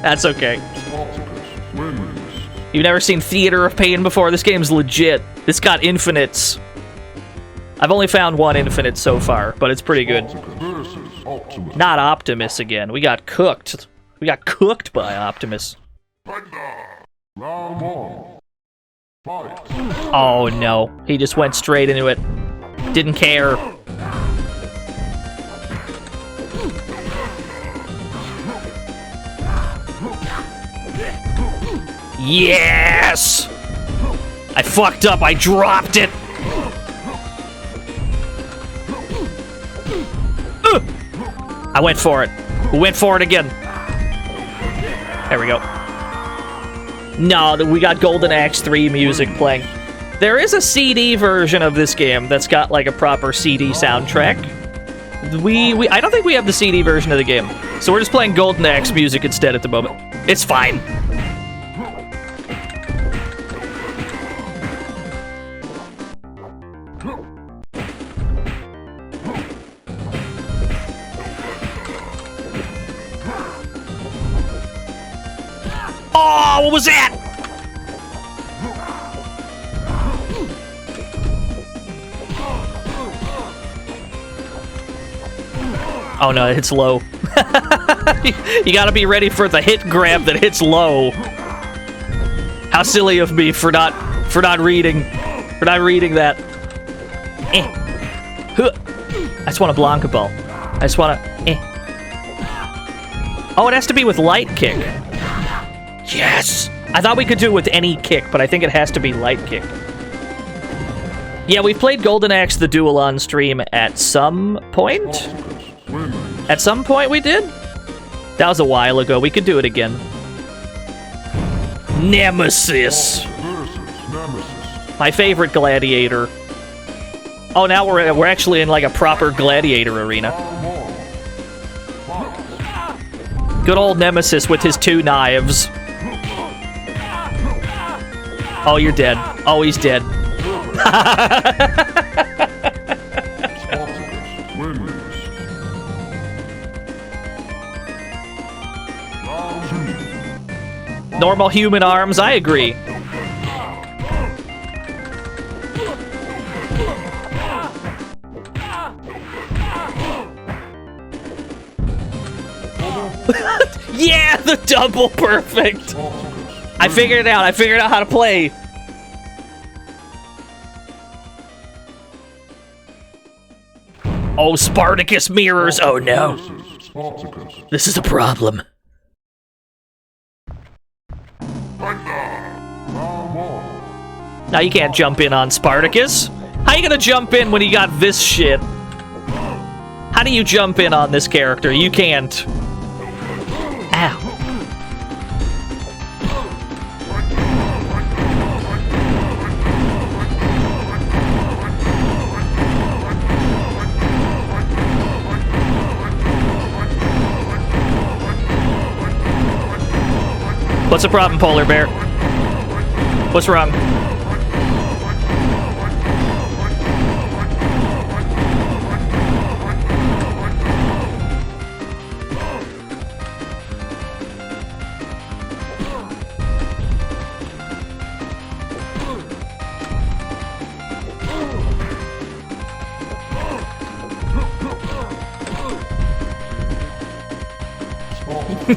That's okay. You've never seen Theater of Pain before? This game's legit. It's got infinites. I've only found one infinite so far, but it's pretty good. Not Optimus again. We got cooked. We got cooked by Optimus. Oh no. He just went straight into it. Didn't care. Yes! I fucked up. I dropped it. I went for it. We went for it again. There we go. No, we got Golden Axe 3 music playing. There is a CD version of this game that's got like a proper CD soundtrack. I don't think we have the CD version of the game, so we're just playing Golden Axe music instead at the moment. It's fine. Oh, what was that? Oh no, it hits low. You gotta be ready for the hit grab that hits low. How silly of me for not reading that. I just want a Blanca ball. I just want to. Oh, it has to be with light kick. Yes! I thought we could do it with any kick, but I think it has to be light kick. Yeah, we've played Golden Axe the Duel on stream at some point. At some point we did? That was a while ago. We could do it again. Nemesis! My favorite gladiator. Oh, now we're actually in like a proper gladiator arena. Good old Nemesis with his 2 knives. Oh, you're dead. Oh, he's dead. Normal human arms, I agree. Yeah, the double perfect. I figured it out. I figured out how to play. Oh, Spartacus mirrors. Oh no. This is a problem. Now you can't jump in on Spartacus. How you gonna jump in when you got this shit? How do you jump in on this character? You can't. Ow. What's the problem, Polar Bear? What's wrong?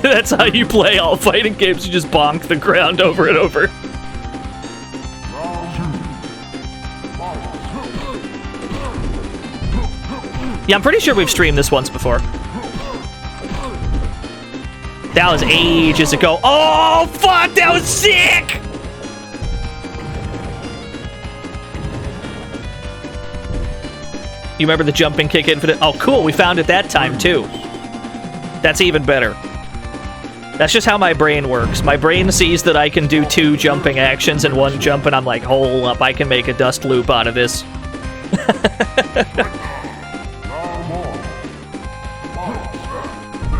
That's how you play all fighting games. You just bonk the ground over and over. Yeah, I'm pretty sure we've streamed this once before. That was ages ago. Oh, fuck! That was sick! You remember the jumping kick infinite? Oh, cool. We found it that time, too. That's even better. That's just how my brain works. My brain sees that I can do 2 jumping actions in 1 jump, and I'm like, hold up, I can make a dust loop out of this.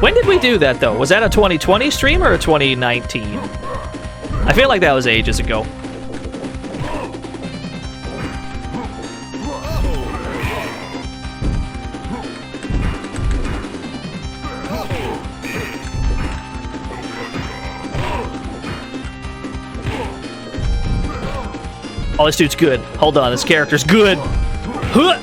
When did we do that, though? Was that a 2020 stream or a 2019? I feel like that was ages ago. Oh, this dude's good. Hold on, this character's good. Huh!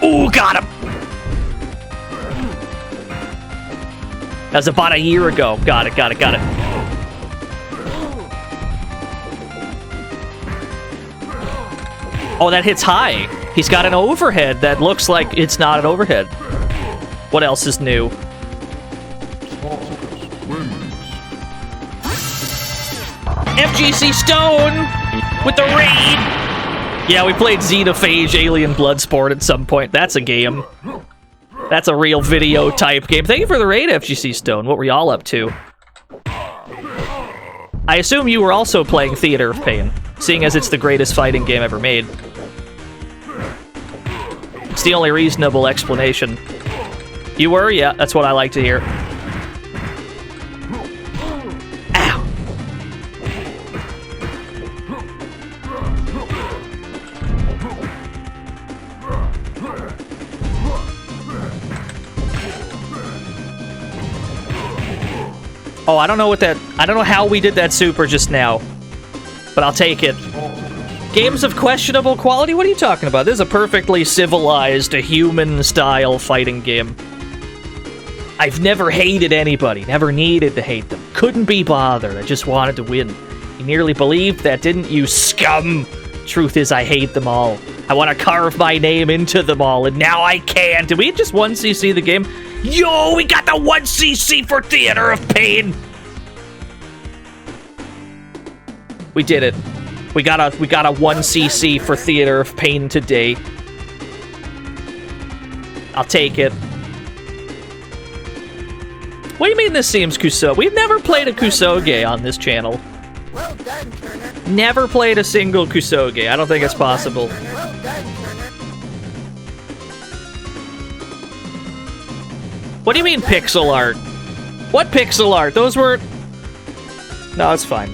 Ooh, got him! That was about a year ago. Got it. Oh, that hits high. He's got an overhead that looks like it's not an overhead. What else is new? FGC Stone with the raid! Yeah, we played Xenophage Alien Bloodsport at some point. That's a game. That's a real video type game. Thank you for the raid, FGC Stone. What were y'all up to? I assume you were also playing Theater of Pain, seeing as it's the greatest fighting game ever made. It's the only reasonable explanation. You were? Yeah, that's what I like to hear. Ow! Oh, I don't know what that... I don't know how we did that super just now. But I'll take it. Games of questionable quality? What are you talking about? This is a perfectly civilized, human-style fighting game. I've never hated anybody, never needed to hate them. Couldn't be bothered, I just wanted to win. You nearly believed that, didn't you, scum? Truth is, I hate them all. I want to carve my name into them all, and now I can. Did we just 1cc the game? Yo, we got the 1cc for Theater of Pain! We did it. We got a 1cc for Theater of Pain today. I'll take it. What do you mean this seems Kusoge? We've never played a Kusoge on this channel. Well done, Turner. Never played a single Kusoge. I don't think it's possible. Well done, Turner. What do you mean pixel art? What pixel art? Those were... No, it's fine.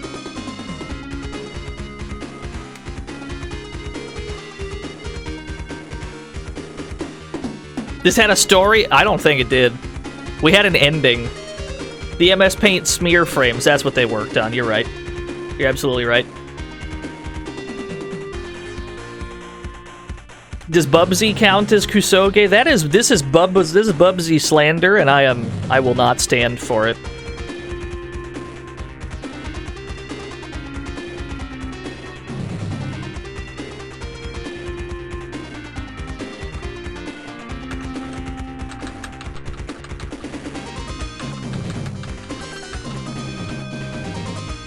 This had a story? I don't think it did. We had an ending. The MS Paint smear frames, that's what they worked on. You're right. You're absolutely right. Does Bubsy count as Kusoge? This is Bubsy slander, and I will not stand for it.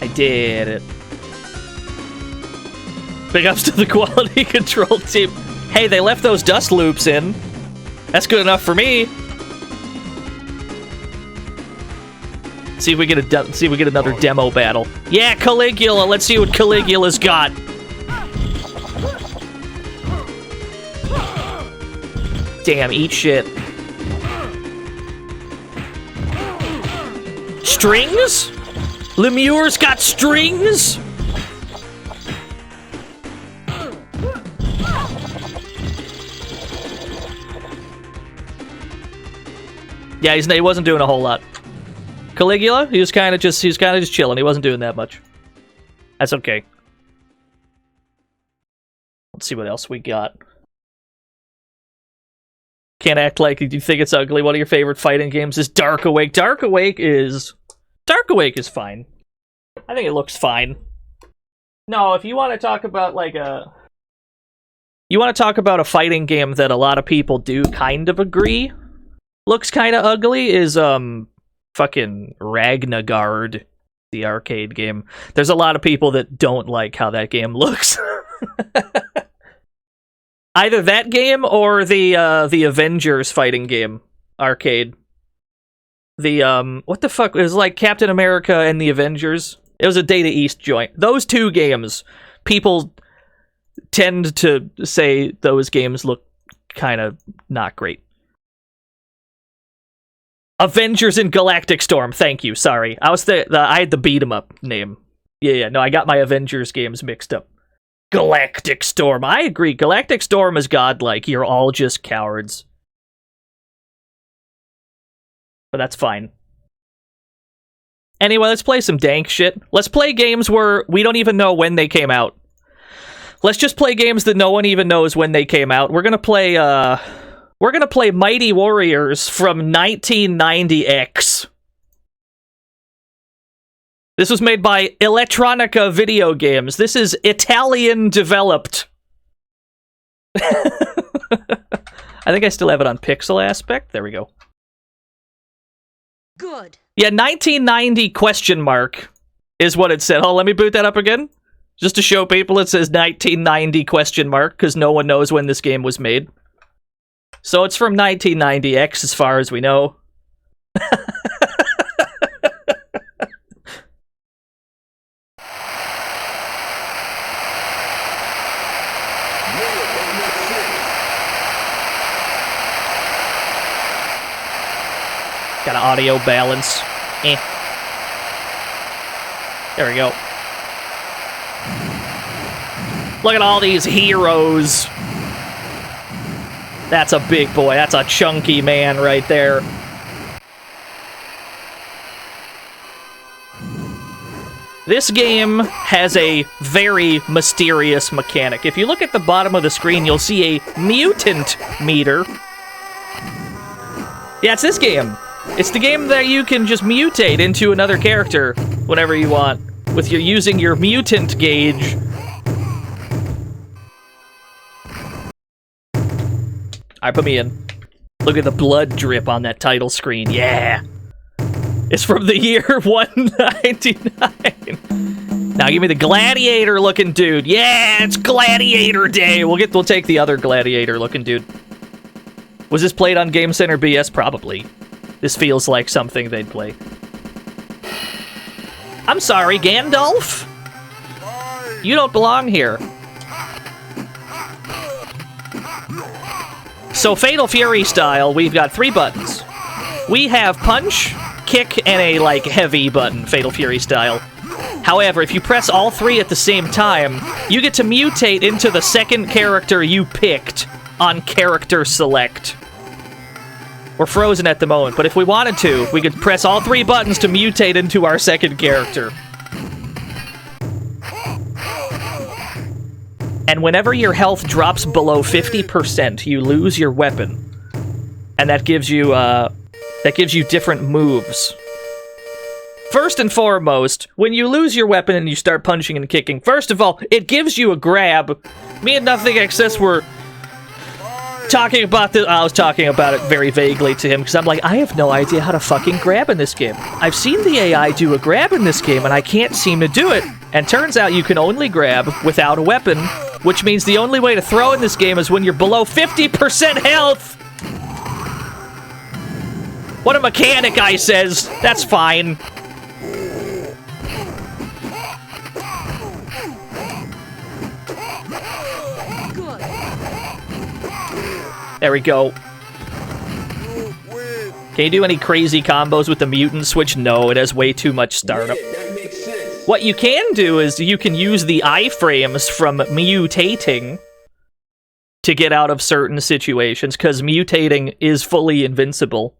I did it. Big ups to the quality control team. Hey, they left those dust loops in. That's good enough for me. See if we get another demo battle. Yeah, Caligula. Let's see what Caligula's got. Damn, eat shit. Strings? Lemure's got strings? Yeah, he wasn't doing a whole lot. Caligula, he was kind of just chilling. He wasn't doing that much. That's okay. Let's see what else we got. Can't act like you think it's ugly. One of your favorite fighting games is Dark Awake. Dark Awake is fine. I think it looks fine. No, if you want to talk about like a fighting game that a lot of people do kind of agree looks kind of ugly is fucking Ragnagard, the arcade game. There's a lot of people that don't like how that game looks. Either that game or the Avengers fighting game arcade. The what the fuck? It was like Captain America and the Avengers. It was a Data East joint. Those two games, people tend to say those games look kind of not great. Avengers and Galactic Storm. Thank you. Sorry, I had the beat 'em up name. Yeah. No, I got my Avengers games mixed up. Galactic Storm. I agree. Galactic Storm is godlike. You're all just cowards. But that's fine. Anyway, let's play some dank shit. Let's play games where we don't even know when they came out. Let's just play games that no one even knows when they came out. We're gonna play Mighty Warriors from 1990X. This was made by Elettronica Video Games. This is Italian developed. I think I still have it on pixel aspect. There we go. Good. Yeah, 1990 question mark is what it said. Oh, let me boot that up again. Just to show people it says 1990 question mark, because no one knows when this game was made. So it's from 1990X as far as we know. Got an audio balance. There we go. Look at all these heroes. That's a big boy. That's a chunky man right there. This game has a very mysterious mechanic. If you look at the bottom of the screen, you'll see a mutant meter. Yeah, it's this game. It's the game that you can just mutate into another character whenever you want, with using your mutant gauge. Alright, put me in. Look at the blood drip on that title screen. Yeah! It's from the year 199. Now give me the Gladiator looking dude. Yeah, it's Gladiator Day. We'll take the other Gladiator looking dude. Was this played on Game Center BS? Probably. This feels like something they'd play. I'm sorry, Gandalf? You don't belong here. So Fatal Fury style, we've got 3 buttons. We have punch, kick, and a, like, heavy button, Fatal Fury style. However, if you press all 3 at the same time, you get to mutate into the second character you picked on character select. We're frozen at the moment, but if we wanted to, we could press all 3 buttons to mutate into our second character. And whenever your health drops below 50%, you lose your weapon. And that gives you different moves. First and foremost, when you lose your weapon and you start punching and kicking, first of all, it gives you a grab. Me and Nothing Excess were talking about this. I was talking about it very vaguely to him, because I'm like, I have no idea how to fucking grab in this game. I've seen the AI do a grab in this game, and I can't seem to do it. And turns out you can only grab without a weapon, which means the only way to throw in this game is when you're below 50% health! What a mechanic, I says. That's fine. There we go. Can you do any crazy combos with the mutant switch? No, it has way too much startup. That makes sense. What you can do is you can use the iframes from mutating to get out of certain situations, because mutating is fully invincible.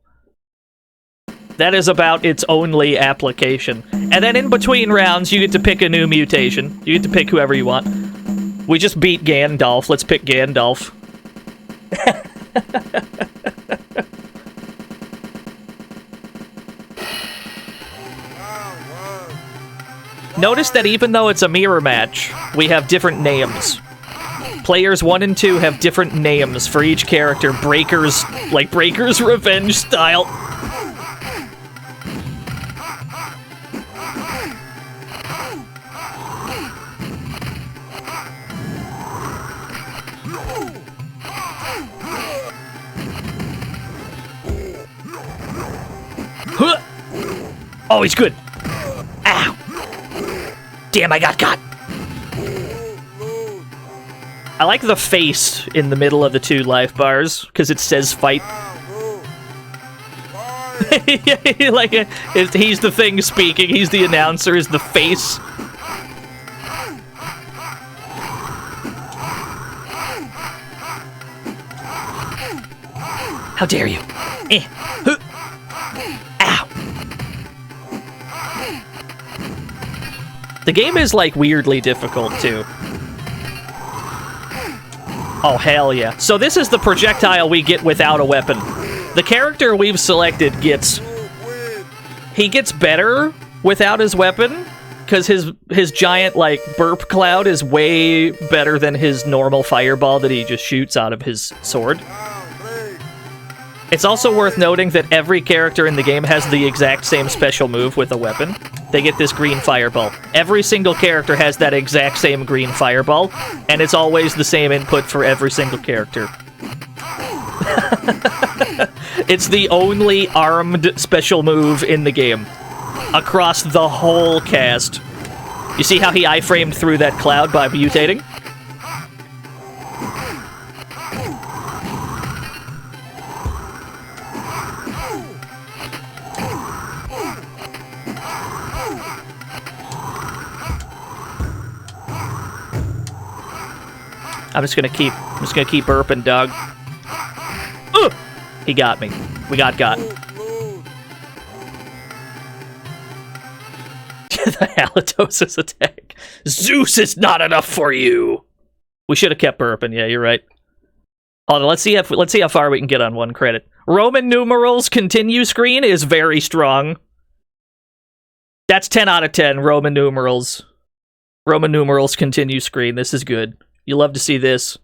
That is about its only application. And then in between rounds, you get to pick a new mutation. You get to pick whoever you want. We just beat Gandalf. Let's pick Gandalf. Notice that even though it's a mirror match, we have different names. Players 1 and 2 have different names for each character. Breaker's, like Breaker's Revenge style. Huh. Oh, he's good. Ow. Damn, I got caught. I like the face in the middle of the 2 life bars, because it says fight. Like, he's the thing speaking, he's the announcer, is the face. How dare you? Huh. Ow. The game is, like, weirdly difficult, too. Oh, hell yeah. So this is the projectile we get without a weapon. The character we've selected gets... He gets better without his weapon, because his giant, like, burp cloud is way better than his normal fireball that he just shoots out of his sword. It's also worth noting that every character in the game has the exact same special move with a weapon. They get this green fireball. Every single character has that exact same green fireball, and it's always the same input for every single character. It's the only armed special move in the game. Across the whole cast. You see how he iframed through that cloud by mutating? I'm just gonna keep burping, dog. He got me. We got. The halitosis attack. Zeus is not enough for you. We should have kept burping. Yeah, you're right. Hold on. Let's see how far we can get on 1 credit. Roman numerals continue screen is very strong. That's 10 out of 10. Roman numerals. Roman numerals continue screen. This is good. You love to see this.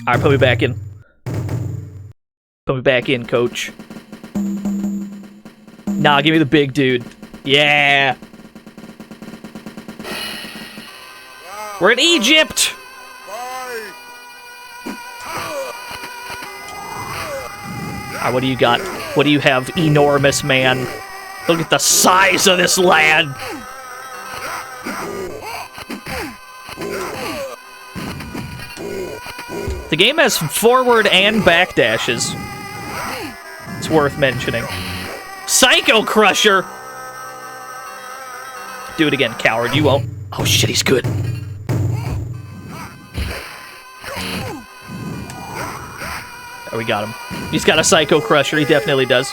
Alright, put me back in. Put me back in, coach. Nah, give me the big dude. Yeah! We're in Egypt! Alright, what do you got? What do you have, enormous man? Look at the size of this lad! The game has forward and back dashes. It's worth mentioning. Psycho Crusher! Do it again, coward, you won't. Oh shit, he's good. Oh, we got him. He's got a Psycho Crusher, he definitely does.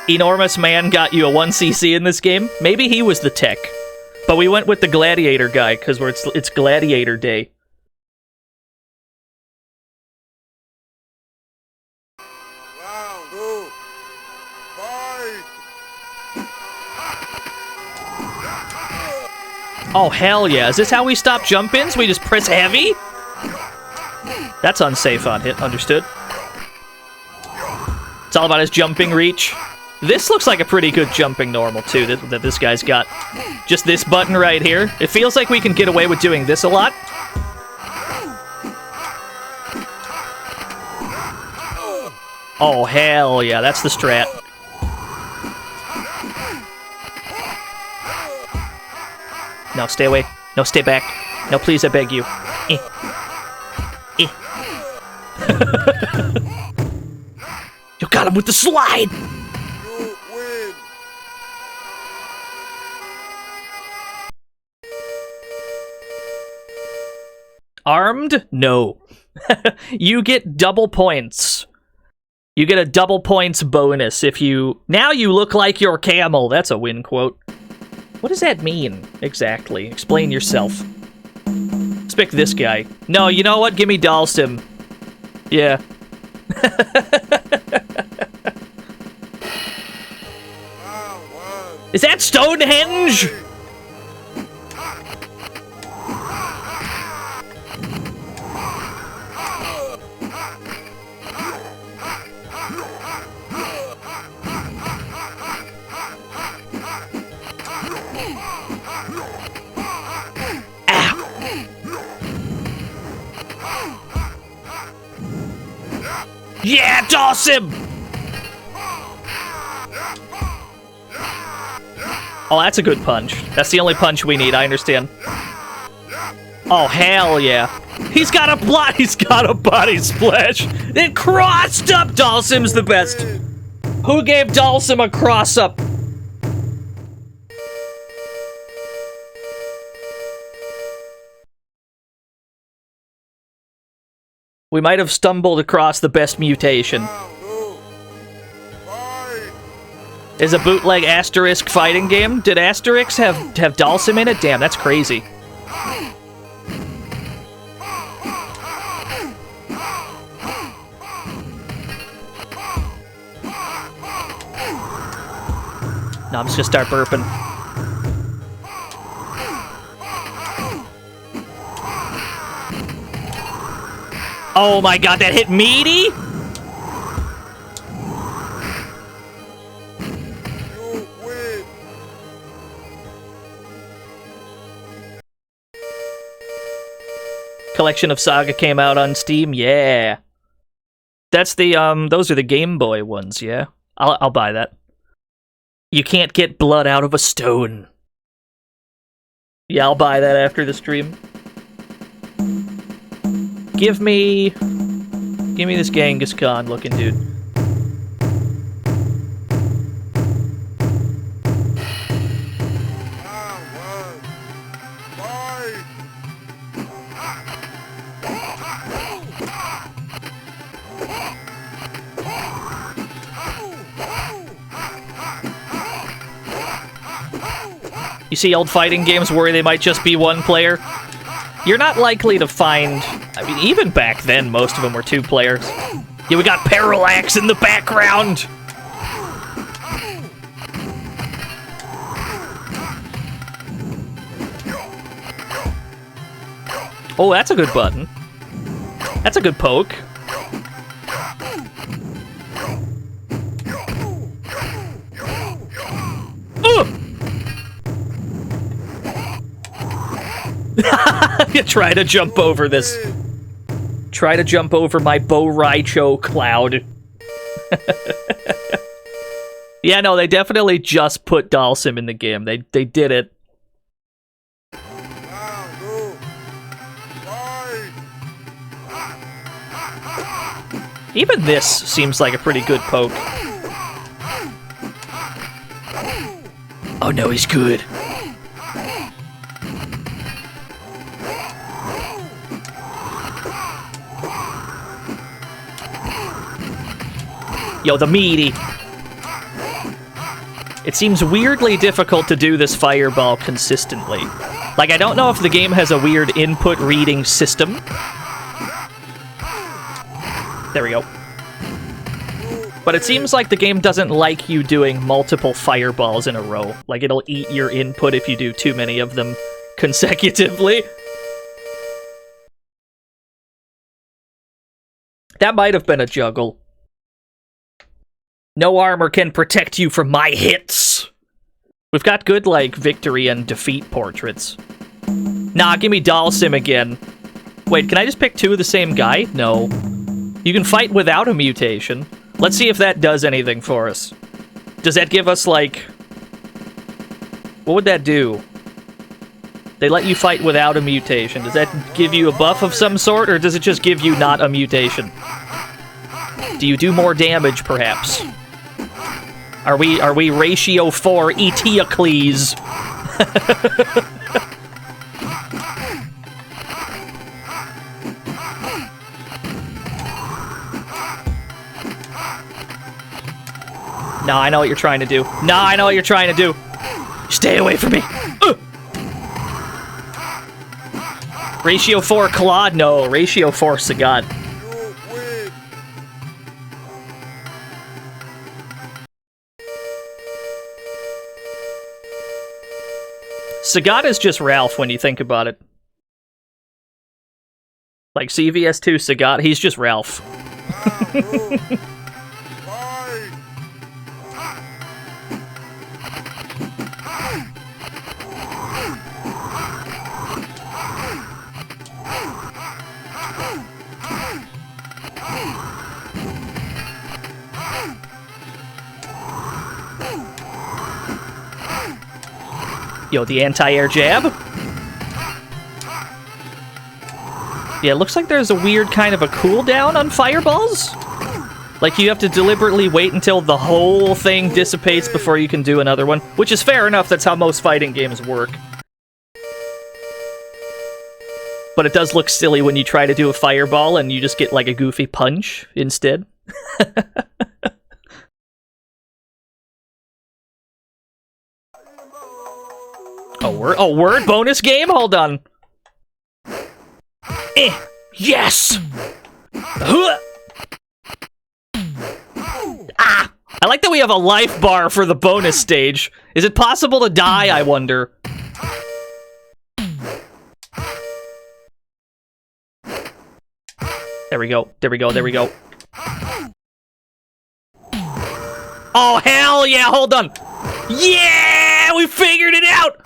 Enormous Man got you a 1cc in this game. Maybe he was the tech. But we went with the Gladiator guy, because it's Gladiator Day. Oh, hell yeah. Is this how we stop jump-ins? We just press heavy? That's unsafe on hit, understood. It's all about his jumping reach. This looks like a pretty good jumping normal, too, that this guy's got. Just this button right here. It feels like we can get away with doing this a lot. Oh, hell yeah, that's the strat. No, stay away. No, stay back. No, please, I beg you. You got him with the slide! Armed? No. You get double points. You get a double points bonus if you... Now you look like your camel. That's a win quote. What does that mean, exactly? Explain yourself. Let's pick this guy. No, you know what? Give me Dalsim. Yeah. Is that Stonehenge? Yeah, Dawson! Oh, that's a good punch. That's the only punch we need, I understand. Oh, hell yeah. He's got a body splash. It crossed up. Dalsim's the best. Who gave Dalsim a cross up? We might have stumbled across the best mutation. Is a bootleg asterisk fighting game? Did Asterix have Dalsim in it? Damn, that's crazy. No, I'm just gonna start burping. Oh my god, that hit meaty? Collection of Saga came out on Steam, yeah. That's the, those are the Game Boy ones, yeah? I'll buy that. You can't get blood out of a stone. Yeah, I'll buy that after the stream. Give me this Genghis Khan looking dude. You see old fighting games where they might just be one player? You're not likely to find... I mean, even back then, most of them were two players. Yeah, we got Parallax in the background! Oh, that's a good button. That's a good poke. You try to jump over this. Try to jump over my Bo Raicho cloud. Yeah, no, they definitely just put Dalsim in the game. They did it. Even this seems like a pretty good poke. Oh no, he's good. Yo, the meaty. It seems weirdly difficult to do this fireball consistently. Like, I don't know if the game has a weird input reading system. There we go. But it seems like the game doesn't like you doing multiple fireballs in a row. Like, it'll eat your input if you do too many of them consecutively. That might have been a juggle. No armor can protect you from my hits. We've got good, like, victory and defeat portraits. Nah, give me Dalsim again. Wait, can I just pick two of the same guy? No. You can fight without a mutation. Let's see if that does anything for us. Does that give us, like... What would that do? They let you fight without a mutation. Does that give you a buff of some sort, or does it just give you not a mutation? Do you do more damage, perhaps? Are we ratio 4 Eteocles? No, I know what you're trying to do. No, I know what you're trying to do. Stay away from me. Ratio 4 Claude? No, Ratio 4 Sagat. Sagat is just Ralph when you think about it. Like CVS2 Sagat, he's just Ralph. Yo, the anti-air jab. Yeah, it looks like there's a weird kind of a cooldown on fireballs. Like, you have to deliberately wait until the whole thing dissipates before you can do another one. Which is fair enough, that's how most fighting games work. But it does look silly when you try to do a fireball and you just get, like, a goofy punch instead. Word bonus game? Hold on. Yes! Ah! I like that we have a life bar for the bonus stage. Is it possible to die, I wonder? There we go. There we go. There we go. Oh, hell yeah! Hold on! Yeah! We figured it out!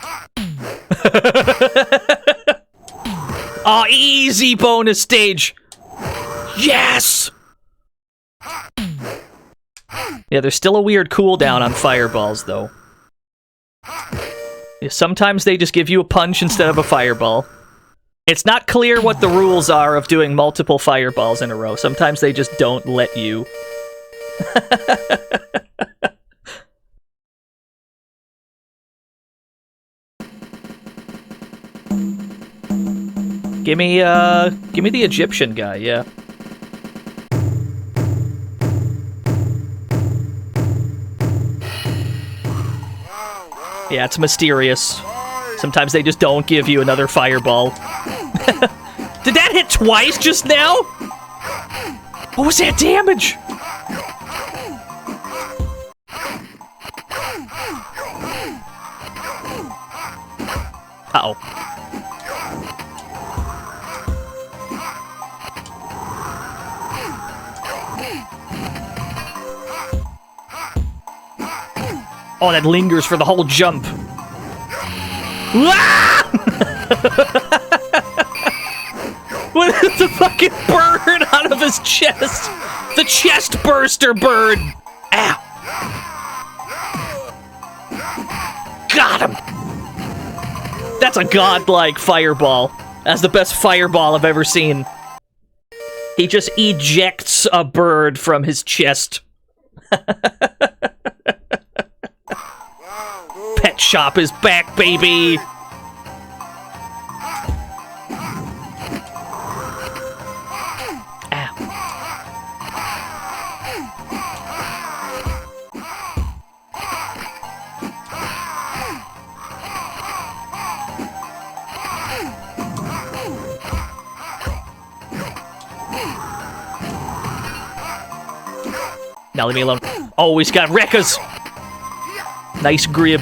Oh, easy bonus stage! Yes! Yeah, there's still a weird cooldown on fireballs, though. Yeah, sometimes they just give you a punch instead of a fireball. It's not clear what the rules are of doing multiple fireballs in a row. Sometimes they just don't let you. Give me the Egyptian guy, yeah. Yeah, it's mysterious. Sometimes they just don't give you another fireball. Did that hit twice just now? What was that damage? Uh-oh. Oh, that lingers for the whole jump. Ah! What is the fucking bird out of his chest? The chest burster bird. Ow. Got him. That's a godlike fireball. That's the best fireball I've ever seen. He just ejects a bird from his chest. Pet shop is back, baby! Ow. Now leave me alone. Oh, he's got Rekkas! Nice grip.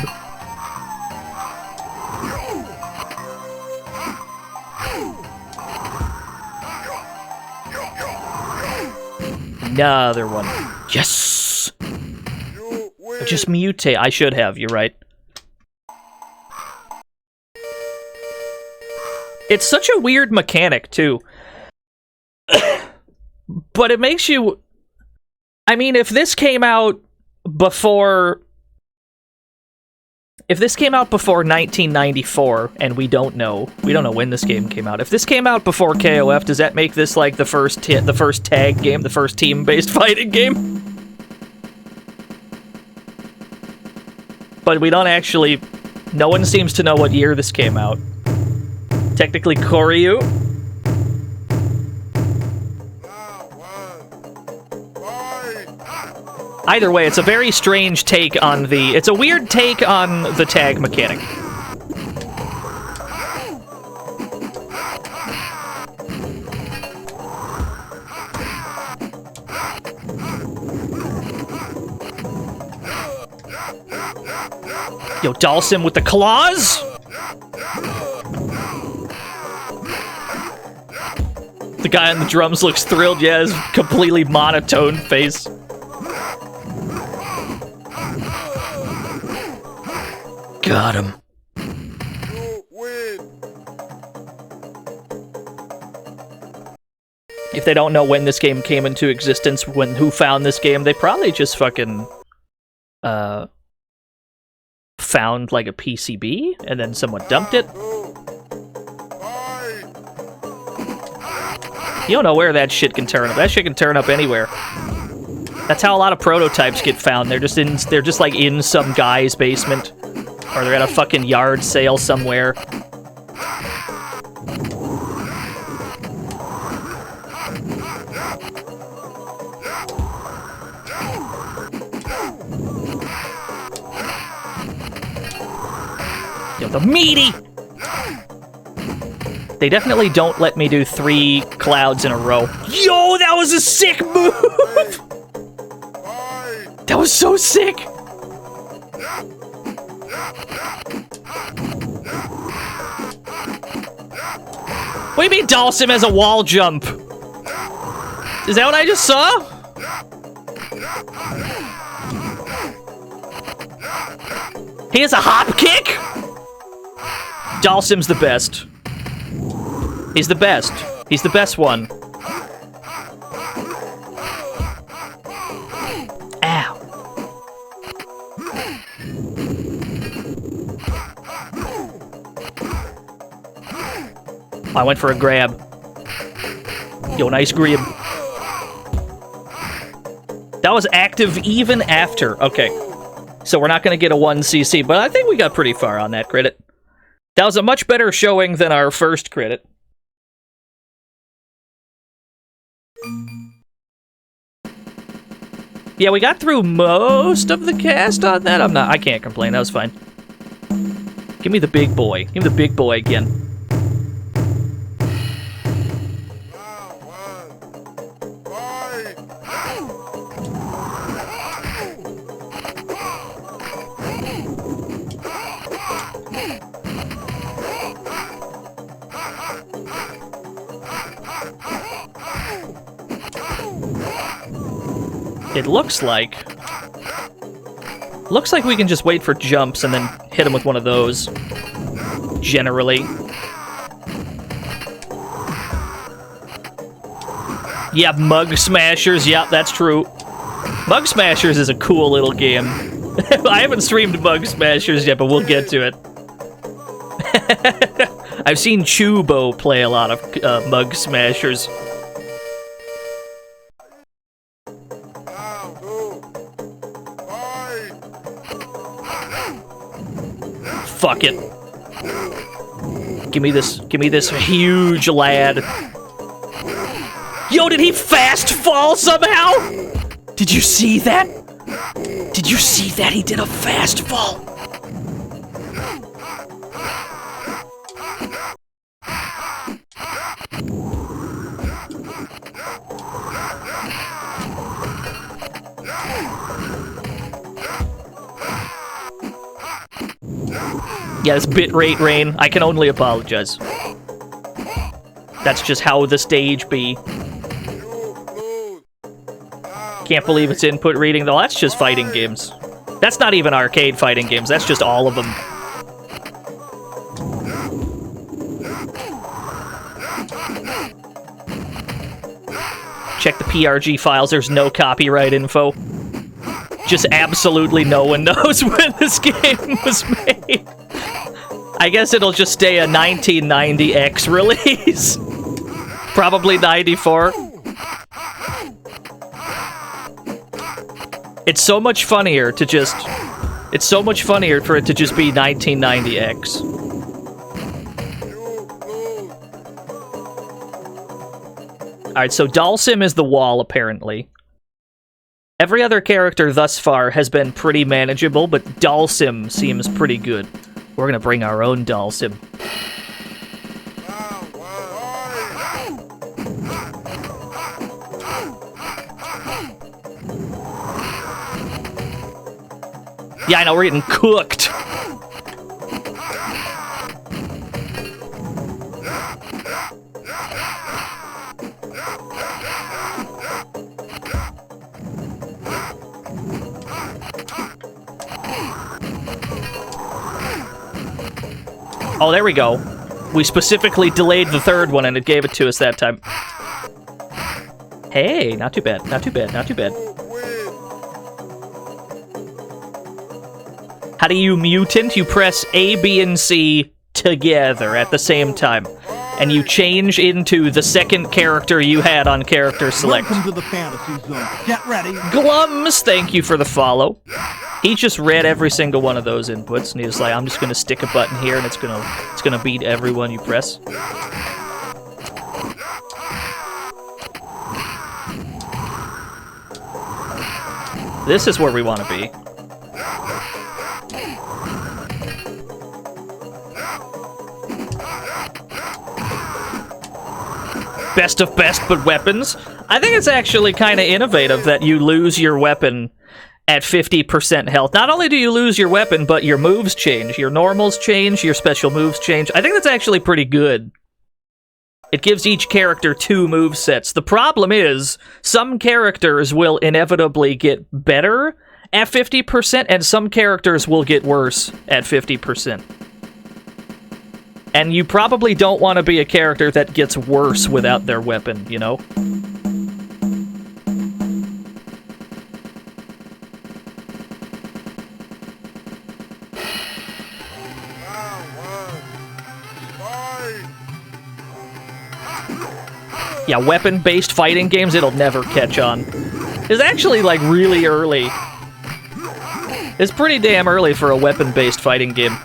Another one. Yes! Just mutate. I should have, you're right. It's such a weird mechanic, too. But it makes you... I mean, if this came out before... If this came out before 1994, and we don't know when this game came out. If this came out before KOF, does that make this like the first tag game, the first team-based fighting game? But we don't actually... No one seems to know what year this came out. Technically, Koryu. Either way, it's a very strange take on the... It's a weird take on the tag mechanic. Yo, Dalsim with the claws! The guy on the drums looks thrilled, yeah, his completely monotone face. Got him. If they don't know when this game came into existence, who found this game, they probably just fucking, found, like, a PCB, and then someone dumped it. You don't know where that shit can turn up. That shit can turn up anywhere. That's how a lot of prototypes get found. They're just like in some guy's basement. Or they're at a fucking yard sale somewhere. Yo, the meaty! They definitely don't let me do 3 clouds in a row. Yo, that was a sick move! That was so sick! What do you mean Dalsim has a wall jump? Is that what I just saw? He has a hop kick? Dalsim's the best. He's the best. He's the best one. Ow. I went for a grab. Yo, nice grab. That was active even after. Okay. So we're not going to get a 1cc, but I think we got pretty far on that credit. That was a much better showing than our first credit. Yeah, we got through most of the cast on that. I can't complain. That was fine. Give me the big boy. Give me the big boy again. It looks like we can just wait for jumps and then hit him with one of those. Generally. Yeah, Mug Smashers. Yeah, that's true. Mug Smashers is a cool little game. I haven't streamed Mug Smashers yet, but we'll get to it. I've seen Chubo play a lot of Mug Smashers. Fuck it. Give me this huge lad. Yo, did he fast fall somehow? Did you see that? Did you see that? He did a fast fall. Yeah, this bitrate rain, I can only apologize. That's just how the stage be. Can't believe it's input reading, though. That's just fighting games. That's not even arcade fighting games, that's just all of them. Check the PRG files, there's no copyright info. Just absolutely no one knows when this game was made. I guess it'll just stay a 1990X release. Probably 94. It's so much funnier to just... It's so much funnier for it to just be 1990X. Alright, so Dalsim is the wall, apparently. Every other character thus far has been pretty manageable, but Dalsim seems pretty good. We're gonna bring our own Dalsim. Yeah, I know, we're getting cooked. Oh, there we go. We specifically delayed the third one and it gave it to us that time. Hey, not too bad, not too bad, not too bad. How do you mutant? You press A, B, and C together at the same time. And you change into the second character you had on character select. Welcome to the fantasy zone. Get ready. Glums, thank you for the follow. He just read every single one of those inputs, and he was like, I'm just gonna stick a button here, and it's gonna beat every one you press. This is where we want to be. Best of best, but weapons. I think it's actually kind of innovative that you lose your weapon at 50% health. Not only do you lose your weapon, but your moves change. Your normals change, your special moves change. I think that's actually pretty good. It gives each character 2 move sets. The problem is, some characters will inevitably get better at 50%, and some characters will get worse at 50%. And you probably don't want to be a character that gets worse without their weapon, you know? Yeah, weapon-based fighting games, it'll never catch on. It's actually, like, really early. It's pretty damn early for a weapon-based fighting game.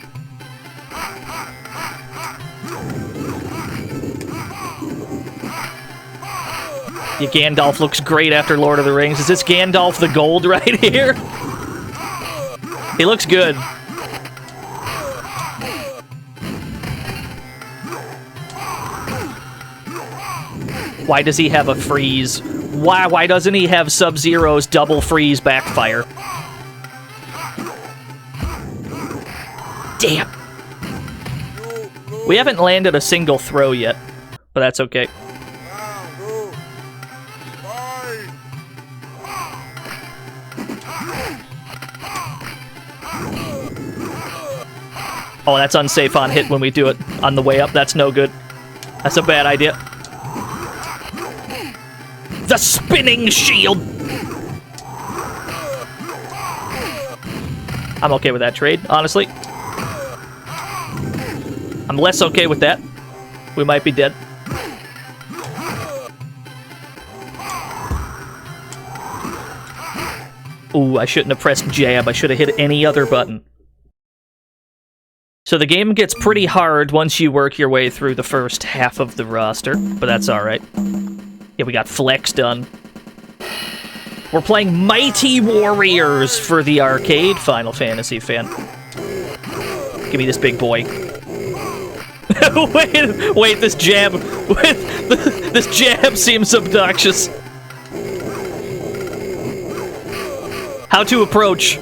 Yeah, Gandalf looks great after Lord of the Rings. Is this Gandalf the Gold right here? He looks good. Why does he have a freeze? Why doesn't he have Sub-Zero's double freeze backfire? Damn. We haven't landed a single throw yet, but that's okay. Oh, that's unsafe on hit when we do it on the way up. That's no good. That's a bad idea. The spinning shield! I'm okay with that trade, honestly. I'm less okay with that. We might be dead. Ooh, I shouldn't have pressed jab. I should have hit any other button. So the game gets pretty hard once you work your way through the first half of the roster, but that's alright. Yeah, we got Flex done. We're playing Mighty Warriors for the arcade, Final Fantasy fan. Give me this big boy. wait, this jab... this jab seems obnoxious. How to approach.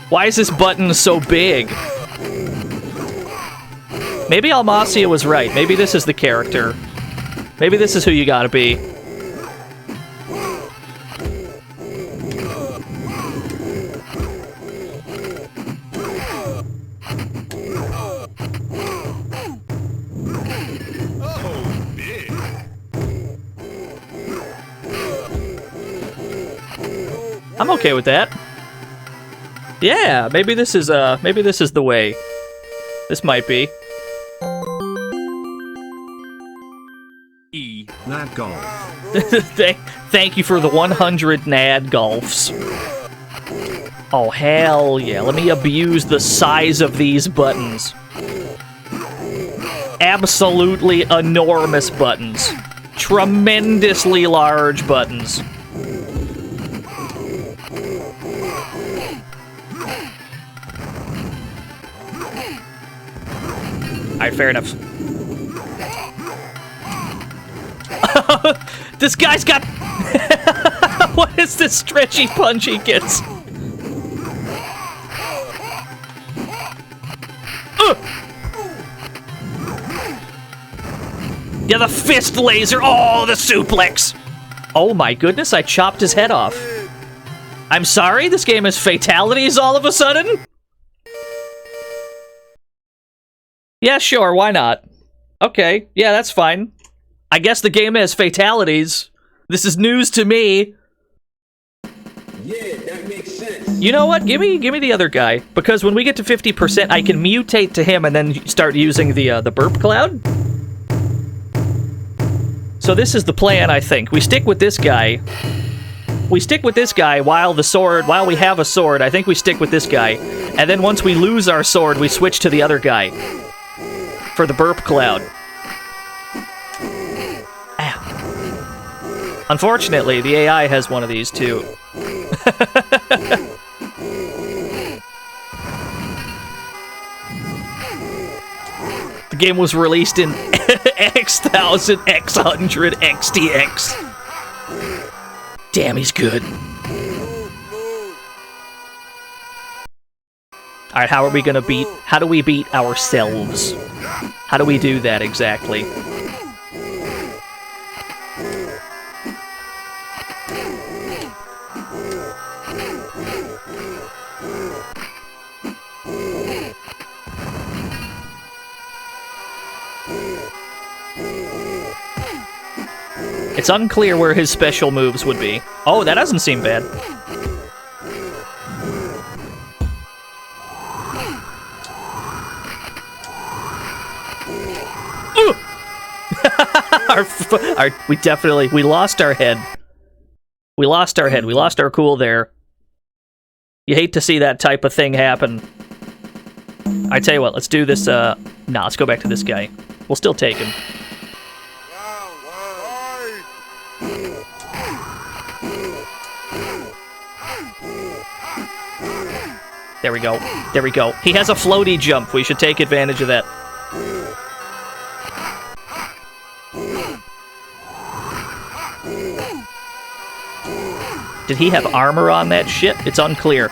Why is this button so big? Maybe Almacia was right. Maybe this is the character. Maybe this is who you gotta be. I'm okay with that. Yeah, maybe this is the way. This might be. Nad Golf. Thank you for the 100 Nad Golfs. Oh, hell yeah. Let me abuse the size of these buttons. absolutely enormous buttons. Tremendously large buttons. Alright, fair enough. This guy's got... What is this stretchy punch he gets? Yeah, the fist laser. Oh, the suplex. Oh my goodness, I chopped his head off. I'm sorry, this game has fatalities all of a sudden? Yeah, sure, why not? Okay, yeah, that's fine. I guess the game has fatalities. This is news to me. Yeah, that makes sense. You know what? Give me the other guy, because when we get to 50%, I can mutate to him and then start using the burp cloud. So this is the plan, I think. We stick with this guy. We stick with this guy while we have a sword. I think we stick with this guy, and then once we lose our sword, we switch to the other guy for the burp cloud. Ow. Unfortunately, the AI has one of these too. The game was released in X1000, X100, XTX. Damn, he's good. Alright, how are we gonna beat... How do we beat ourselves? How do we do that exactly? It's unclear where his special moves would be. Oh, that doesn't seem bad. We lost our head. We lost our head. We lost our cool there. You hate to see that type of thing happen. I tell you what, let's do this, nah, let's go back to this guy. We'll still take him. There we go. There we go. He has a floaty jump. We should take advantage of that. Did he have armor on that shit? It's unclear.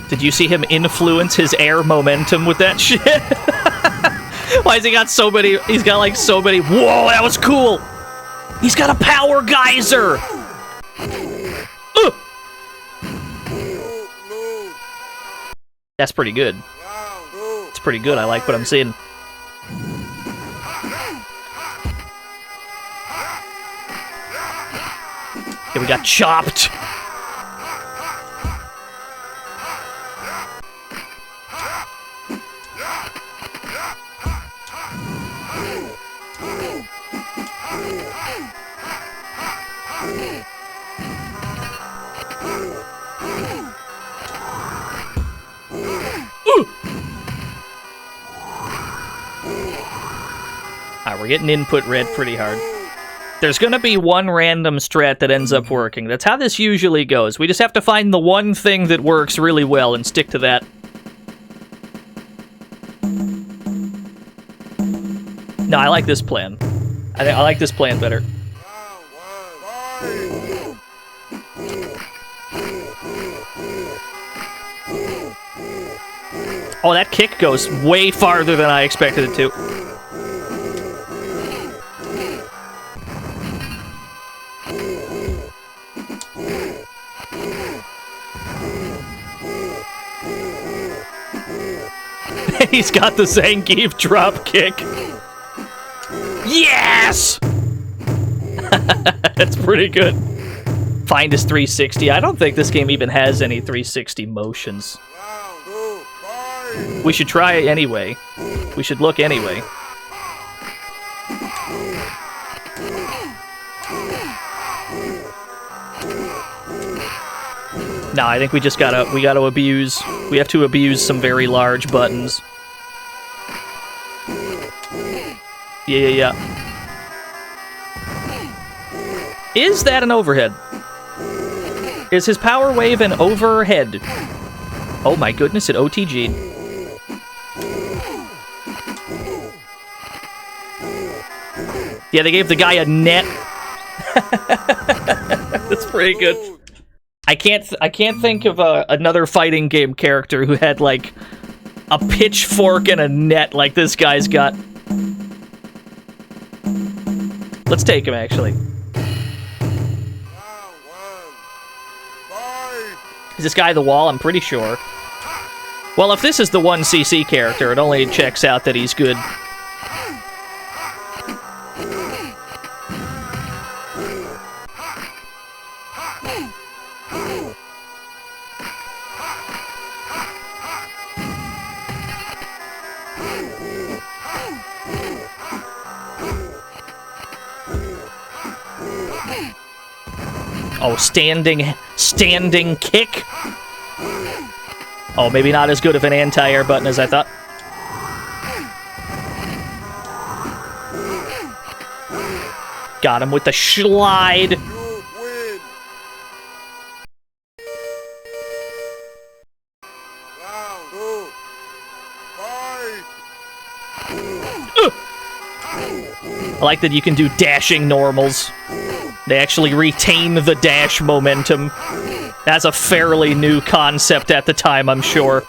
Did you see him influence his air momentum with that shit? Why has he got so many? He's got like so many. Whoa, that was cool. He's got a power geyser. That's pretty good. It's pretty good. I like what I'm seeing. Okay, we got chopped. Alright, we're getting input red pretty hard. There's gonna be one random strat that ends up working. That's how this usually goes. We just have to find the one thing that works really well and stick to that. No, I like this plan. I like this plan better. Oh, that kick goes way farther than I expected it to. He's got the Zangief drop kick. Yes! That's pretty good. Find his 360. I don't think this game even has any 360 motions. We should try it anyway. We should look anyway. Nah, I think we just gotta abuse. We have to abuse some very large buttons. Yeah. Is that an overhead? Is his power wave an overhead? Oh my goodness, it OTG'd. Yeah, they gave the guy a net. That's pretty good. I can't think of another fighting game character who had like a pitchfork and a net like this guy's got. Let's take him actually. Is this guy the wall? I'm pretty sure. Well, if this is the 1cc character, it only checks out that he's good. Oh, standing kick? Oh, maybe not as good of an anti-air button as I thought. Got him with the slide. I like that you can do dashing normals. They actually retain the dash momentum. That's a fairly new concept at the time, I'm sure.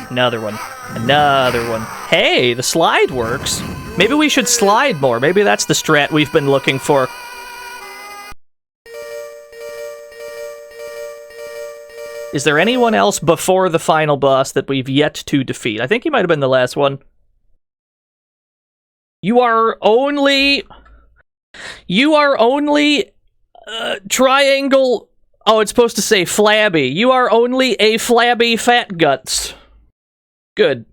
Another one. Another one. Hey, the slide works. Maybe we should slide more. Maybe that's the strat we've been looking for. Is there anyone else before the final boss that we've yet to defeat? I think he might have been the last one. You are only triangle. Oh, it's supposed to say flabby. You are only a flabby fat guts. Good.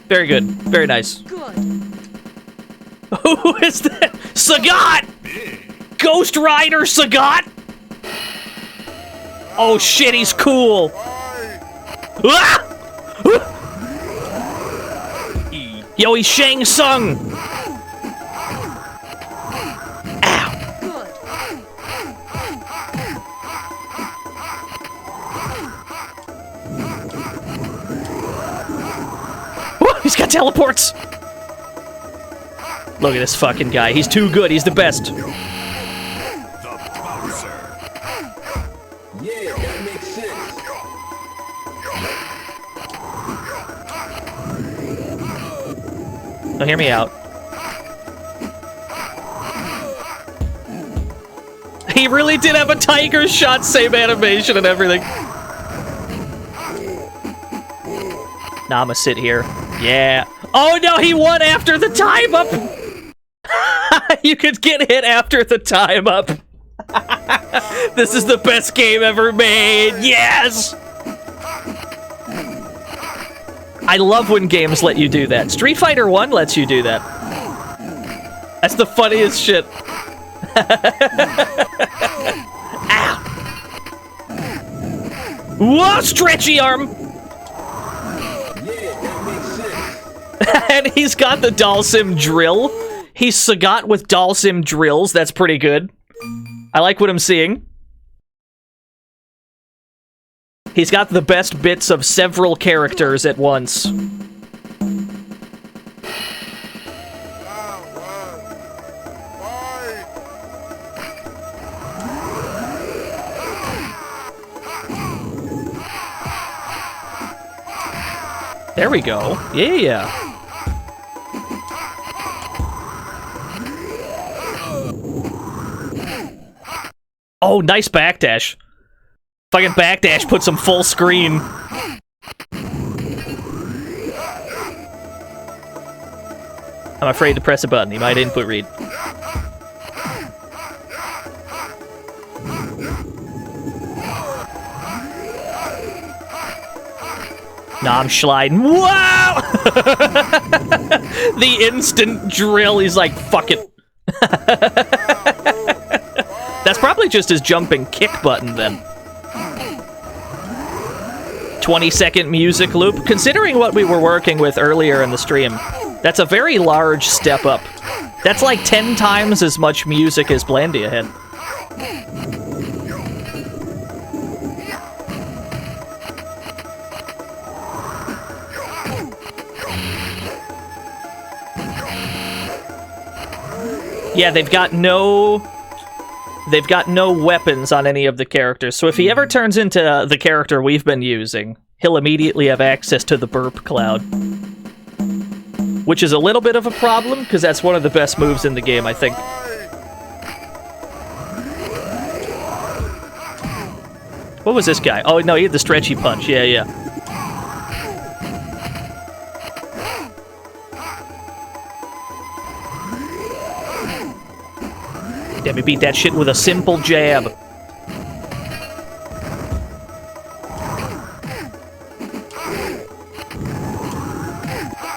Very good. Very nice. Good. Who is that? Sagat! Ghost Rider Sagat? Oh shit, he's cool. Ah! Yo, he's Shang Tsung. Ow. Woo, he's got teleports. Look at this fucking guy. He's too good. He's the best. Now hear me out. He really did have a tiger shot, same animation and everything. Now I'm gonna sit here. Yeah. Oh no, he won after the time up! You could get hit after the time up. This is the best game ever made. Yes! I love when games let you do that. Street Fighter 1 lets you do that. That's the funniest shit. Ow! Whoa, stretchy arm! And he's got the Dalsim drill. He's Sagat with Dalsim drills. That's pretty good. I like what I'm seeing. He's got the best bits of several characters at once. There we go. Yeah. Oh, nice backdash. Fucking backdash puts him full screen. I'm afraid to press a button. He might input read. Nah, I'm sliding. Wow! The instant drill, he's like, fuck it. That's probably just his jump and kick button then. 20-second music loop. Considering what we were working with earlier in the stream, that's a very large step up. That's like 10 times as much music as Blandia had. Yeah, they've got no weapons on any of the characters, so if he ever turns into the character we've been using, he'll immediately have access to the burp cloud. Which is a little bit of a problem, because that's one of the best moves in the game, I think. What was this guy? Oh, no, he had the stretchy punch. Yeah, yeah. Damn, he beat that shit with a simple jab.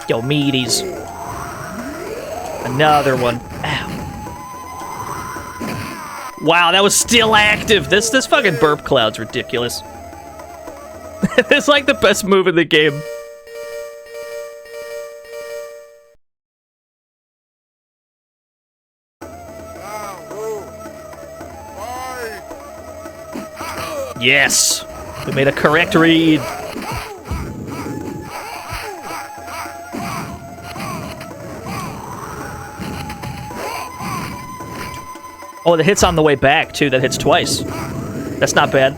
Yo, meaties. Another one. Ow. Wow, that was still active. This fucking burp cloud's ridiculous. It's like the best move in the game. Yes! We made a correct read. Oh, the hit's on the way back, too. That hits twice. That's not bad.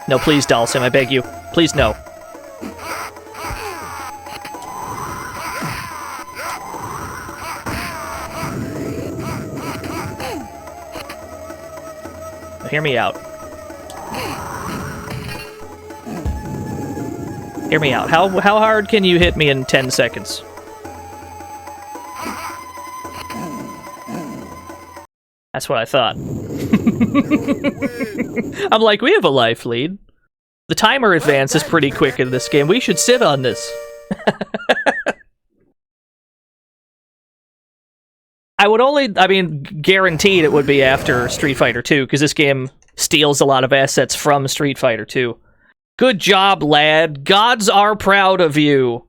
No, please, Dalsim, I beg you. Please, no. Hear me out. Hear me out. How hard can you hit me in 10 seconds? That's what I thought. I'm like, we have a life lead. The timer advance is pretty quick in this game. We should sit on this. Guaranteed it would be after Street Fighter 2, because this game steals a lot of assets from Street Fighter 2. Good job, lad. Gods are proud of you.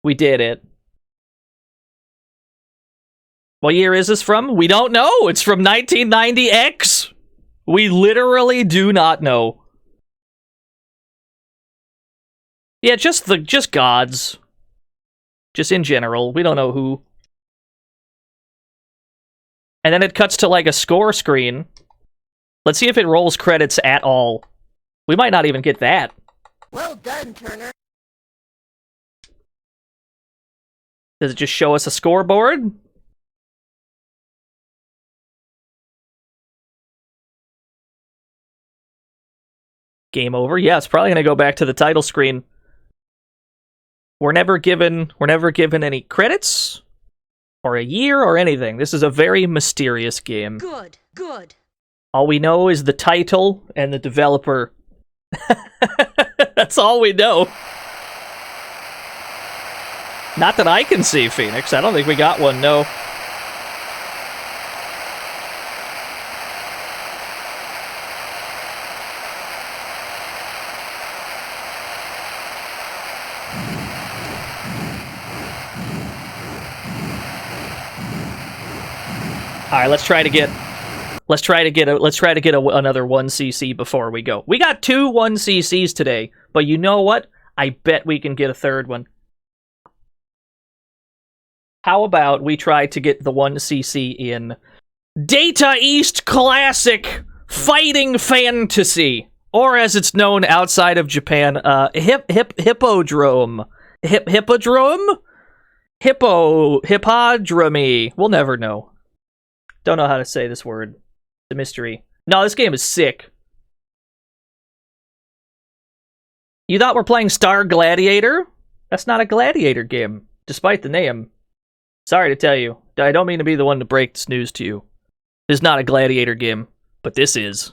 We did it. What year is this from? We don't know. It's from 1990X. We literally do not know. Yeah, just gods. Just in general. We don't know who. And then it cuts to, like, a score screen. Let's see if it rolls credits at all. We might not even get that. Well done, Turner. Does it just show us a scoreboard? Game over? Yeah, it's probably going to go back to the title screen. We're never given any credits? Or a year, or anything. This is a very mysterious game. Good, good. All we know is the title and the developer. That's all we know. Not that I can see, Phoenix. I don't think we got one, no. All right, let's try to get another 1cc before we go. We got 2 1cc's today, but you know what? I bet we can get a third one. How about we try to get the 1cc in Data East Classic Fighting Fantasy, or as it's known outside of Japan, Hippodrome. Hippodrome? Hippodrome. We'll never know. Don't know how to say this word. It's a mystery. No, this game is sick. You thought we're playing Star Gladiator? That's not a Gladiator game, despite the name. Sorry to tell you. I don't mean to be the one to break this news to you. This is not a Gladiator game. but this is.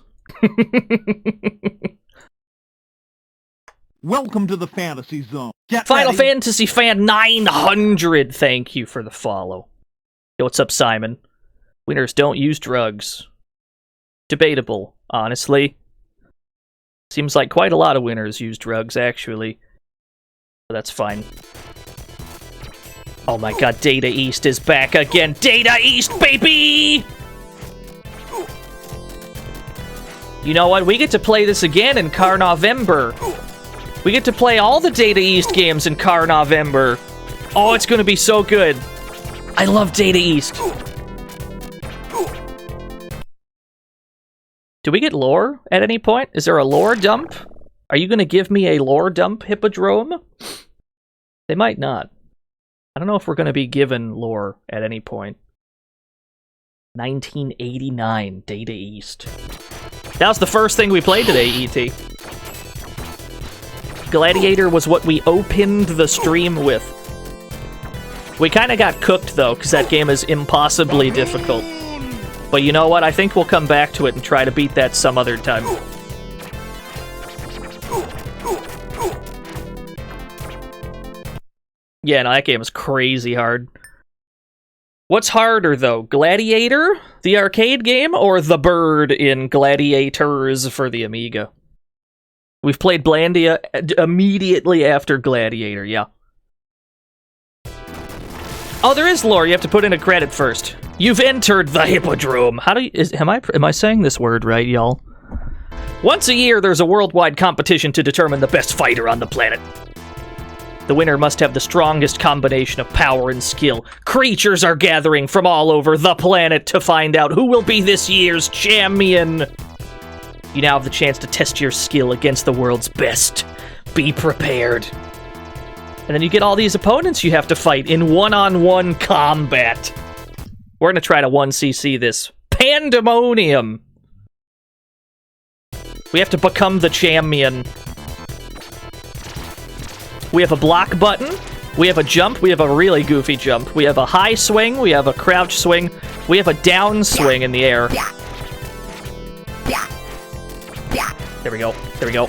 Welcome to the fantasy zone. Get Final ready. Fantasy Fan 900, thank you for the follow. Yo, what's up, Simon? Winners don't use drugs. Debatable, honestly. Seems like quite a lot of winners use drugs, actually. But that's fine. Oh my god, Data East is back again. Data East, baby! You know what? We get to play this again in Carnovember. We get to play all the Data East games in Carnovember. Oh, it's gonna be so good. I love Data East. Do we get lore at any point? Is there a lore dump? Are you gonna give me a lore dump, Hippodrome? They might not. I don't know if we're gonna be given lore at any point. 1989, Data East. That was the first thing we played today, E.T. Gladiator was what we opened the stream with. We kind of got cooked, though, because that game is impossibly difficult. But you know what? I think we'll come back to it and try to beat that some other time. Yeah, no, that game is crazy hard. What's harder, though? Gladiator, the arcade game, or the bird in Gladiators for the Amiga? We've played Blandia immediately after Gladiator, yeah. Oh, there is lore. You have to put in a credit first. You've entered the Hippodrome. How do you... Am I saying this word right, y'all? Once a year, there's a worldwide competition to determine the best fighter on the planet. The winner must have the strongest combination of power and skill. Creatures are gathering from all over the planet to find out who will be this year's champion. You now have the chance to test your skill against the world's best. Be prepared. And then you get all these opponents you have to fight in one-on-one combat. We're gonna try to 1cc this. Pandemonium! We have to become the champion. We have a block button, we have a jump, we have a really goofy jump, we have a high swing, we have a crouch swing, we have a down swing in the air. There we go, there we go.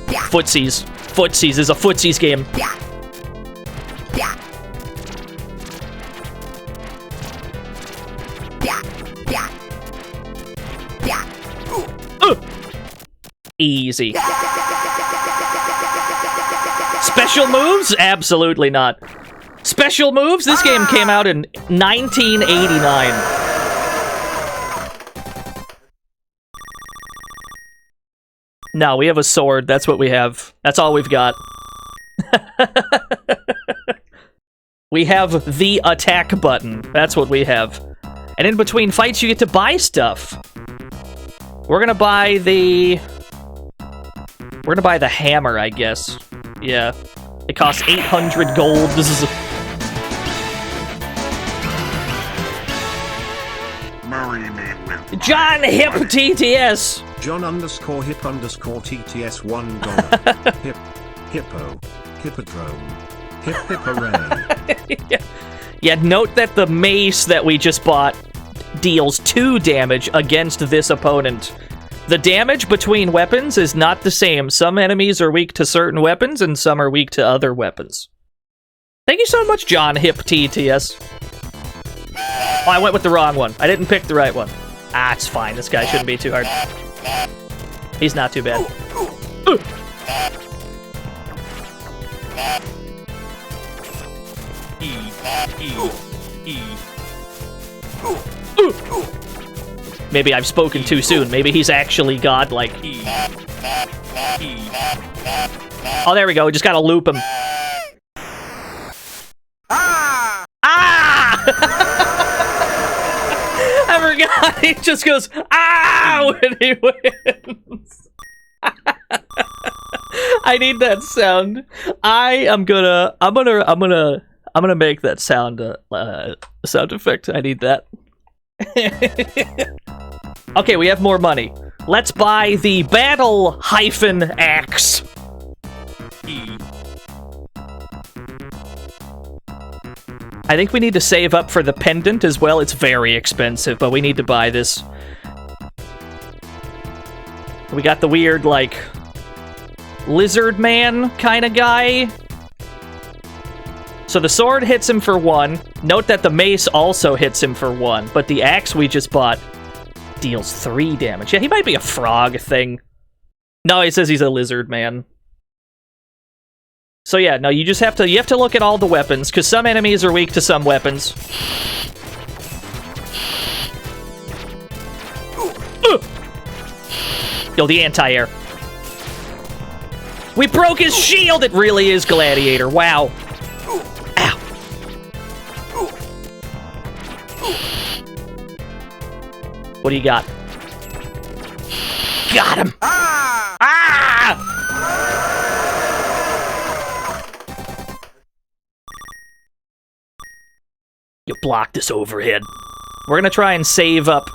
Footsies. Footsies is a footsies game. Easy. Special moves? Absolutely not. Special moves? This game came out in 1989. No, we have a sword. That's what we have. That's all we've got. We have the attack button. That's what we have. And in between fights, you get to buy stuff. We're gonna buy the... We're gonna buy the hammer, I guess. Yeah. It costs 800 gold. This is... John Hip TTS! John_Hip_TTS $1. Hip. Hippo. Hippodrome. Hip hip hooray. Yeah, note that the mace that we just bought deals 2 damage against this opponent. The damage between weapons is not the same. Some enemies are weak to certain weapons, and some are weak to other weapons. Thank you so much, John Hip TTS. Oh, I went with the wrong one. I didn't pick the right one. Ah, it's fine. This guy shouldn't be too hard. He's not too bad. Maybe I've spoken too soon. Maybe he's actually godlike. Oh, there we go. We just gotta loop him. Ah! I forgot. He just goes, ah, when he wins. I need that sound. I'm gonna make that sound sound effect. I need that. Okay, we have more money. Let's buy the battle-axe. I think we need to save up for the pendant as well. It's very expensive, but we need to buy this. We got the weird, like, lizard man kind of guy. So the sword hits him for 1. Note that the mace also hits him for 1, but the axe we just bought deals 3 damage. Yeah, he might be a frog thing. No, he says he's a lizard man. So yeah, no, you have to look at all the weapons, because some enemies are weak to some weapons. Yo, the anti-air. We broke his shield! It really is Gladiator, wow. Ow. What do you got? Got him! Ah! You blocked this overhead. We're gonna try and save up.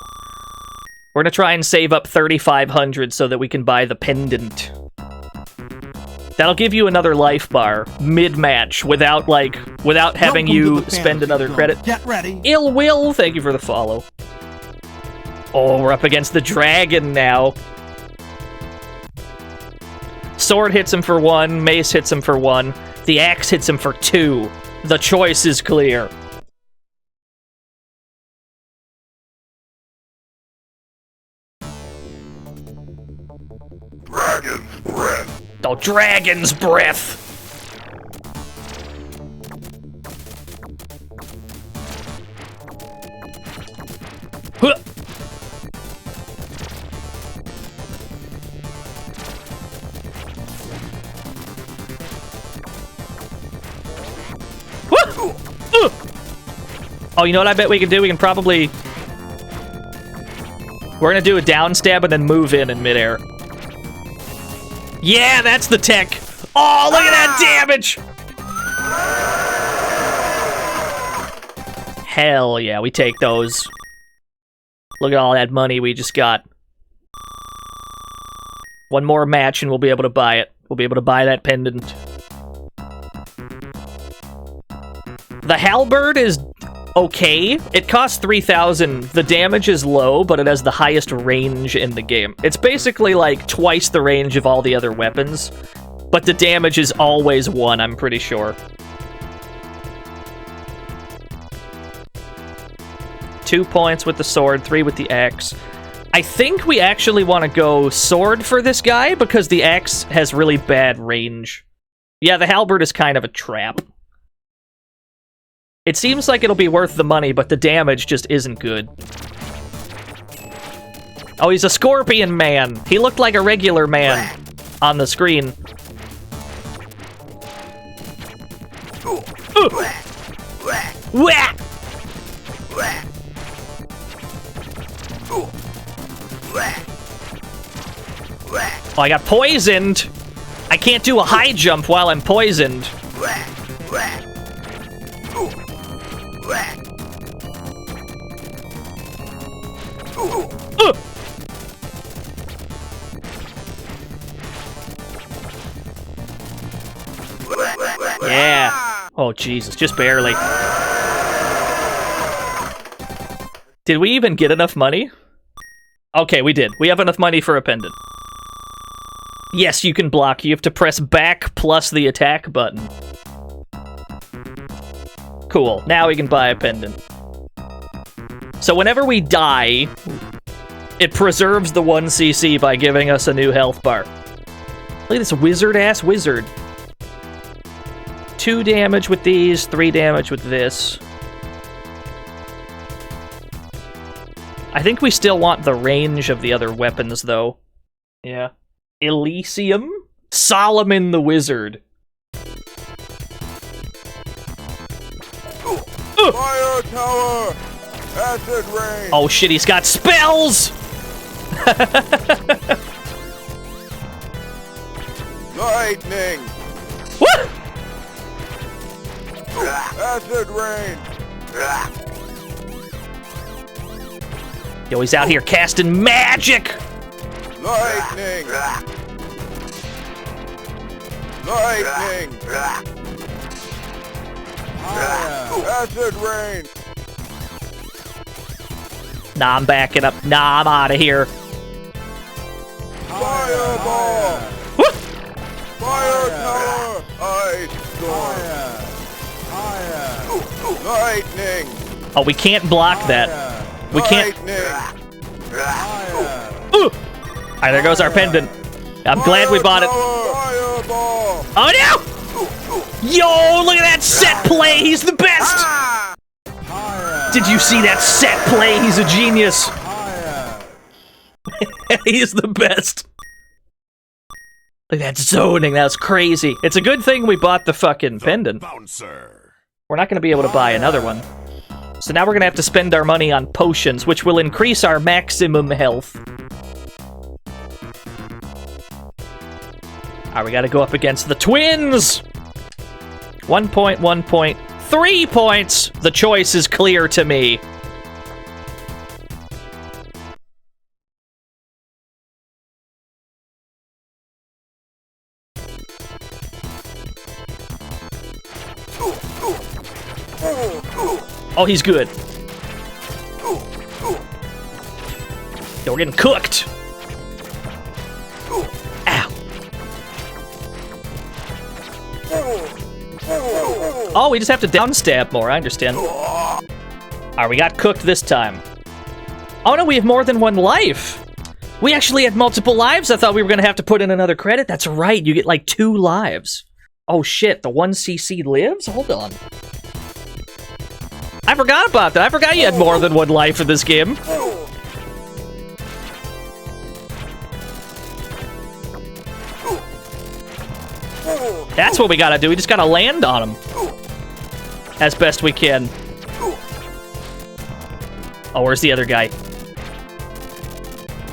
We're gonna try and save up 3,500 so that we can buy the pendant. That'll give you another life bar mid-match without having you spend another credit. Get ready. Ill Will, thank you for the follow. Oh, we're up against the dragon now. Sword hits him for 1, mace hits him for 1, the axe hits him for 2. The choice is clear. Dragon's breath. Oh, dragon's breath! Huh. Oh, you know what I bet we can do? We can probably... We're gonna do a down stab and then move in midair. Yeah, that's the tech! Oh, look at that damage! Hell yeah, we take those. Look at all that money we just got. One more match and we'll be able to buy it. We'll be able to buy that pendant. The halberd is okay. It costs 3,000. The damage is low, but it has the highest range in the game. It's basically like twice the range of all the other weapons, but the damage is always 1, I'm pretty sure. 2 points with the sword, 3 with the axe. I think we actually want to go sword for this guy because the axe has really bad range. Yeah, the halberd is kind of a trap. It seems like it'll be worth the money, but the damage just isn't good. Oh, he's a scorpion man. He looked like a regular man on the screen. Wah! Oh, I got poisoned. I can't do a high jump while I'm poisoned. Yeah. Oh, Jesus, just barely. Did we even get enough money? Okay, we did. We have enough money for a pendant. Yes, you can block. You have to press back plus the attack button. Cool. Now we can buy a pendant. So whenever we die, it preserves the 1 CC by giving us a new health bar. Look at this wizard-ass wizard. 2 damage with these, 3 damage with this. I think we still want the range of the other weapons, though. Yeah. Elysium? Solomon the Wizard. Fire tower! Acid rain! Oh shit, he's got spells! Lightning! What? Acid rain! Yo, he's out here casting magic! Lightning! Lightning! Acid rain! Nah, I'm backing up. Nah, I'm out of here. Fireball! Woo! Fire tower! Ice storm! Lightning! Oh, we can't block that. We can't. Lightning! Ooh! Alright, there goes our pendant. I'm glad we bought it. Fireball! Oh no! Yo, look at that set play! He's the best! Did you see that set play? He's a genius. He's the best. Look at that zoning, that was crazy. It's a good thing we bought the fucking pendant. Bouncer. We're not gonna be able to buy another one. So now we're gonna have to spend our money on potions, which will increase our maximum health. Alright, we gotta go up against the twins! 1 point, 1 point, 3 points! The choice is clear to me. Oh, he's good. Yo, we're getting cooked. Ow. Oh, we just have to downstab more, I understand. Alright, we got cooked this time. Oh no, we have more than one life. We actually had multiple lives. I thought we were gonna have to put in another credit. That's right, you get like 2 lives. Oh shit, the 1cc lives? Hold on. I forgot about that. I forgot you had more than 1 life in this game. That's what we gotta do. We just gotta land on him. As best we can. Oh, where's the other guy?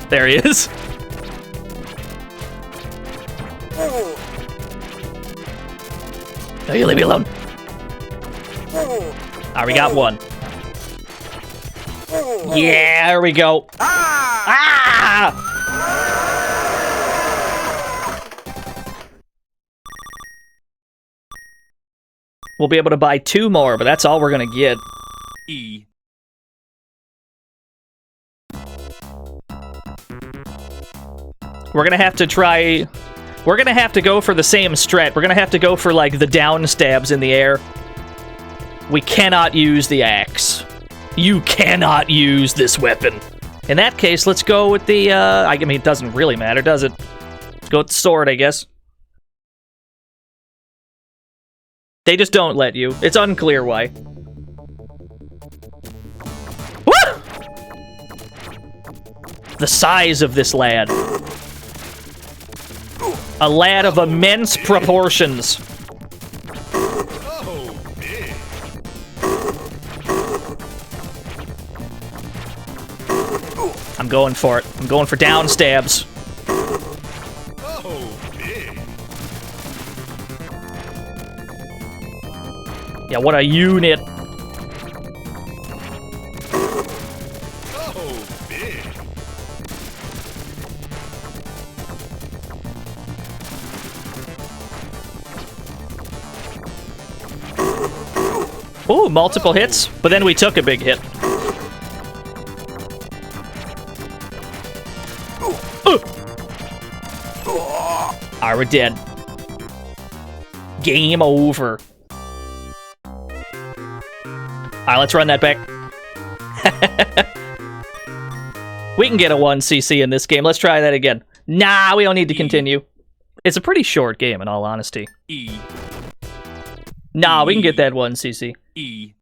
There he is. No, you leave me alone. Alright, we got 1. Yeah, there we go. Ah! We'll be able to buy 2 more, but that's all we're gonna get. E. We're gonna have to try... We're gonna have to go for the same strat. We're gonna have to go for, like, the down stabs in the air. We cannot use the axe. You cannot use this weapon. In that case, let's go with the, I mean, it doesn't really matter, does it? Let's go with the sword, I guess. They just don't let you. It's unclear why. Woo! The size of this lad. A lad of immense proportions. I'm going for it. I'm going for down stabs. Yeah, what a unit. Ooh, multiple hits, but then we took a big hit. Alright, we're dead. Game over. Alright, let's run that back. We can get a 1cc in this game. Let's try that again. Nah, we don't need to continue. It's a pretty short game, in all honesty. E. Nah, we can get that 1cc. E.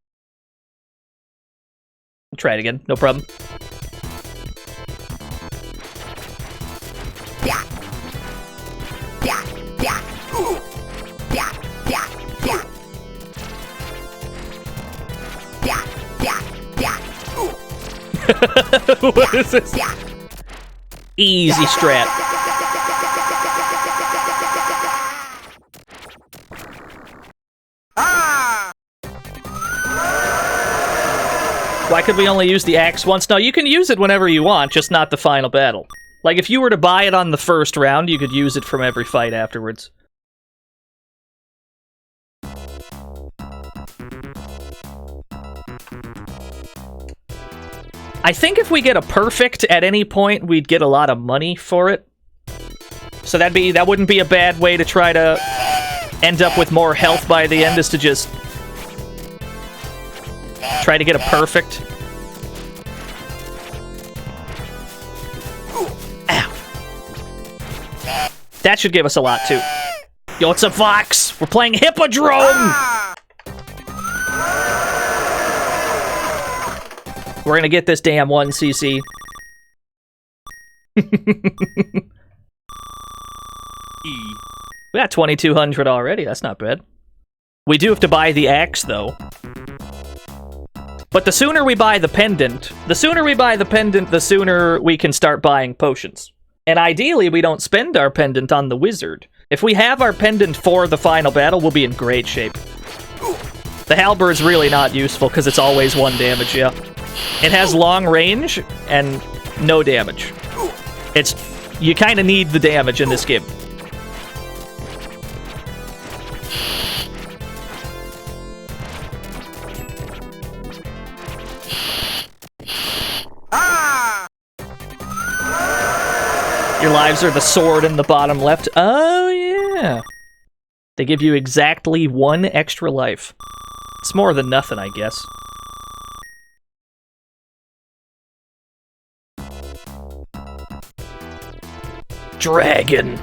We'll try it again, no problem. What is this? Easy strat. Why could we only use the axe once? No, you can use it whenever you want, just not the final battle. Like, if you were to buy it on the first round, you could use it from every fight afterwards. I think if we get a perfect at any point, we'd get a lot of money for it. So that wouldn't be a bad way to try to end up with more health by the end, is to just try to get a perfect. Ow. That should give us a lot, too. Yo, it's a Fox! We're playing Hippodrome! We're gonna get this damn 1cc. We got 2,200 already, that's not bad. We do have to buy the axe, though. But the sooner we buy the pendant, the sooner we can start buying potions. And ideally, we don't spend our pendant on the wizard. If we have our pendant for the final battle, we'll be in great shape. The halberd's really not useful, because it's always 1 damage, yeah. It has long range, and no damage. You kind of need the damage in this game. Your lives are the sword in the bottom left. Oh, yeah. They give you exactly 1 extra life. It's more than nothing, I guess. Dragon.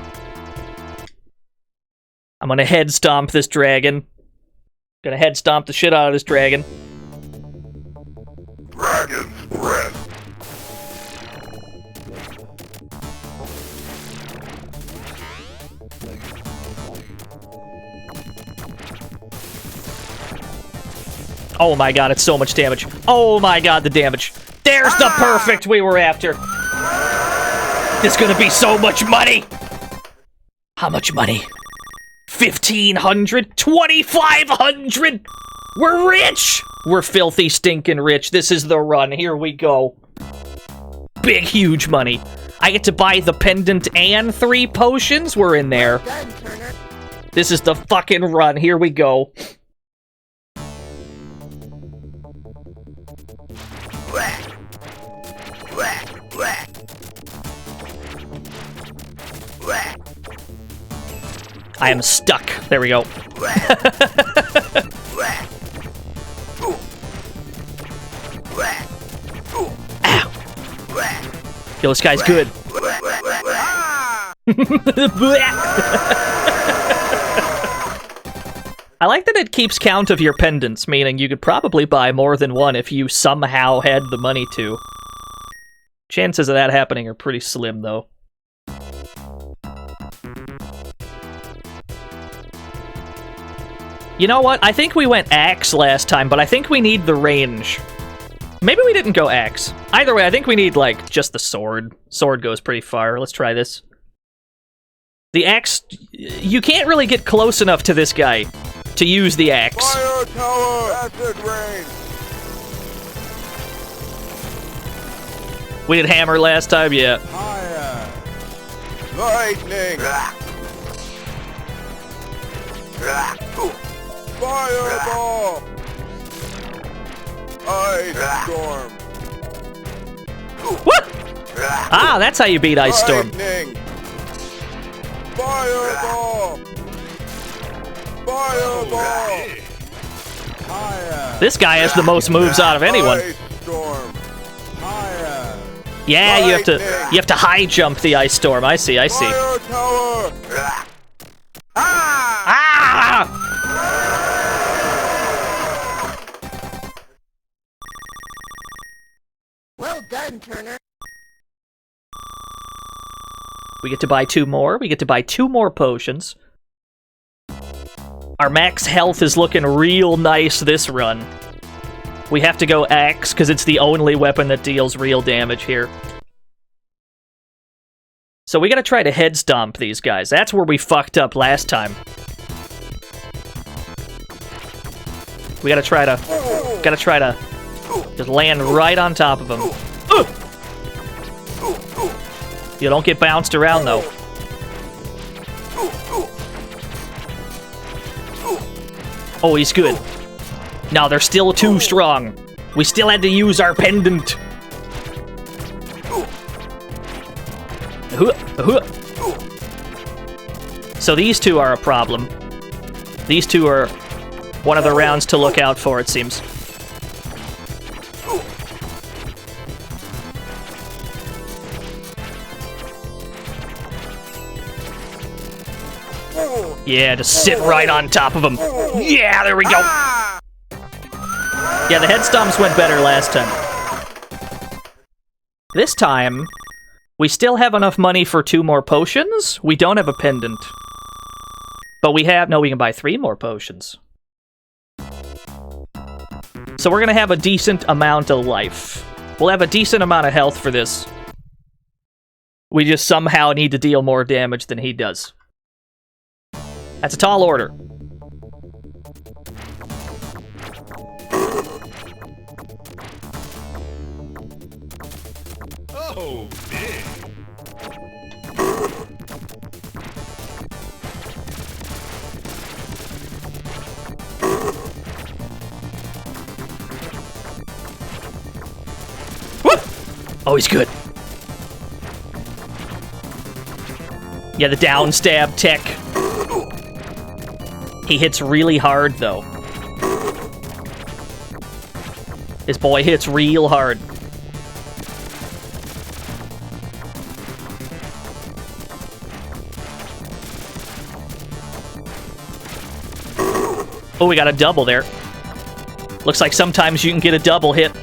I'm gonna head stomp this dragon. Gonna head stomp the shit out of this dragon. Dragon's breath. Oh my god, it's so much damage. Oh my god, the damage. There's the perfect we were after. There's gonna be so much money. How much money? 1,500? 2,500? We're rich! We're filthy stinking rich. This is the run. Here we go. Big, huge money. I get to buy the pendant and 3 potions? We're in there. Done, Turner. This is the fucking run. Here we go. I am stuck. There we go. Ow. Yo, this guy's good. I like that it keeps count of your pendants, meaning you could probably buy more than 1 if you somehow had the money to. Chances of that happening are pretty slim, though. You know what? I think we went axe last time, but I think we need the range. Maybe we didn't go axe. Either way, I think we need, like, just the sword. Sword goes pretty far. Let's try this. The axe... You can't really get close enough to this guy to use the axe. Fire tower! Acid rain! We did hammer last time, yeah. Fire! Lightning! Fireball! Ice storm! What? Ah, that's how you beat Ice Storm. Lightning! Fireball! Fireball! Fire! This guy has the most moves out of anyone. Ice storm! Fire! Yeah, you have to high jump the Ice Storm. I see. Fire tower! Ah! Well done, Turner. We get to buy 2 more. We get to buy 2 more potions. Our max health is looking real nice this run. We have to go axe, because it's the only weapon that deals real damage here. So we gotta try to head stomp these guys. That's where we fucked up last time. We gotta try to just land right on top of them. You don't get bounced around, though. Oh, he's good. No, they're still too strong. We still had to use our pendant. So these two are a problem. These two are one of the rounds to look out for, it seems. Yeah, just sit right on top of him. Yeah, there we go. Yeah, the head stomps went better last time. This time, we still have enough money for 2 more potions. We don't have a pendant. But we have... No, we can buy 3 more potions. So we're gonna have a decent amount of life. We'll have a decent amount of health for this. We just somehow need to deal more damage than he does. That's a tall order. Oh, man. Woo! Oh, he's good. Yeah, the down stab tech. He hits really hard, though. This boy hits real hard. Oh, we got a double there. Looks like sometimes you can get a double hit.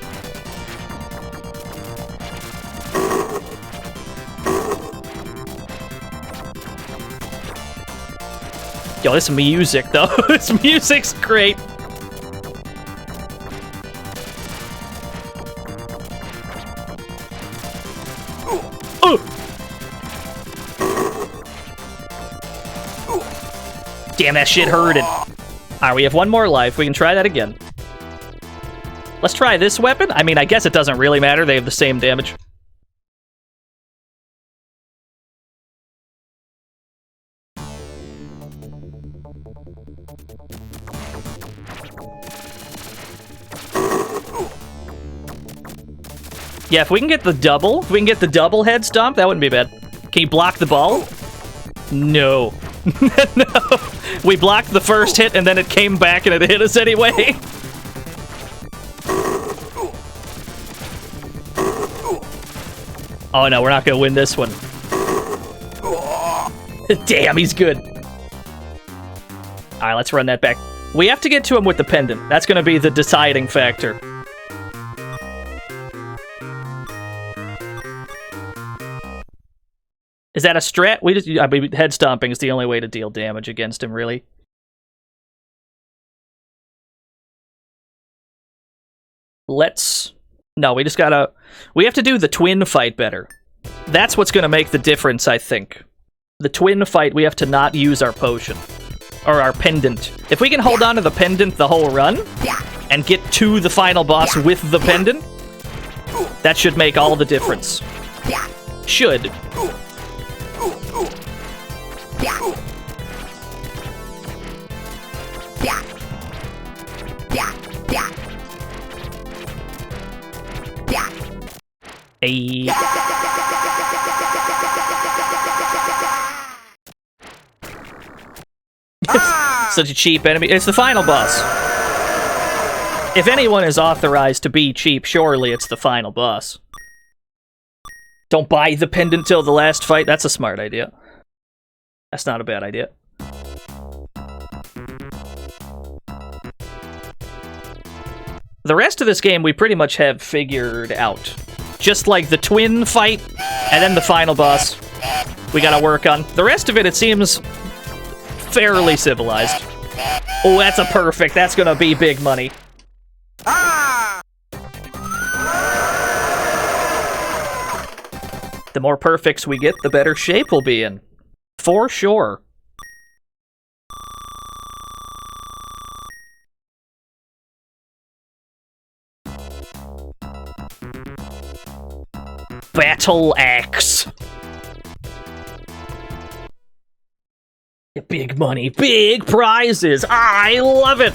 Yo, this music, though. This music's great. Damn, that shit hurted. Alright, we have 1 more life. We can try that again. Let's try this weapon. I mean, I guess it doesn't really matter. They have the same damage. Yeah, if we can get the double head stomp, that wouldn't be bad. Can you block the ball? No. No. We blocked the first hit, and then it came back, and it hit us anyway. Oh, no, we're not gonna win this one. Damn, he's good. Alright, let's run that back. We have to get to him with the pendant. That's gonna be the deciding factor. Is that a strat? I mean, head stomping is the only way to deal damage against him, really. No, we have to do the twin fight better. That's what's gonna make the difference, I think. The twin fight, we have to not use our potion. Or our pendant. If we can hold on to the pendant the whole run, and get to the final boss with the pendant, that should make all the difference. Should. Hey. Such a cheap enemy. It's the final boss. If anyone is authorized to be cheap, surely it's the final boss. Don't buy the pendant till the last fight. That's a smart idea. That's not a bad idea. The rest of this game we pretty much have figured out. Just like the twin fight, and then the final boss we gotta work on. The rest of it seems fairly civilized. Oh, that's a perfect. That's gonna be big money. The more perfects we get, the better shape we'll be in. For sure. Battle Axe. Big money, big prizes. I love it.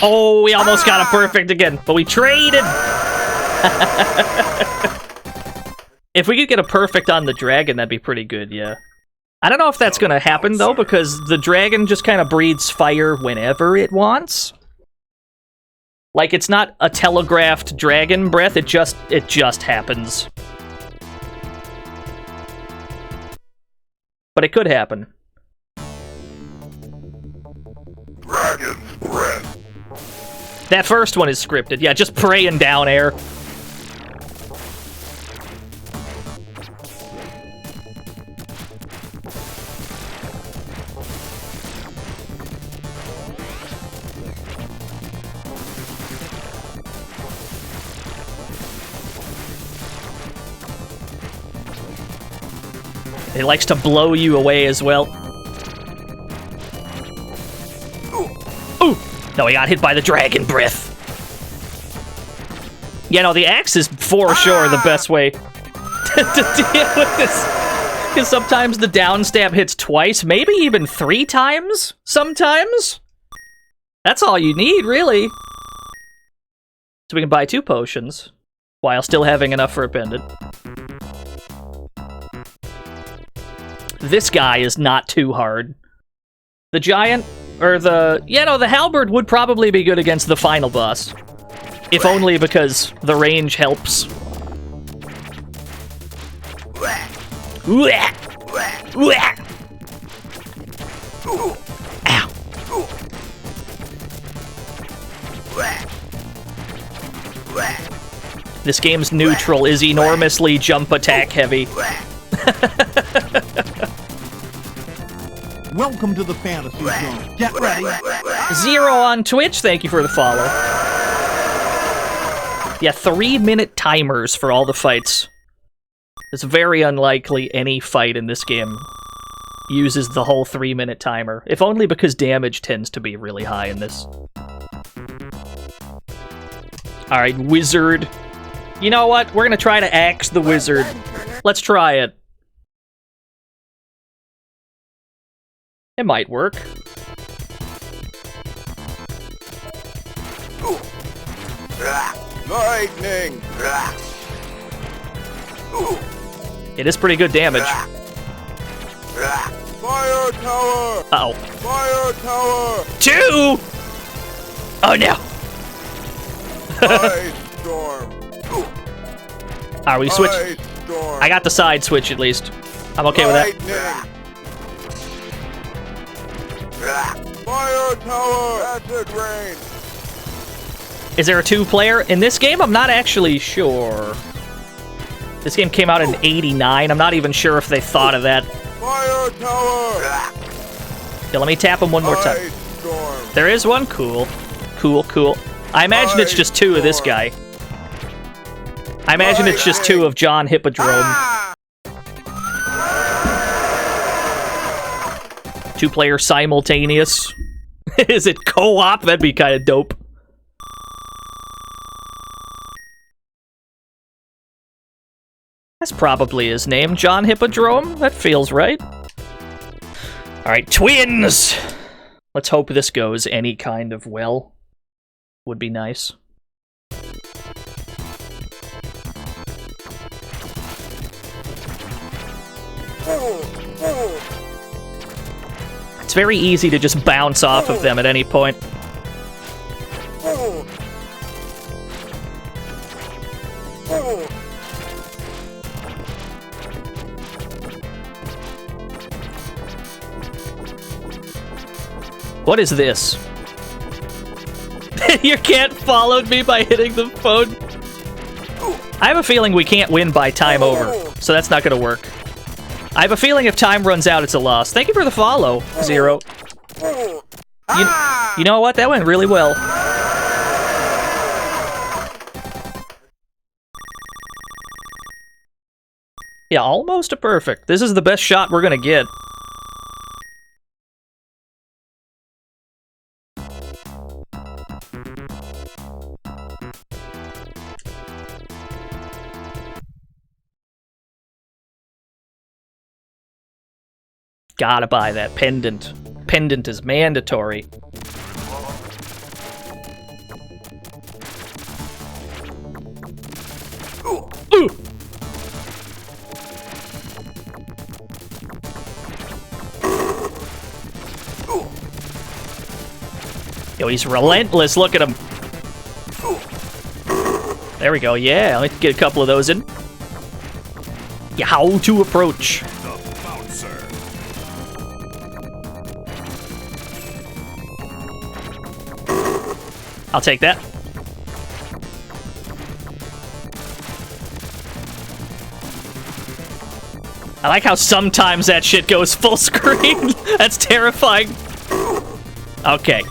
Oh, we almost got a perfect again, but we traded! If we could get a perfect on the dragon, that'd be pretty good, yeah. I don't know if that's gonna happen, though, because the dragon just kind of breathes fire whenever it wants. Like, it's not a telegraphed dragon breath, it just happens. But it could happen. Dragon's breath. That first one is scripted. Yeah, just praying down air. It likes to blow you away as well. Ooh! No, he got hit by the dragon breath. Yeah, no, the axe is for sure the best way to deal with this. Because sometimes the down stab hits twice, maybe even 3 times sometimes. That's all you need, really. So we can buy 2 potions while still having enough for a pendant. This guy is not too hard. The giant, or the... Yeah, no, the halberd would probably be good against the final boss. If only because the range helps. Ow. This game's neutral is enormously jump attack heavy. Welcome to the fantasy zone. Get ready. Zero on Twitch, thank you for the follow. Yeah, 3-minute timers for all the fights. It's very unlikely any fight in this game uses the whole 3-minute timer. If only because damage tends to be really high in this. Alright, wizard. You know what? We're gonna try to axe the wizard. Let's try it. It might work. Lightning! It is pretty good damage. Fire tower! Uh-oh. Fire tower! 2! Oh no! Ice storm! Alright, we switch. Ice storm! I got the side switch at least. I'm okay with that. Lightning! Fire tower! Acid rain! Is there a 2-player? In this game, I'm not actually sure. This game came out in '89. I'm not even sure if they thought of that. Fire tower! Yeah, let me tap him one more time. Ice storm! There is one. Cool. Cool, cool. I imagine it's just 2 of this guy. I imagine it's just 2 of John Hippodrome. 2-player simultaneous. Is it co-op? That'd be kind of dope. That's probably his name, John Hippodrome. That feels right. Alright, twins! Let's hope this goes any kind of well. Would be nice. It's very easy to just bounce off of them at any point. What is this? Your cat followed me by hitting the phone. I have a feeling we can't win by time over, so that's not gonna work. I have a feeling if time runs out, it's a loss. Thank you for the follow, Zero. You know what? That went really well. Yeah, almost a perfect. This is the best shot we're gonna get. Gotta buy that pendant. Pendant is mandatory. Yo, he's relentless. Look at him. There we go. Yeah, let's get a couple of those in. Yeah, how to approach. The bouncer. I'll take that. I like how sometimes that shit goes full screen. That's terrifying. Okay.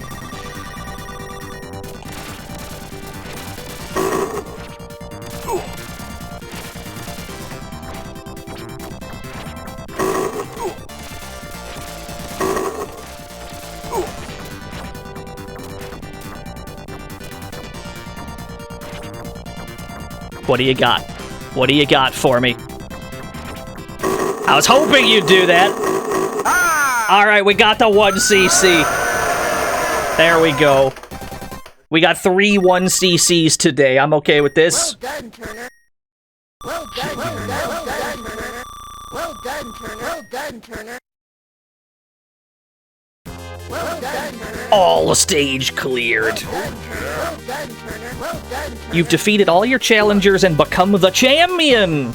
What do you got? What do you got for me? I was hoping you'd do that. Alright, we got the 1cc. There we go. We got 3 1cc's today. I'm okay with this. Well done, Turner. Well done, Turner. Well done, Turner. Well done, Turner. Well done, Turner. Well done, Turner. All stage cleared. Well done, Turner. Well done, Turner. You've defeated all your challengers and become the champion.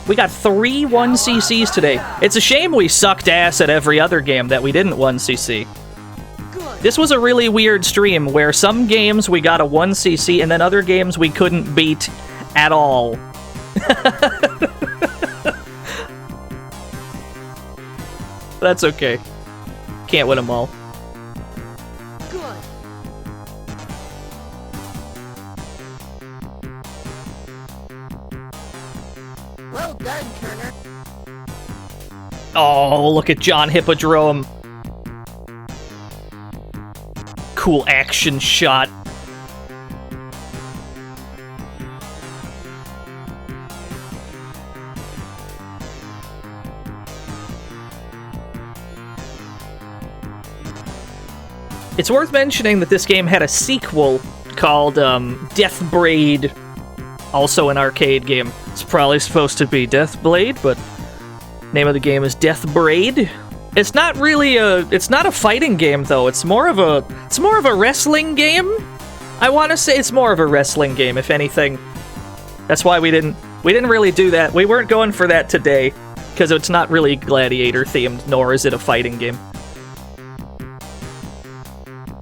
We got 3 1cc's today. It's a shame we sucked ass at every other game that we didn't 1cc. This was a really weird stream where some games we got a 1cc and then other games we couldn't beat at all. That's okay. Can't win them all. Well done, Turner. Oh, look at John Hippodrome. Cool action shot. It's worth mentioning that this game had a sequel called Death Braid, also an arcade game. It's probably supposed to be Death Blade, but name of the game is Death Braid. It's not really it's not a fighting game though. It's more of a wrestling game. I want to say it's more of a wrestling game, if anything. That's why we didn't really do that. We weren't going for that today because it's not really Gladiator themed, nor is it a fighting game.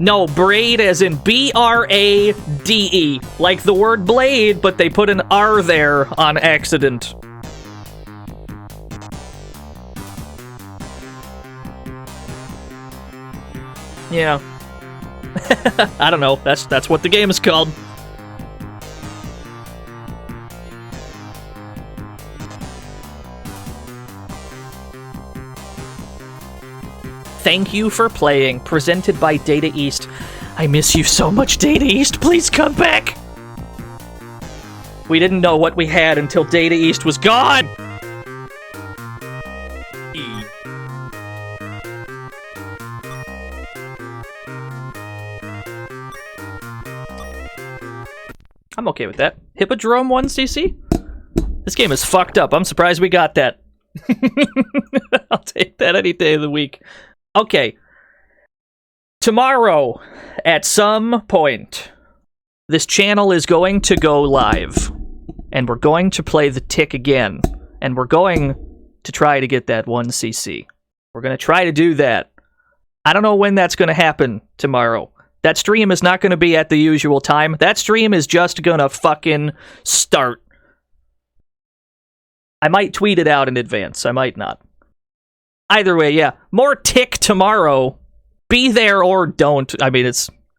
No, braid as in B-R-A-D-E. Like the word blade, but they put an R there on accident. Yeah. I don't know. That's what the game is called. Thank you for playing, presented by Data East. I miss you so much, Data East. Please come back. We didn't know what we had until Data East was gone. I'm okay with that. Hippodrome 1cc? This game is fucked up. I'm surprised we got that. I'll take that any day of the week. Okay. Tomorrow, at some point, this channel is going to go live. And we're going to play the tick again. And we're going to try to get that 1cc. We're going to try to do that. I don't know when that's going to happen tomorrow. That stream is not going to be at the usual time. That stream is just going to fucking start. I might tweet it out in advance. I might not. Either way, yeah. More tick tomorrow. Be there or don't. I mean,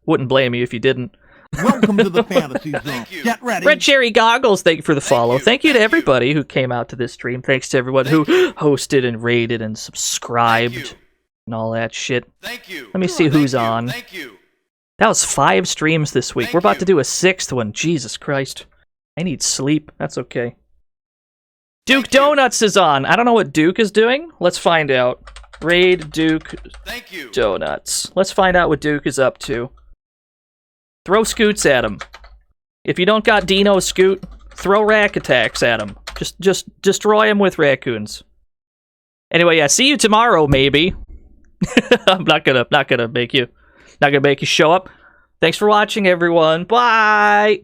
wouldn't blame you if you didn't. Welcome to the fantasy zone. Get ready. Red Cherry Goggles, thank you for the follow. Thank you to everybody who came out to this stream. Thanks to everyone who hosted and rated and subscribed and all that shit. Thank you. Let me see who's on. Thank you. That was 5 streams this week. We're about to do a 6th one. Jesus Christ. I need sleep. That's okay. Duke Donuts is on. I don't know what Duke is doing. Let's find out. Raid Duke Donuts. Let's find out what Duke is up to. Throw scoots at him. If you don't got Dino Scoot, throw rack attacks at him. Just destroy him with raccoons. Anyway, yeah, see you tomorrow, maybe. I'm not gonna make you Not gonna make you show up. Thanks for watching, everyone. Bye!